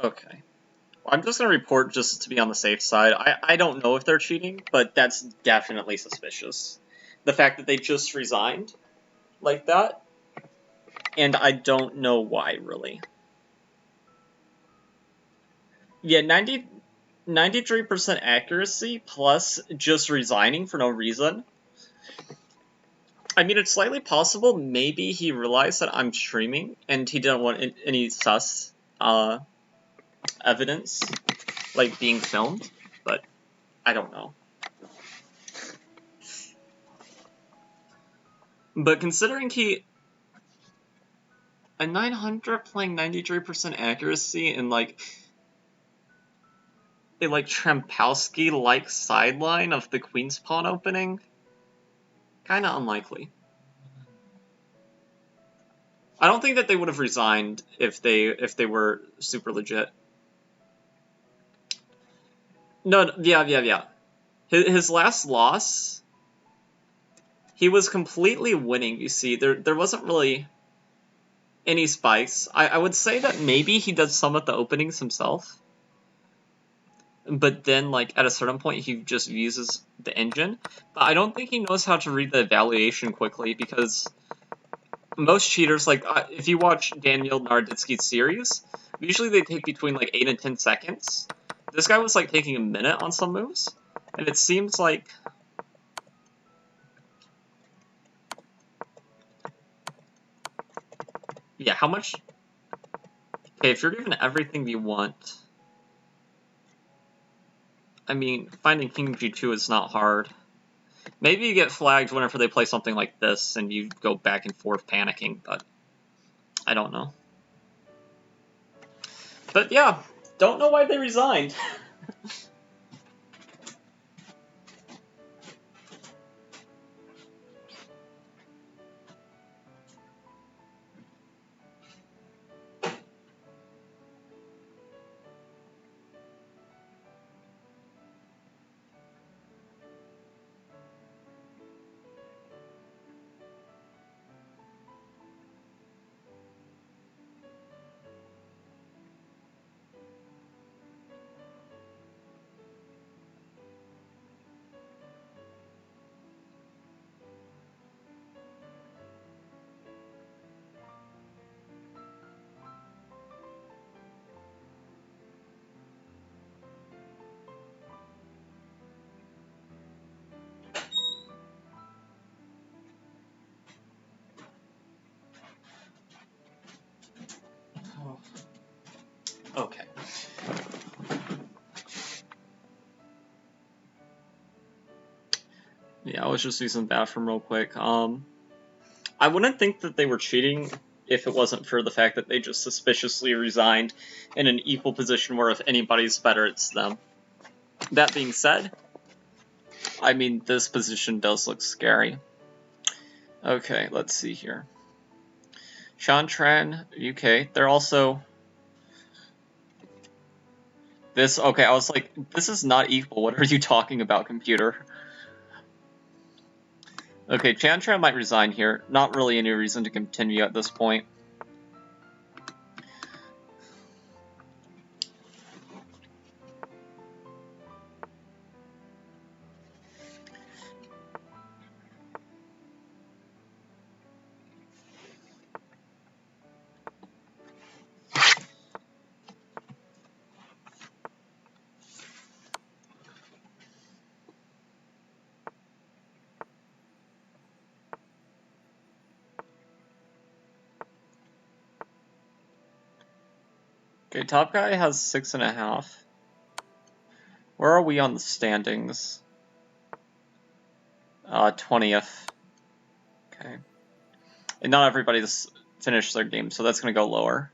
[SPEAKER 1] Okay. Well, I'm just gonna report just to be on the safe side. I don't know if they're cheating, but that's definitely suspicious. The fact that they just resigned like that, and I don't know why, really. Yeah, 93% accuracy plus just resigning for no reason. I mean, it's slightly possible maybe he realized that I'm streaming and he didn't want any sus evidence, like being filmed, but I don't know. But considering a 900 playing 93% accuracy in like a Trampowski-like sideline of the Queen's Pawn opening, kind of unlikely. I don't think that they would have resigned if they were super legit. No, yeah. His last loss, he was completely winning. You see, there wasn't really any spikes. I would say that maybe he does some of the openings himself, but then like at a certain point he just uses the engine. But I don't think he knows how to read the evaluation quickly, because most cheaters, like if you watch Daniel Naroditsky's series, usually they take between like 8 and 10 seconds. This guy was like taking a minute on some moves, and it seems like yeah, how much? Okay, if you're given everything you want, I mean, finding King G2 is not hard. Maybe you get flagged whenever they play something like this and you go back and forth panicking, but I don't know. But yeah, don't know why they resigned. Okay. Yeah, let's just do some bathroom real quick. I wouldn't think that they were cheating if it wasn't for the fact that they just suspiciously resigned in an equal position where if anybody's better, it's them. That being said, I mean, this position does look scary. Okay, let's see here. Shantran, UK, they're also... This, okay, I was like, this is not equal. What are you talking about, computer? Okay, Chantran might resign here. Not really any reason to continue at this point. Okay, top guy has 6.5. Where are we on the standings? 20th. Okay. And not everybody's finished their game, so that's going to go lower.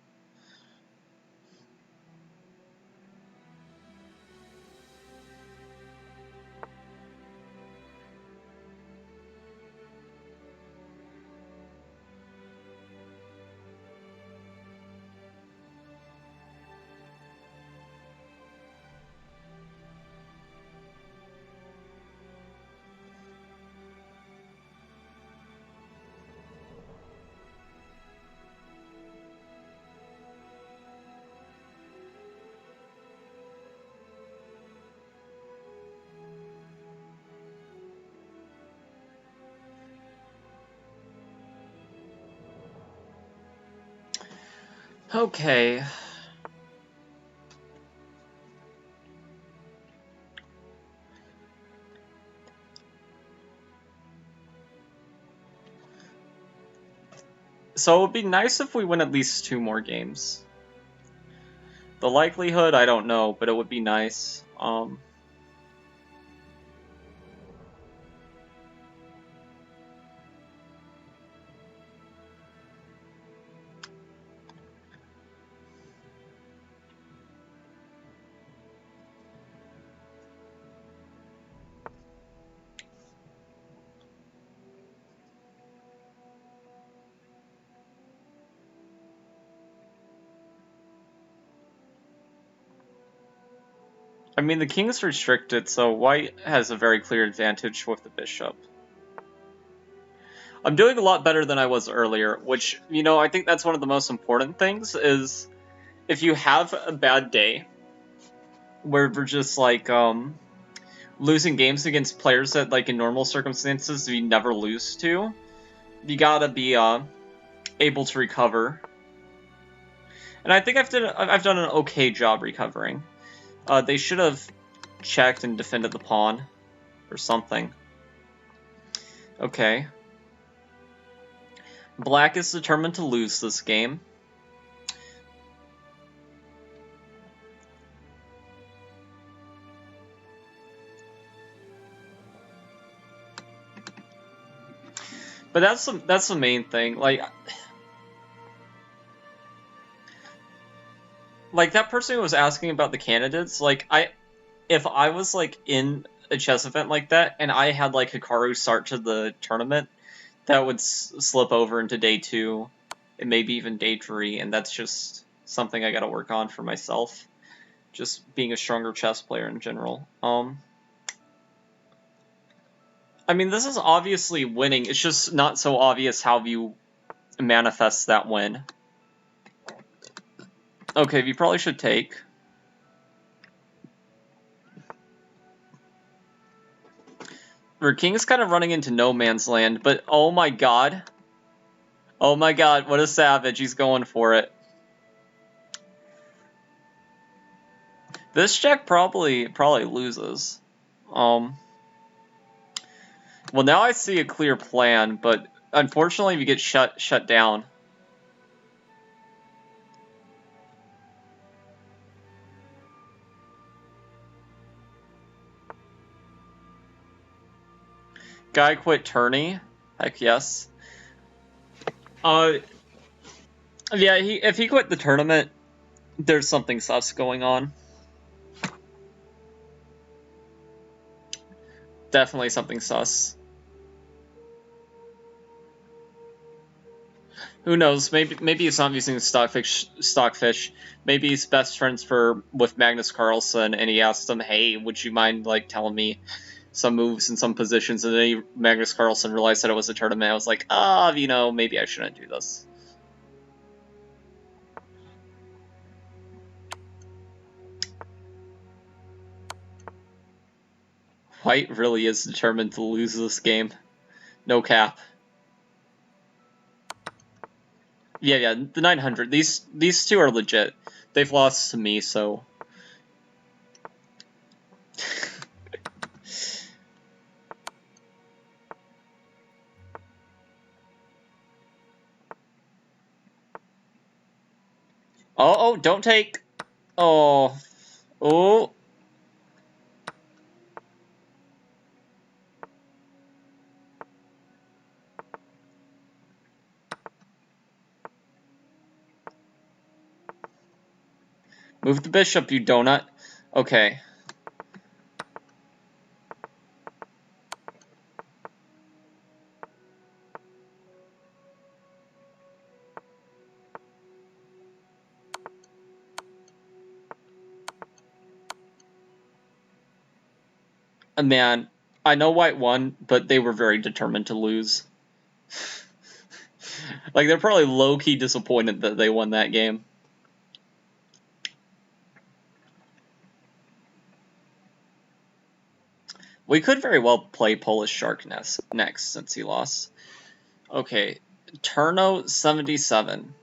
[SPEAKER 1] Okay. So it would be nice if we win at least 2 more games. The likelihood, I don't know, but it would be nice. I mean, the king's restricted, so white has a very clear advantage with the bishop. I'm doing a lot better than I was earlier, which, you know, I think that's one of the most important things, is if you have a bad day, where we're just, like, losing games against players that, like, in normal circumstances, we never lose to, you gotta be, able to recover. And I think I've done an okay job recovering. They should have checked and defended the pawn, or something. Okay. Black is determined to lose this game. But that's the main thing. Like that person who was asking about the candidates, like if I was like in a chess event like that and I had like Hikaru start to the tournament, that would slip over into day 2 and maybe even day 3, and that's just something I gotta work on for myself. Just being a stronger chess player in general. I mean, this is obviously winning. It's just not so obvious how you manifest that win. Okay, you probably should take. Our king is kind of running into no man's land, but oh my god. Oh my god, what a savage. He's going for it. This check probably loses. Well, now I see a clear plan, but unfortunately we get shut down. Guy quit tourney? Heck yes. Yeah, if he quit the tournament, there's something sus going on. Definitely something sus. Who knows? Maybe he's not using Stockfish. Maybe he's best friends with Magnus Carlsen, and he asked him, "Hey, would you mind like telling me some moves and some positions?" And then Magnus Carlsen realized that it was a tournament. I was like, maybe I shouldn't do this. White really is determined to lose this game. No cap. Yeah, the 900. These two are legit. They've lost to me, so... Oh, don't take... Oh. Oh. Move the bishop, you donut. Okay. Man, I know white won, but they were very determined to lose. Like, they're probably low-key disappointed that they won that game. We could very well play Polish Shark next since he lost. Okay, Turno 77.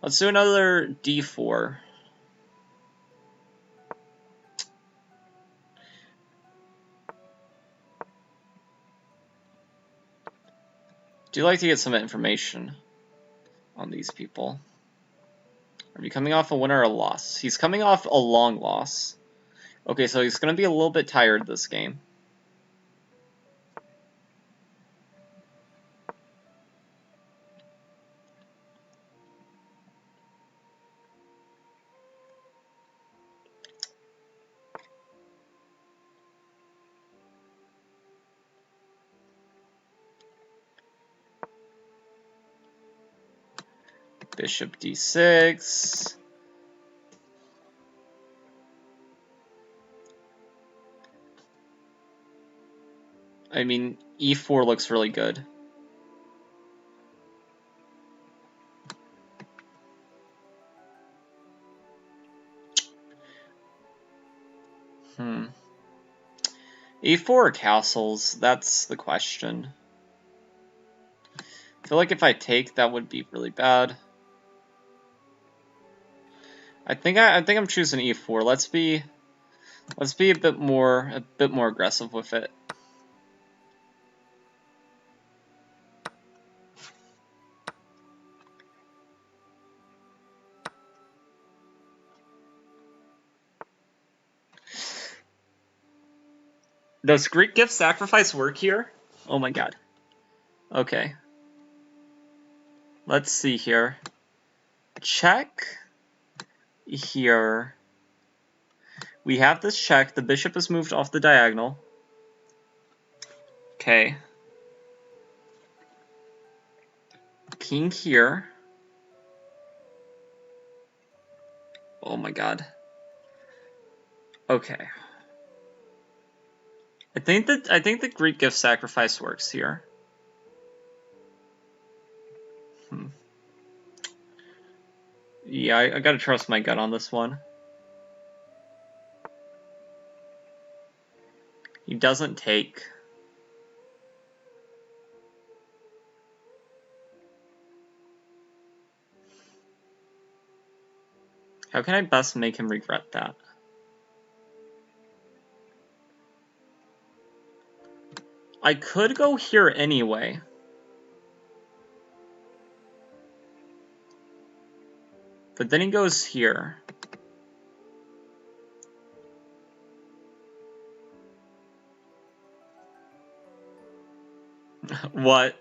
[SPEAKER 1] Let's do another d4. Do you like to get some information on these people? Are you coming off a win or a loss? He's coming off a long loss. Okay, so he's going to be a little bit tired this game. Bishop d6. I mean, e4 looks really good. E4 or castles? That's the question. I feel like if I take, that would be really bad. I think I'm choosing e4. Let's be a bit more aggressive with it. Does Greek gift sacrifice work here? Oh my god. Okay. Let's see here. Check here. We have this check. The bishop is moved off the diagonal. Okay. King here. Oh my god. Okay. I think the Greek gift sacrifice works here. Yeah, I gotta trust my gut on this one. He doesn't take. How can I best make him regret that? I could go here anyway. But then he goes here. What?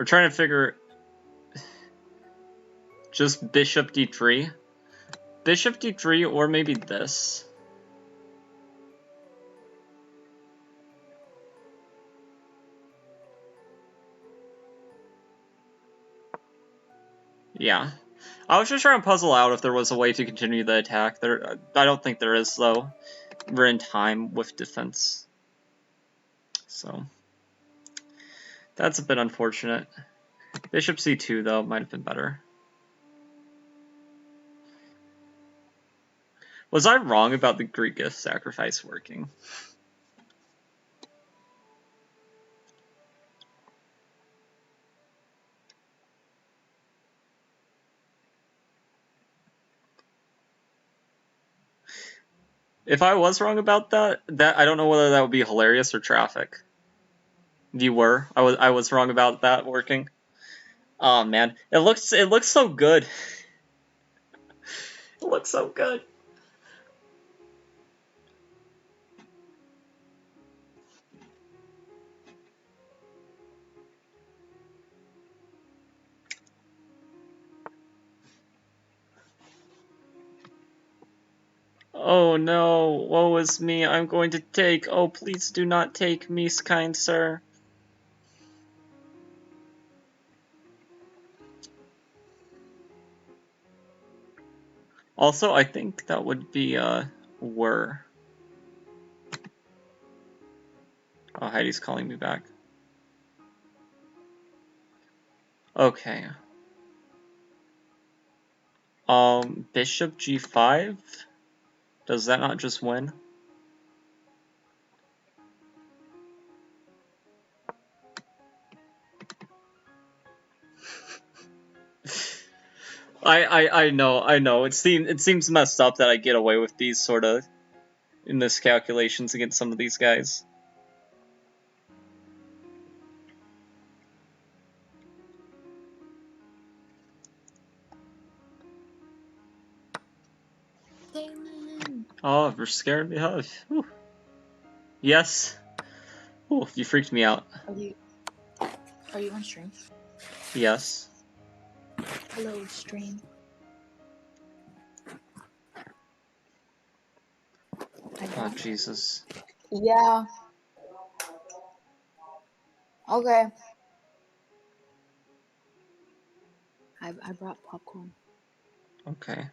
[SPEAKER 1] We're trying to figure... Just bishop d3. Bishop d3 or maybe this. Yeah. I was just trying to puzzle out if there was a way to continue the attack. I don't think there is, though. We're in time with defense. So... That's a bit unfortunate. Bishop c2, though, might have been better. Was I wrong about the Greek gift sacrifice working? If I was wrong about that I don't know whether that would be hilarious or traffic. You were? I was wrong about that working. Oh man, it looks so good. It looks so good. Oh no, woe is me, I'm going to take. Oh, please do not take me, kind sir. Also, I think that would be, were. Oh, Heidi's calling me back. Okay. Bishop g5? Does that not just win? I know. It seems messed up that I get away with these sort of in this calculations against some of these guys.
[SPEAKER 2] Damon.
[SPEAKER 1] Oh, you're scared me. Oh, whew. Yes. Oh, you freaked me out.
[SPEAKER 2] Are you on stream?
[SPEAKER 1] Yes.
[SPEAKER 2] Hello, stream.
[SPEAKER 1] Oh, Jesus.
[SPEAKER 2] Yeah. Okay. I brought popcorn.
[SPEAKER 1] Okay.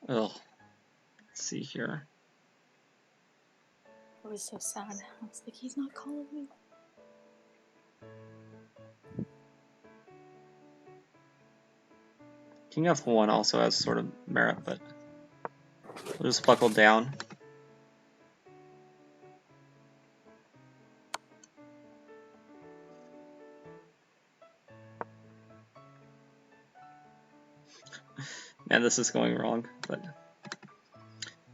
[SPEAKER 1] Ugh. Let's see here.
[SPEAKER 2] I was so sad. I was like, he's not calling me.
[SPEAKER 1] King F1 also has sort of merit, but we'll just buckle down. Man, this is going wrong, but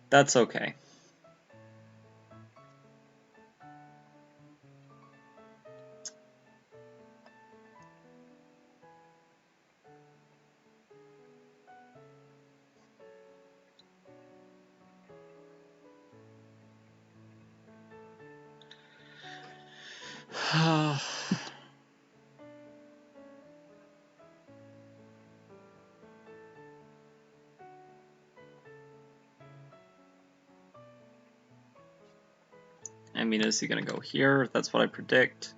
[SPEAKER 1] that's okay. I mean, is he gonna go here? That's what I predict.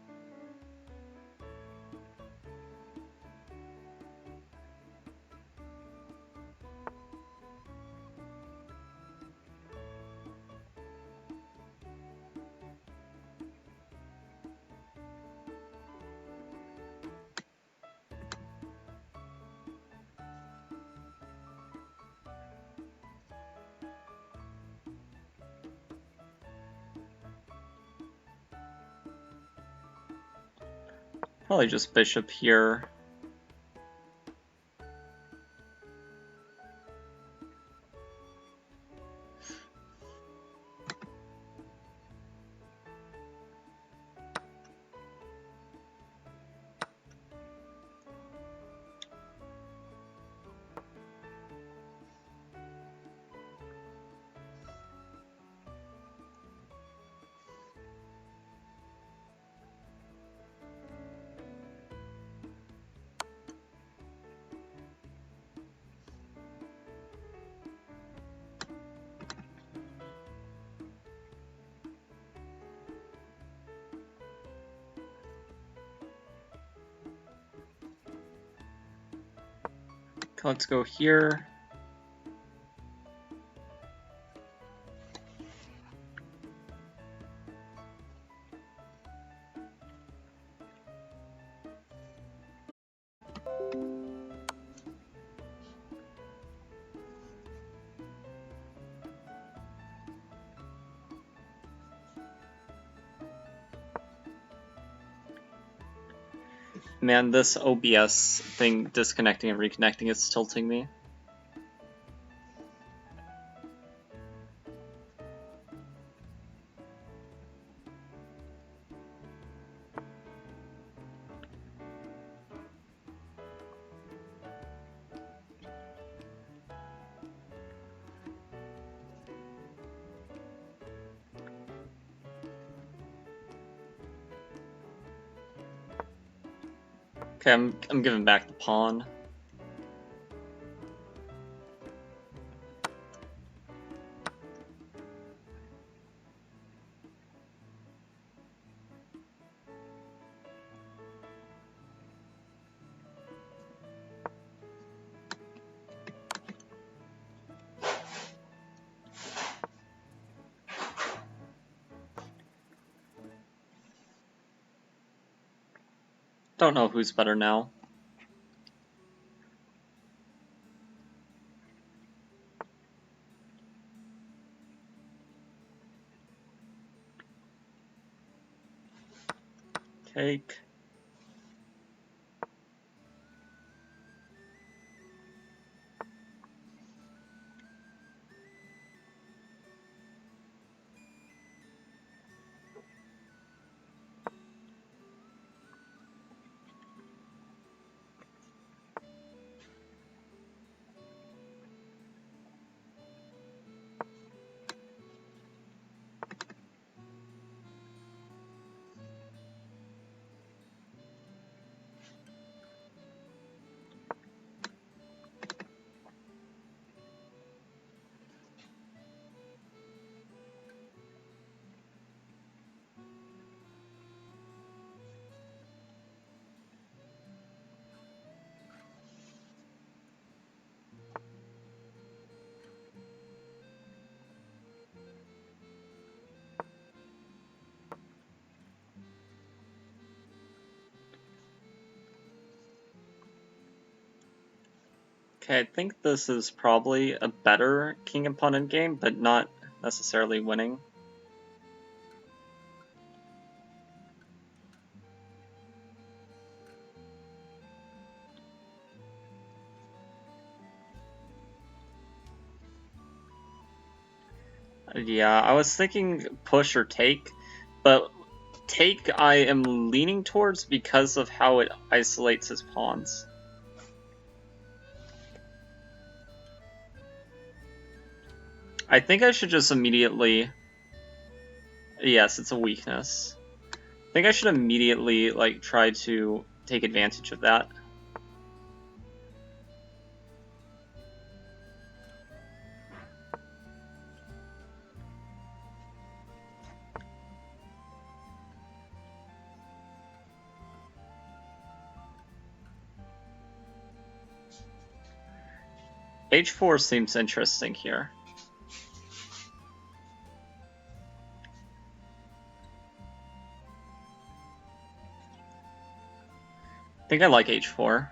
[SPEAKER 1] Probably just bishop here. Let's go here. Man, this OBS thing disconnecting and reconnecting is tilting me. Okay, I'm giving back the pawn. Don't know who's better now. Take. Okay, I think this is probably a better king and pawn endgame, but not necessarily winning. Yeah, I was thinking push or take, but take I am leaning towards because of how it isolates his pawns. I think I should just immediately... Yes, it's a weakness. I think I should immediately like try to take advantage of that. H4 seems interesting here. I think I like H4.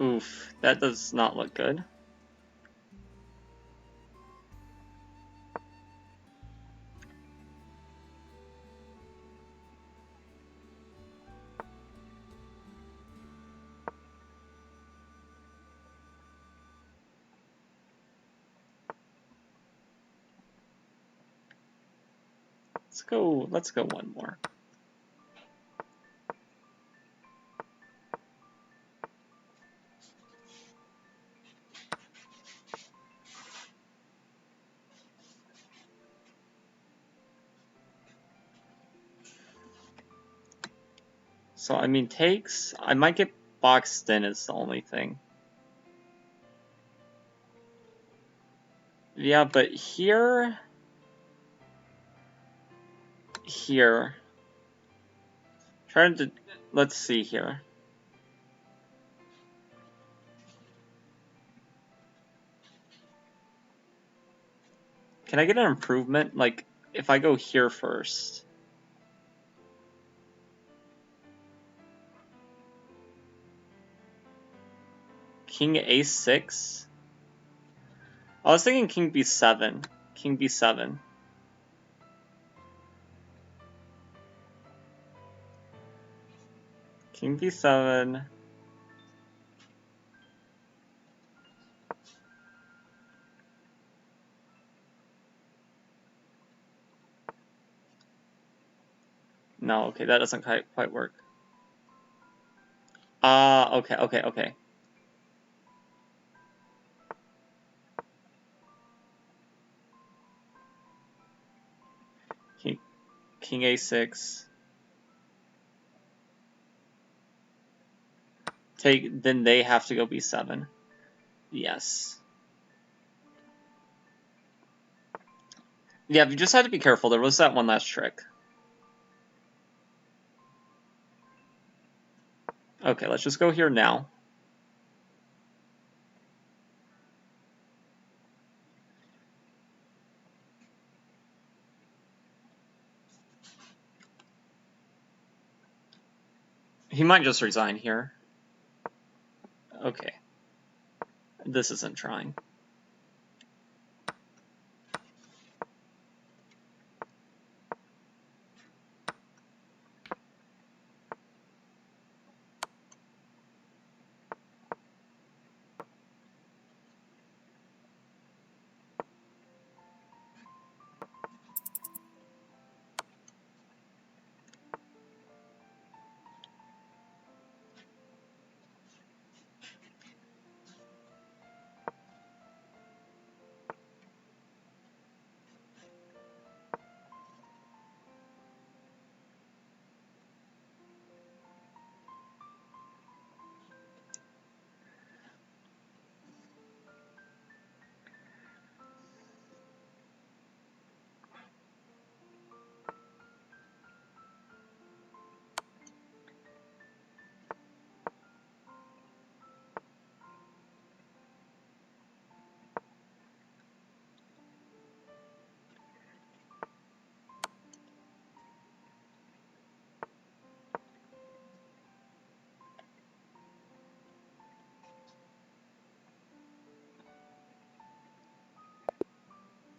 [SPEAKER 1] Oof, that does not look good. Let's go one more. So, I mean, takes... I might get boxed in is the only thing. Yeah, but here... Here... Trying to... Let's see here. Can I get an improvement? Like, if I go here first... King A6? I was thinking King B7. King B7. King B7. No, okay, that doesn't quite work. Okay. King A6. Then they have to go B7. Yes. Yeah, you just had to be careful. There was that one last trick. Okay, let's just go here now. He might just resign here. Okay. This isn't trying.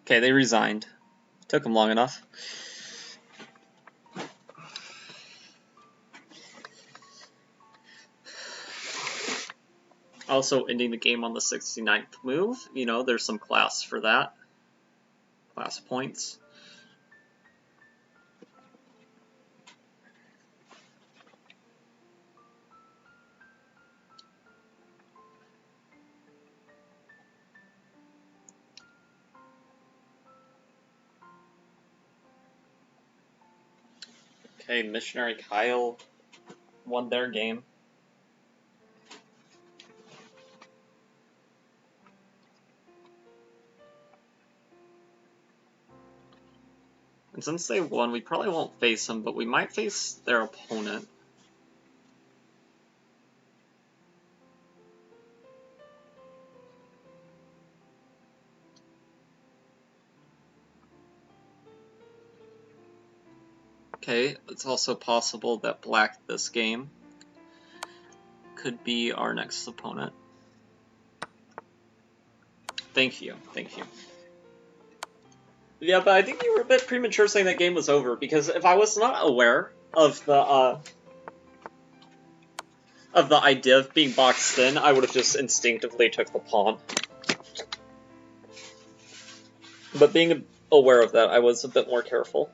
[SPEAKER 1] Okay, they resigned. Took them long enough. Also ending the game on the 69th move. You know, there's some class for that. Class points. Okay, Missionary Kyle won their game. And since they won, we probably won't face them, but we might face their opponent. Okay, it's also possible that Black this game could be our next opponent. Thank you. Yeah, but I think you were a bit premature saying that game was over, because if I was not aware of the idea of being boxed in, I would have just instinctively took the pawn. But being aware of that, I was a bit more careful.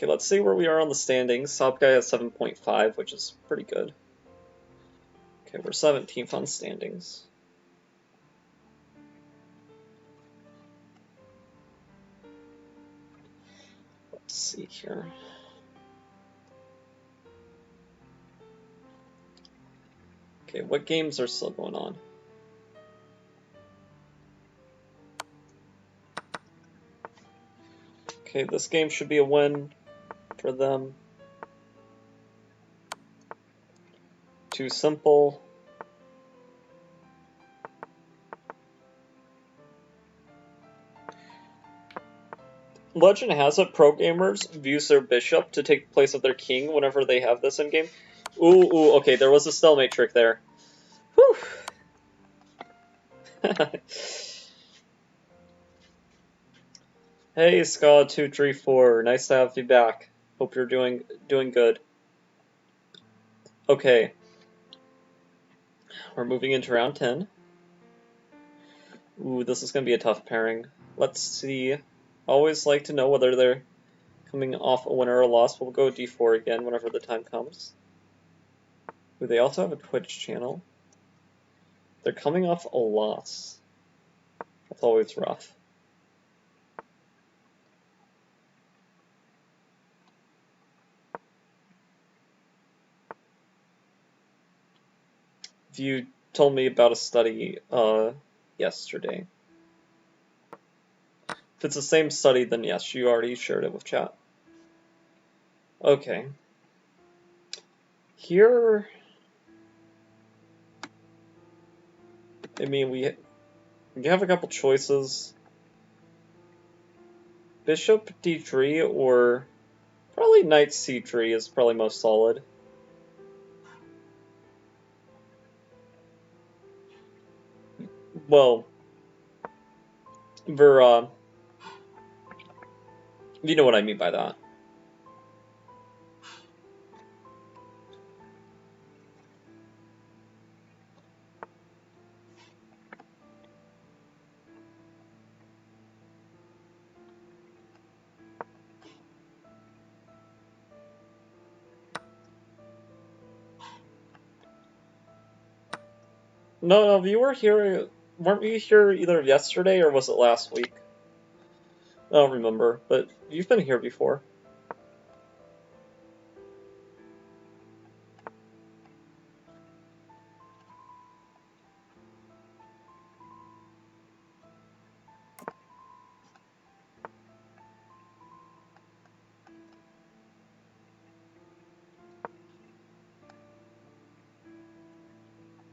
[SPEAKER 1] Okay, let's see where we are on the standings. Top guy has 7.5, which is pretty good. Okay, we're 17th on standings. Let's see here. Okay, what games are still going on? Okay, this game should be a win for them. Too simple. Legend has it, pro gamers use their bishop to take the place of their king whenever they have this in game. Ooh, okay, there was a stalemate trick there. Whew. Hey, Ska234, nice to have you back. Hope you're doing good. Okay, we're moving into round 10. Ooh, this is gonna be a tough pairing. Let's see. Always like to know whether they're coming off a winner or a loss. We'll go d4 again whenever the time comes. Ooh, they also have a Twitch channel. They're coming off a loss. That's always rough. You told me about a study yesterday. If it's the same study, then yes, you already shared it with chat. Okay. Here, I mean, we have a couple choices. Bishop d3 or probably knight c3 is probably most solid. Well, you know what I mean by that. No, you were here. Weren't you here either yesterday or was it last week? I don't remember, but you've been here before.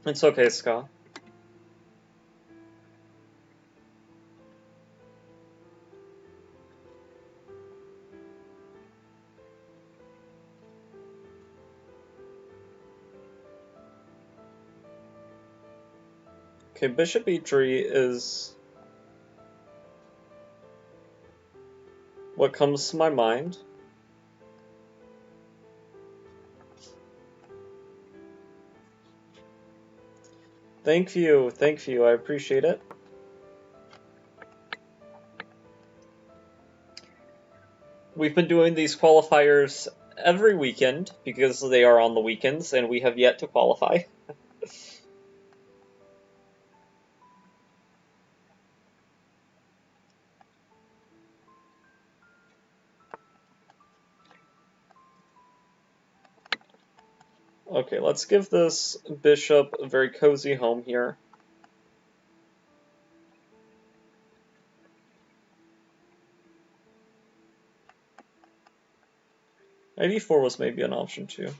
[SPEAKER 1] It's okay, Scott. Okay, bishop e3 is what comes to my mind. Thank you, I appreciate it. We've been doing these qualifiers every weekend because they are on the weekends and we have yet to qualify. Okay, let's give this bishop a very cozy home here. Knight e4 was maybe an option too.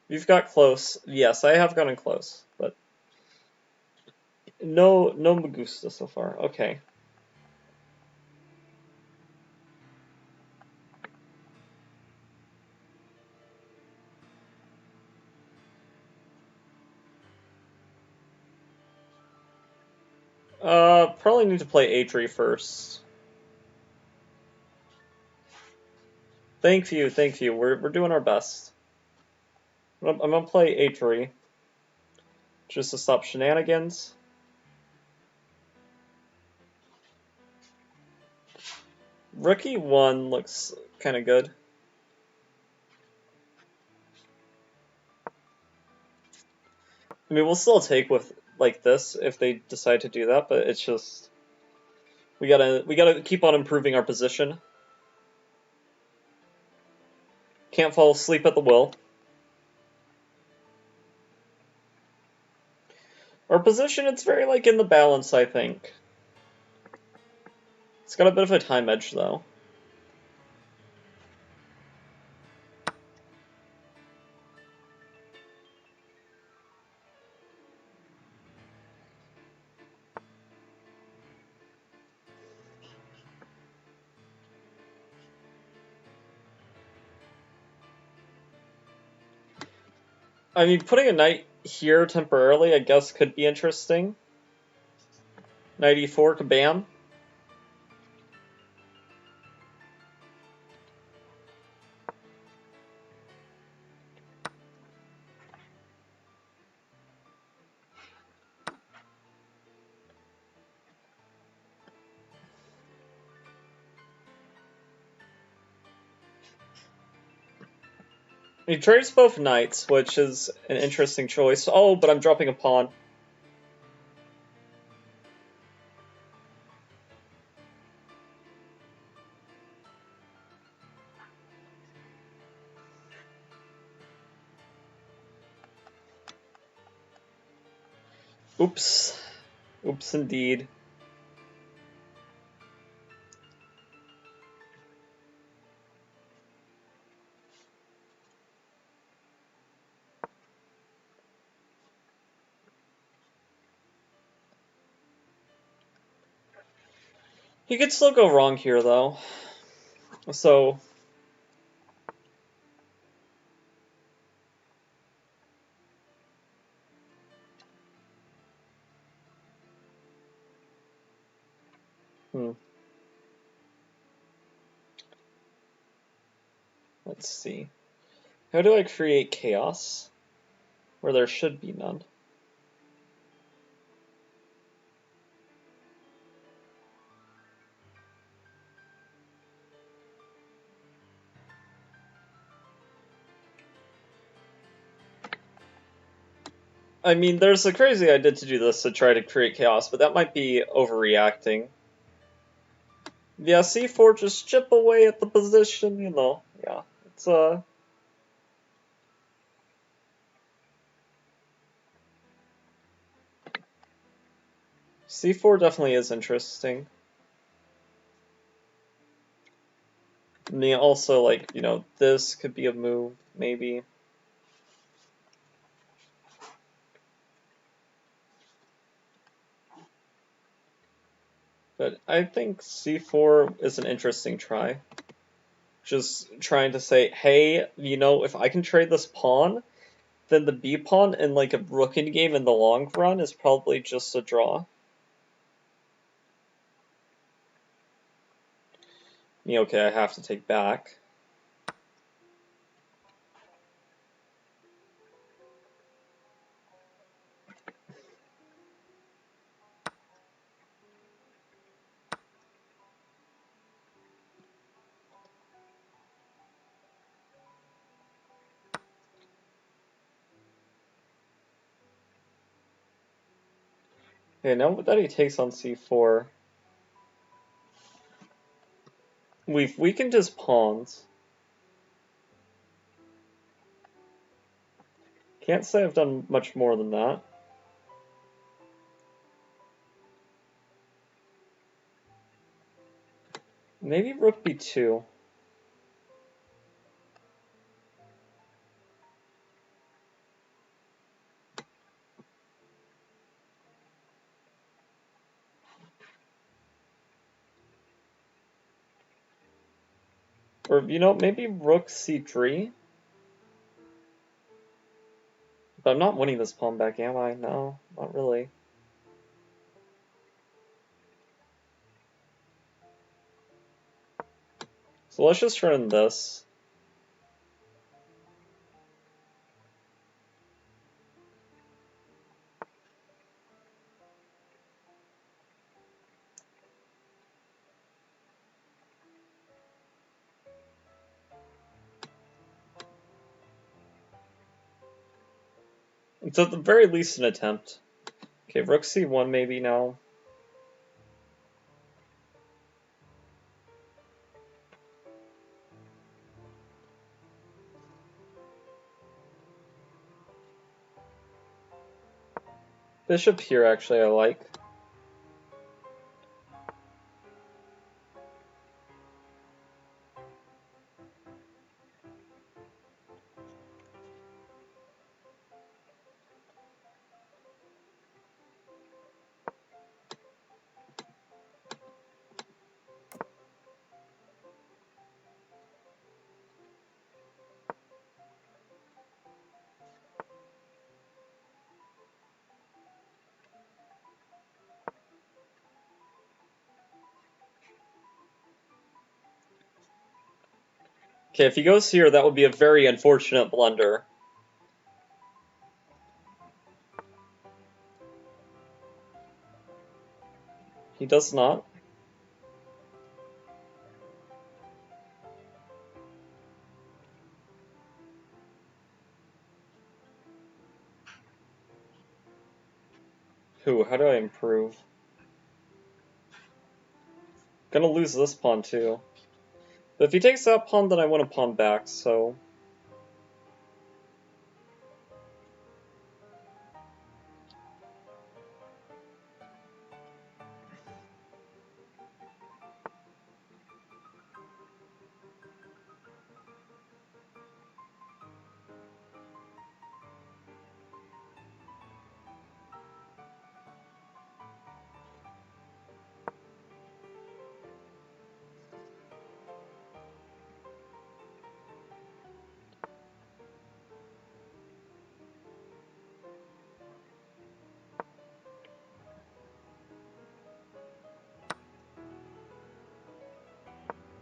[SPEAKER 1] You've got close. Yes, I have gotten close, but no me gusta so far. Okay. Probably need to play a3 first. Thank you. We're doing our best. I'm gonna play a3 just to stop shenanigans. Rook e1 looks kind of good. I mean, we'll still take with like this if they decide to do that, but it's just we gotta keep on improving our position. Can't fall asleep at the wheel. Our position, it's very like in the balance, I think. It's got a bit of a time edge though. I mean, putting a knight here temporarily, I guess, could be interesting. Knight e4, kabam. He trades both knights, which is an interesting choice. Oh, but I'm dropping a pawn. Oops. Oops, indeed. He could still go wrong here, though. So... Let's see. How do I create chaos? Where there should be none. I mean, there's a crazy idea to do this to try to create chaos, but that might be overreacting. Yeah, c4 just chip away at the position, you know. Yeah, it's c4 definitely is interesting. I mean, also, like, you know, this could be a move, maybe. But I think c4 is an interesting try. Just trying to say, hey, you know, if I can trade this pawn, then the b pawn in like a rook game in the long run is probably just a draw. Yeah, okay, I have to take back. Okay, now that he takes on c4, we've weakened his pawns. Can't say I've done much more than that. Maybe rook b2. Or, you know, maybe rook c3? But I'm not winning this pawn back, am I? No, not really. So let's just run this. It's at the very least an attempt. Okay, rook c1 maybe now. Bishop here, actually, I like. Okay, if he goes here, that would be a very unfortunate blunder. He does not. How do I improve? Gonna lose this pawn too. But if he takes that pawn, then I want a pawn back, so...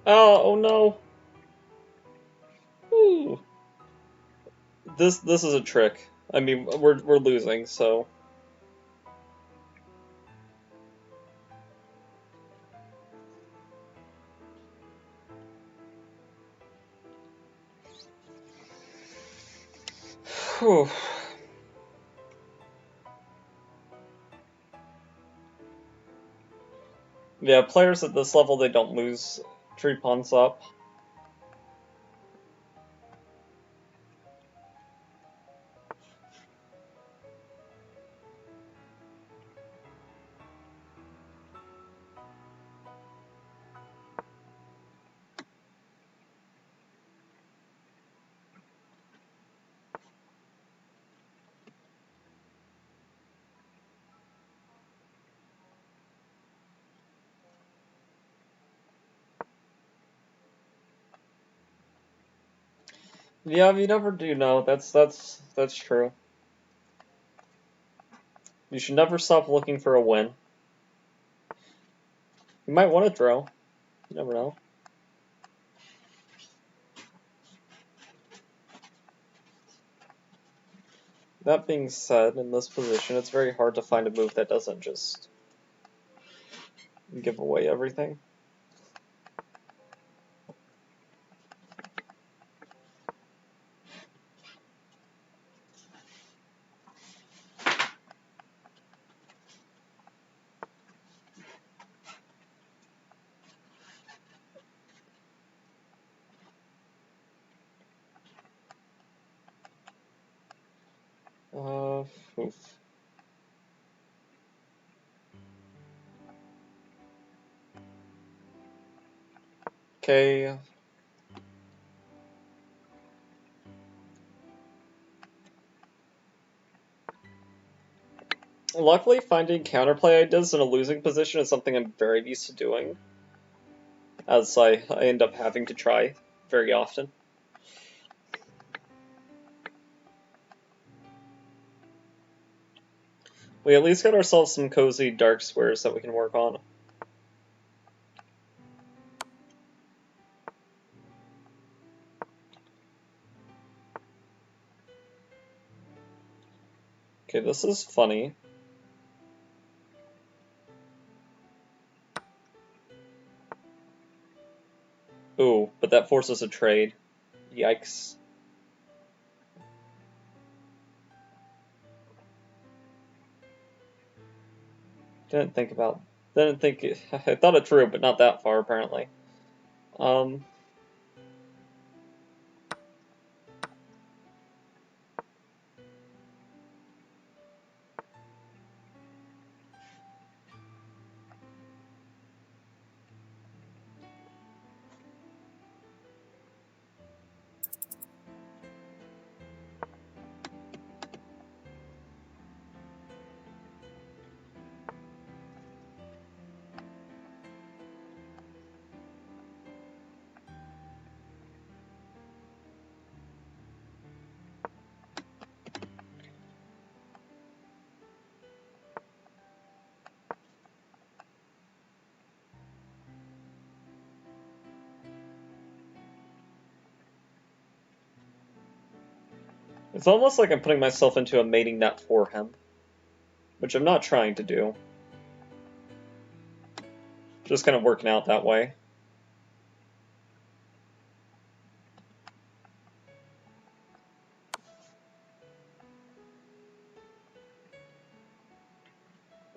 [SPEAKER 1] Oh no! Ooh. This is a trick. I mean, we're losing, so... Whew. Yeah, players at this level, they don't lose 3 pawns up. Yeah, you never do know. That's true. You should never stop looking for a win. You might want to draw. You never know. That being said, in this position, it's very hard to find a move that doesn't just give away everything. Oof. Okay. Luckily, finding counterplay ideas in a losing position is something I'm very used to doing, as I end up having to try very often. We at least got ourselves some cozy dark squares that we can work on. Okay, this is funny. Ooh, but that forces a trade. Yikes. Didn't think about. Didn't think. I thought it through, but not that far apparently. It's almost like I'm putting myself into a mating net for him, which I'm not trying to do. Just kind of working out that way.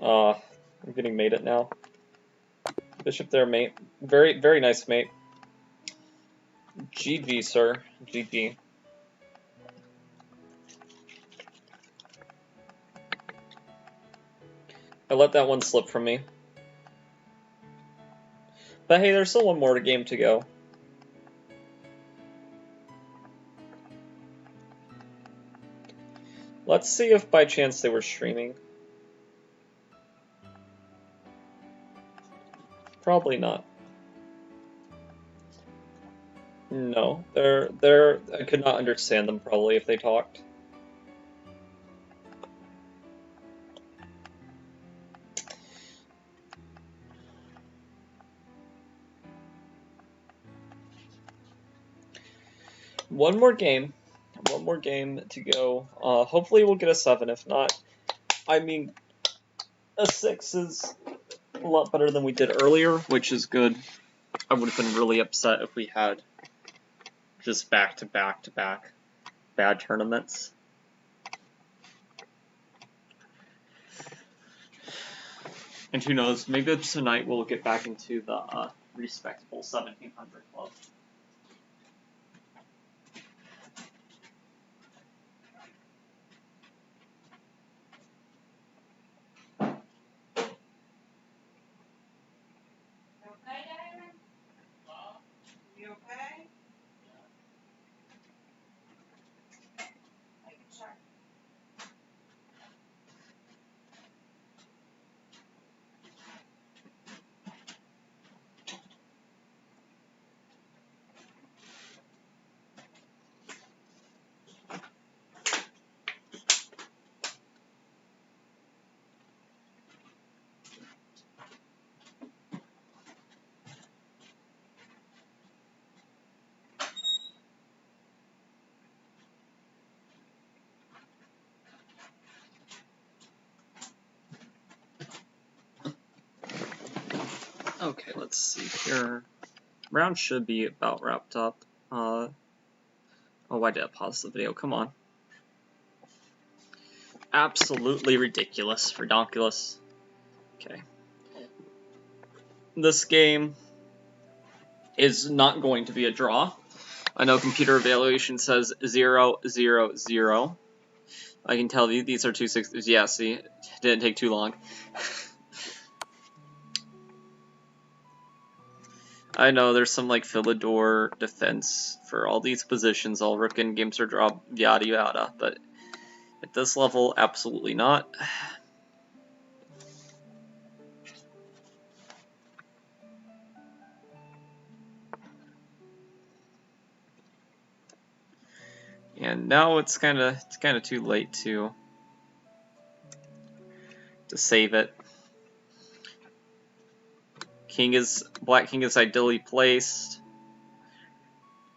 [SPEAKER 1] I'm getting mated now. Bishop there, mate. Very, very nice, mate. GG, sir. GG. I let that one slip from me. But hey, there's still one more game to go. Let's see if by chance they were streaming. Probably not. No, I could not understand them probably if they talked. One more game to go. Hopefully we'll get a 7. If not, I mean, a 6 is a lot better than we did earlier, which is good. I would have been really upset if we had just back-to-back-to-back bad tournaments. And who knows, maybe tonight we'll get back into the respectable 1700 club. Okay, let's see here. Round should be about wrapped up. Oh, why did I pause the video? Come on. Absolutely ridiculous. Redonkulous. Okay. This game is not going to be a draw. I know computer evaluation says 0, 0, 0. I can tell you these are 2 6s. Yeah, see, it didn't take too long. I know there's some like Philidor defense for all these positions, all rook and games are draw, yada yada, but at this level, absolutely not. And now it's kind of too late to save it. Black king is ideally placed.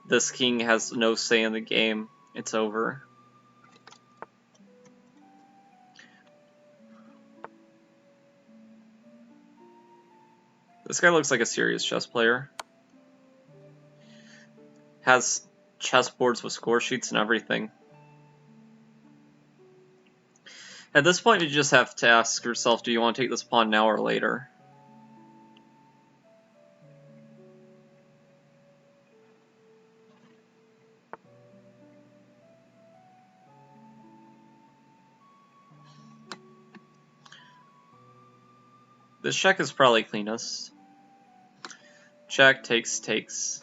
[SPEAKER 1] This king has no say in the game. It's over. This guy looks like a serious chess player. Has chessboards with score sheets and everything. At this point, you just have to ask yourself, do you want to take this pawn now or later? This check is probably cleanest. Check, takes.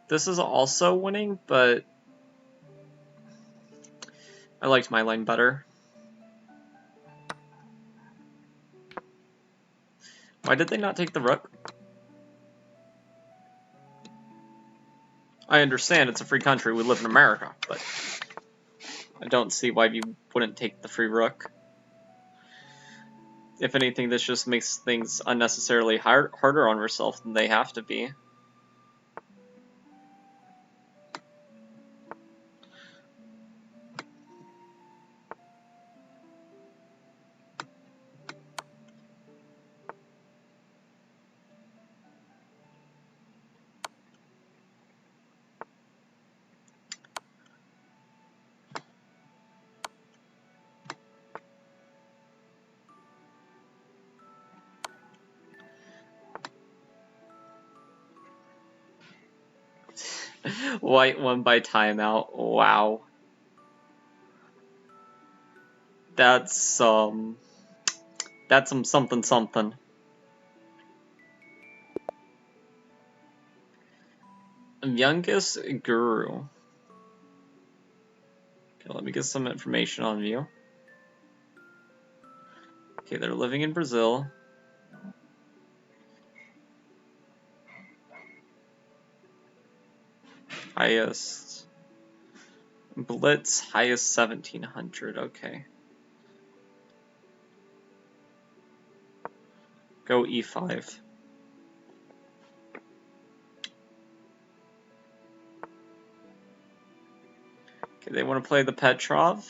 [SPEAKER 1] This is also winning, but I liked my line better. Why did they not take the rook? I understand it's a free country, we live in America, but I don't see why you wouldn't take the free rook. If anything, this just makes things unnecessarily harder on yourself than they have to be. White won by timeout. Wow. That's some something. Youngest guru. Okay, let me get some information on you. Okay, they're living in Brazil. Highest Blitz, highest 1700. Okay. Go e5. Okay, they want to play the Petrov.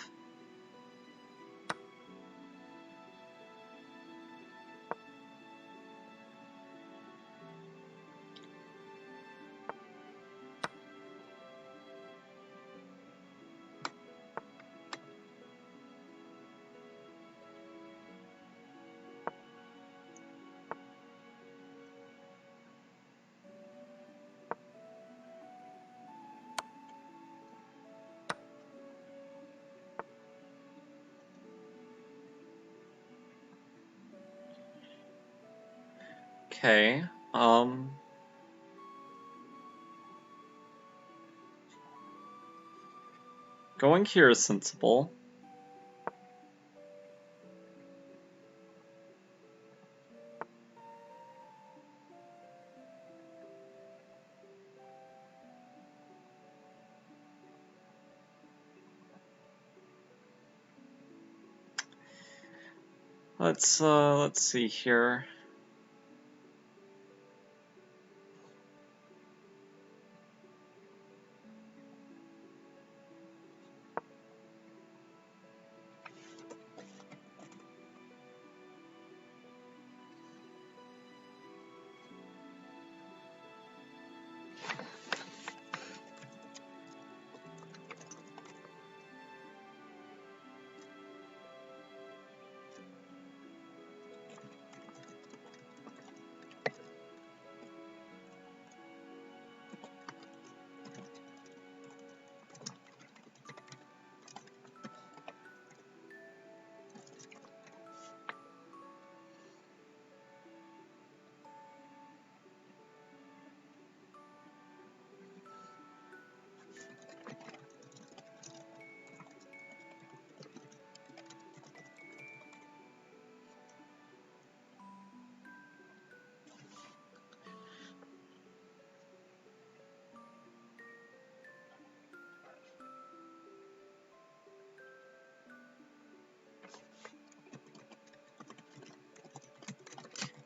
[SPEAKER 1] Okay, going here is sensible. Let's see here.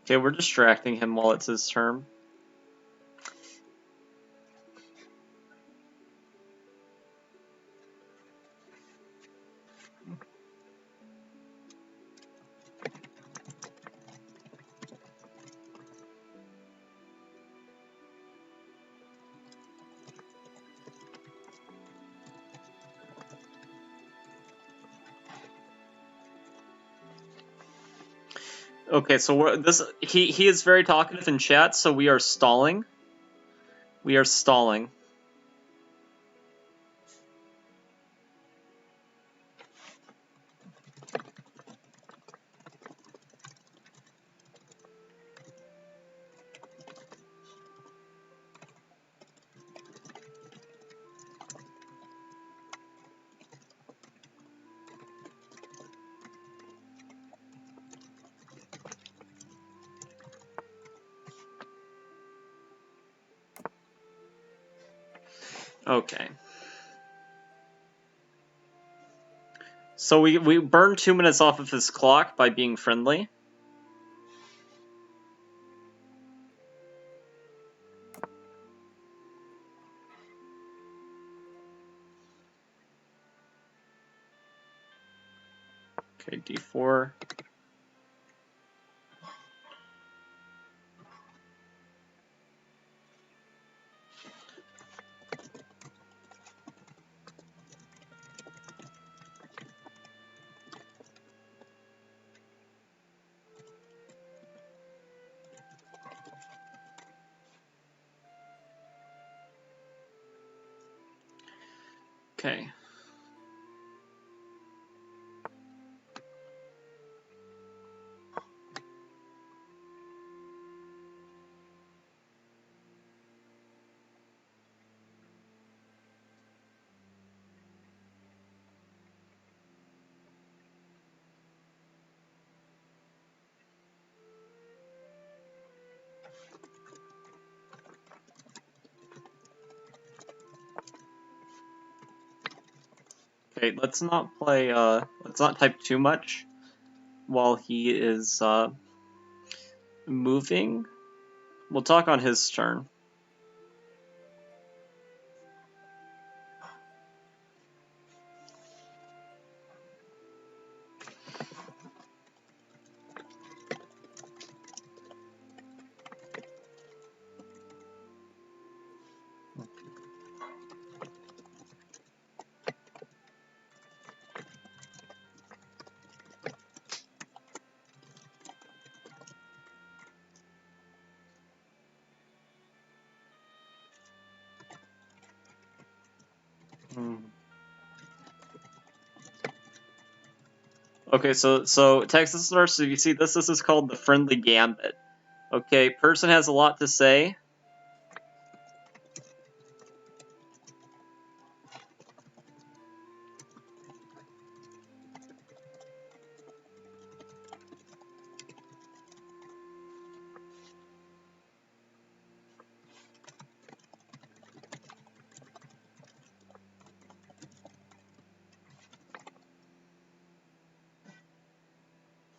[SPEAKER 1] Okay, we're distracting him while it's his turn. Okay, so he is very talkative in chat, so we are stalling. We are stalling. Okay. So we burned 2 minutes off of his clock by being friendly. Okay, d4. Okay. Okay, let's not type too much while he is moving. We'll talk on his turn. Okay, so Texas Nurse, you see this is called the friendly gambit. Okay, person has a lot to say.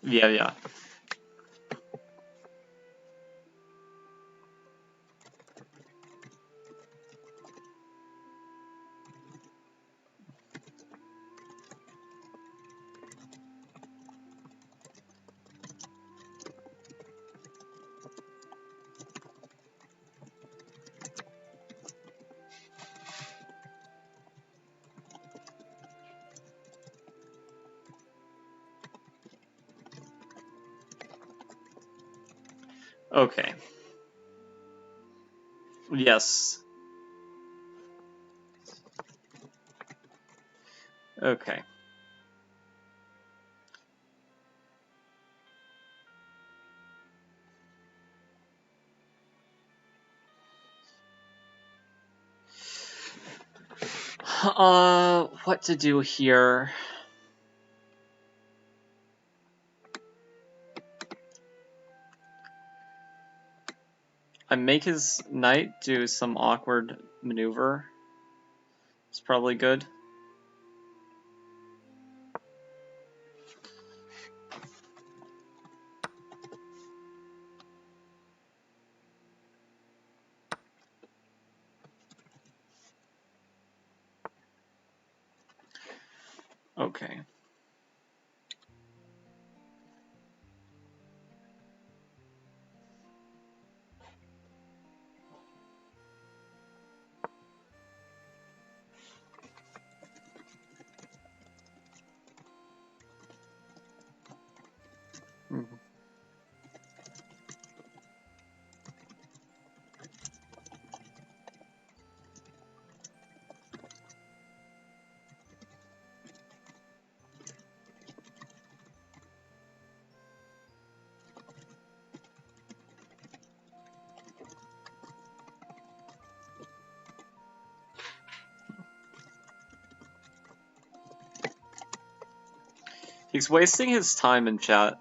[SPEAKER 1] Yeah. Okay. Yes. Okay. What to do here? I make his knight do some awkward maneuver. It's probably good. Okay. He's wasting his time in chat.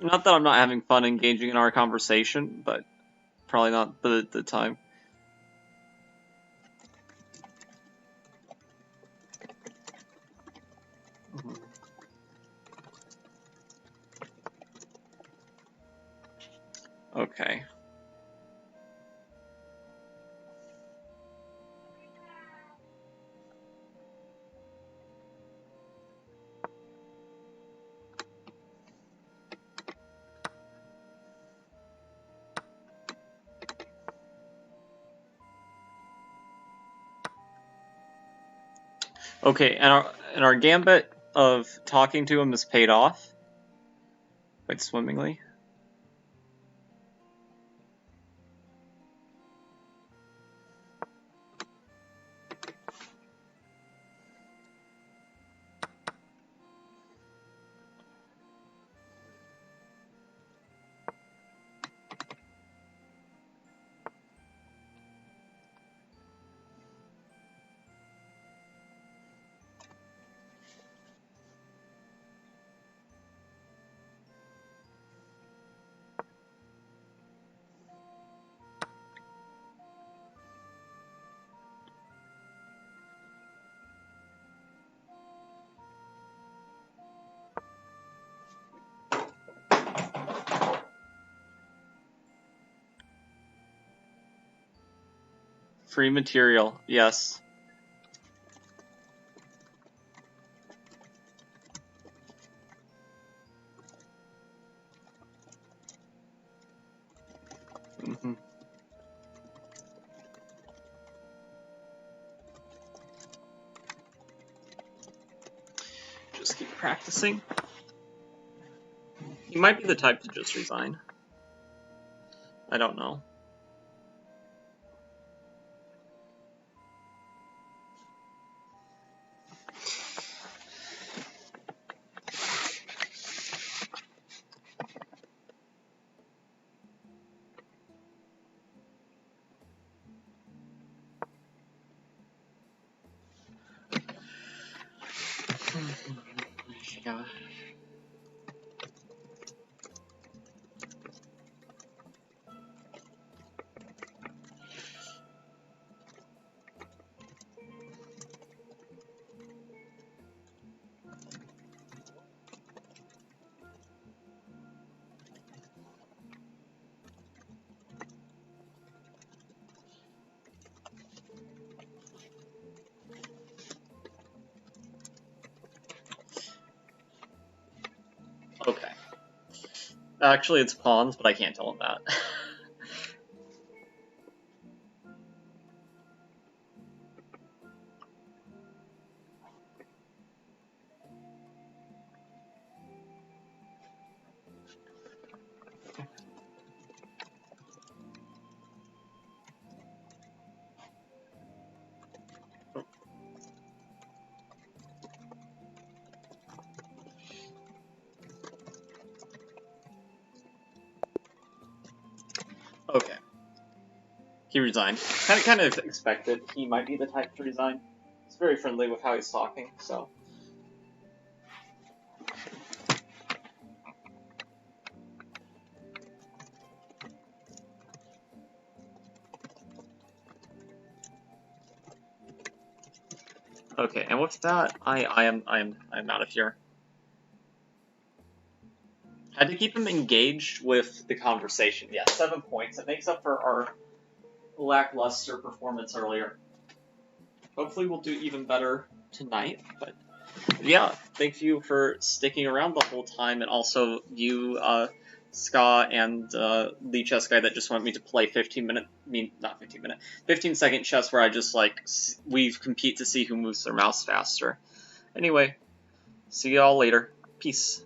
[SPEAKER 1] Not that I'm not having fun engaging in our conversation, but probably not the time. Okay. Okay, and our gambit of talking to him is paid off quite swimmingly. Free material, yes. Mm-hmm. Just keep practicing. He might be the type to just resign. I don't know. Yeah. Okay. Actually, it's pawns, but I can't tell him that. Okay. He resigned. Kind of expected. He might be the type to resign. He's very friendly with how he's talking, so. Okay, and with that, I'm out of here. Had to keep him engaged with the conversation. Yeah, 7 points. It makes up for our lackluster performance earlier. Hopefully we'll do even better tonight, but yeah, thank you for sticking around the whole time, and also you, Ska, and the chess guy that just wanted me to play 15-second chess where I just, like, we compete to see who moves their mouse faster. Anyway, see y'all later. Peace.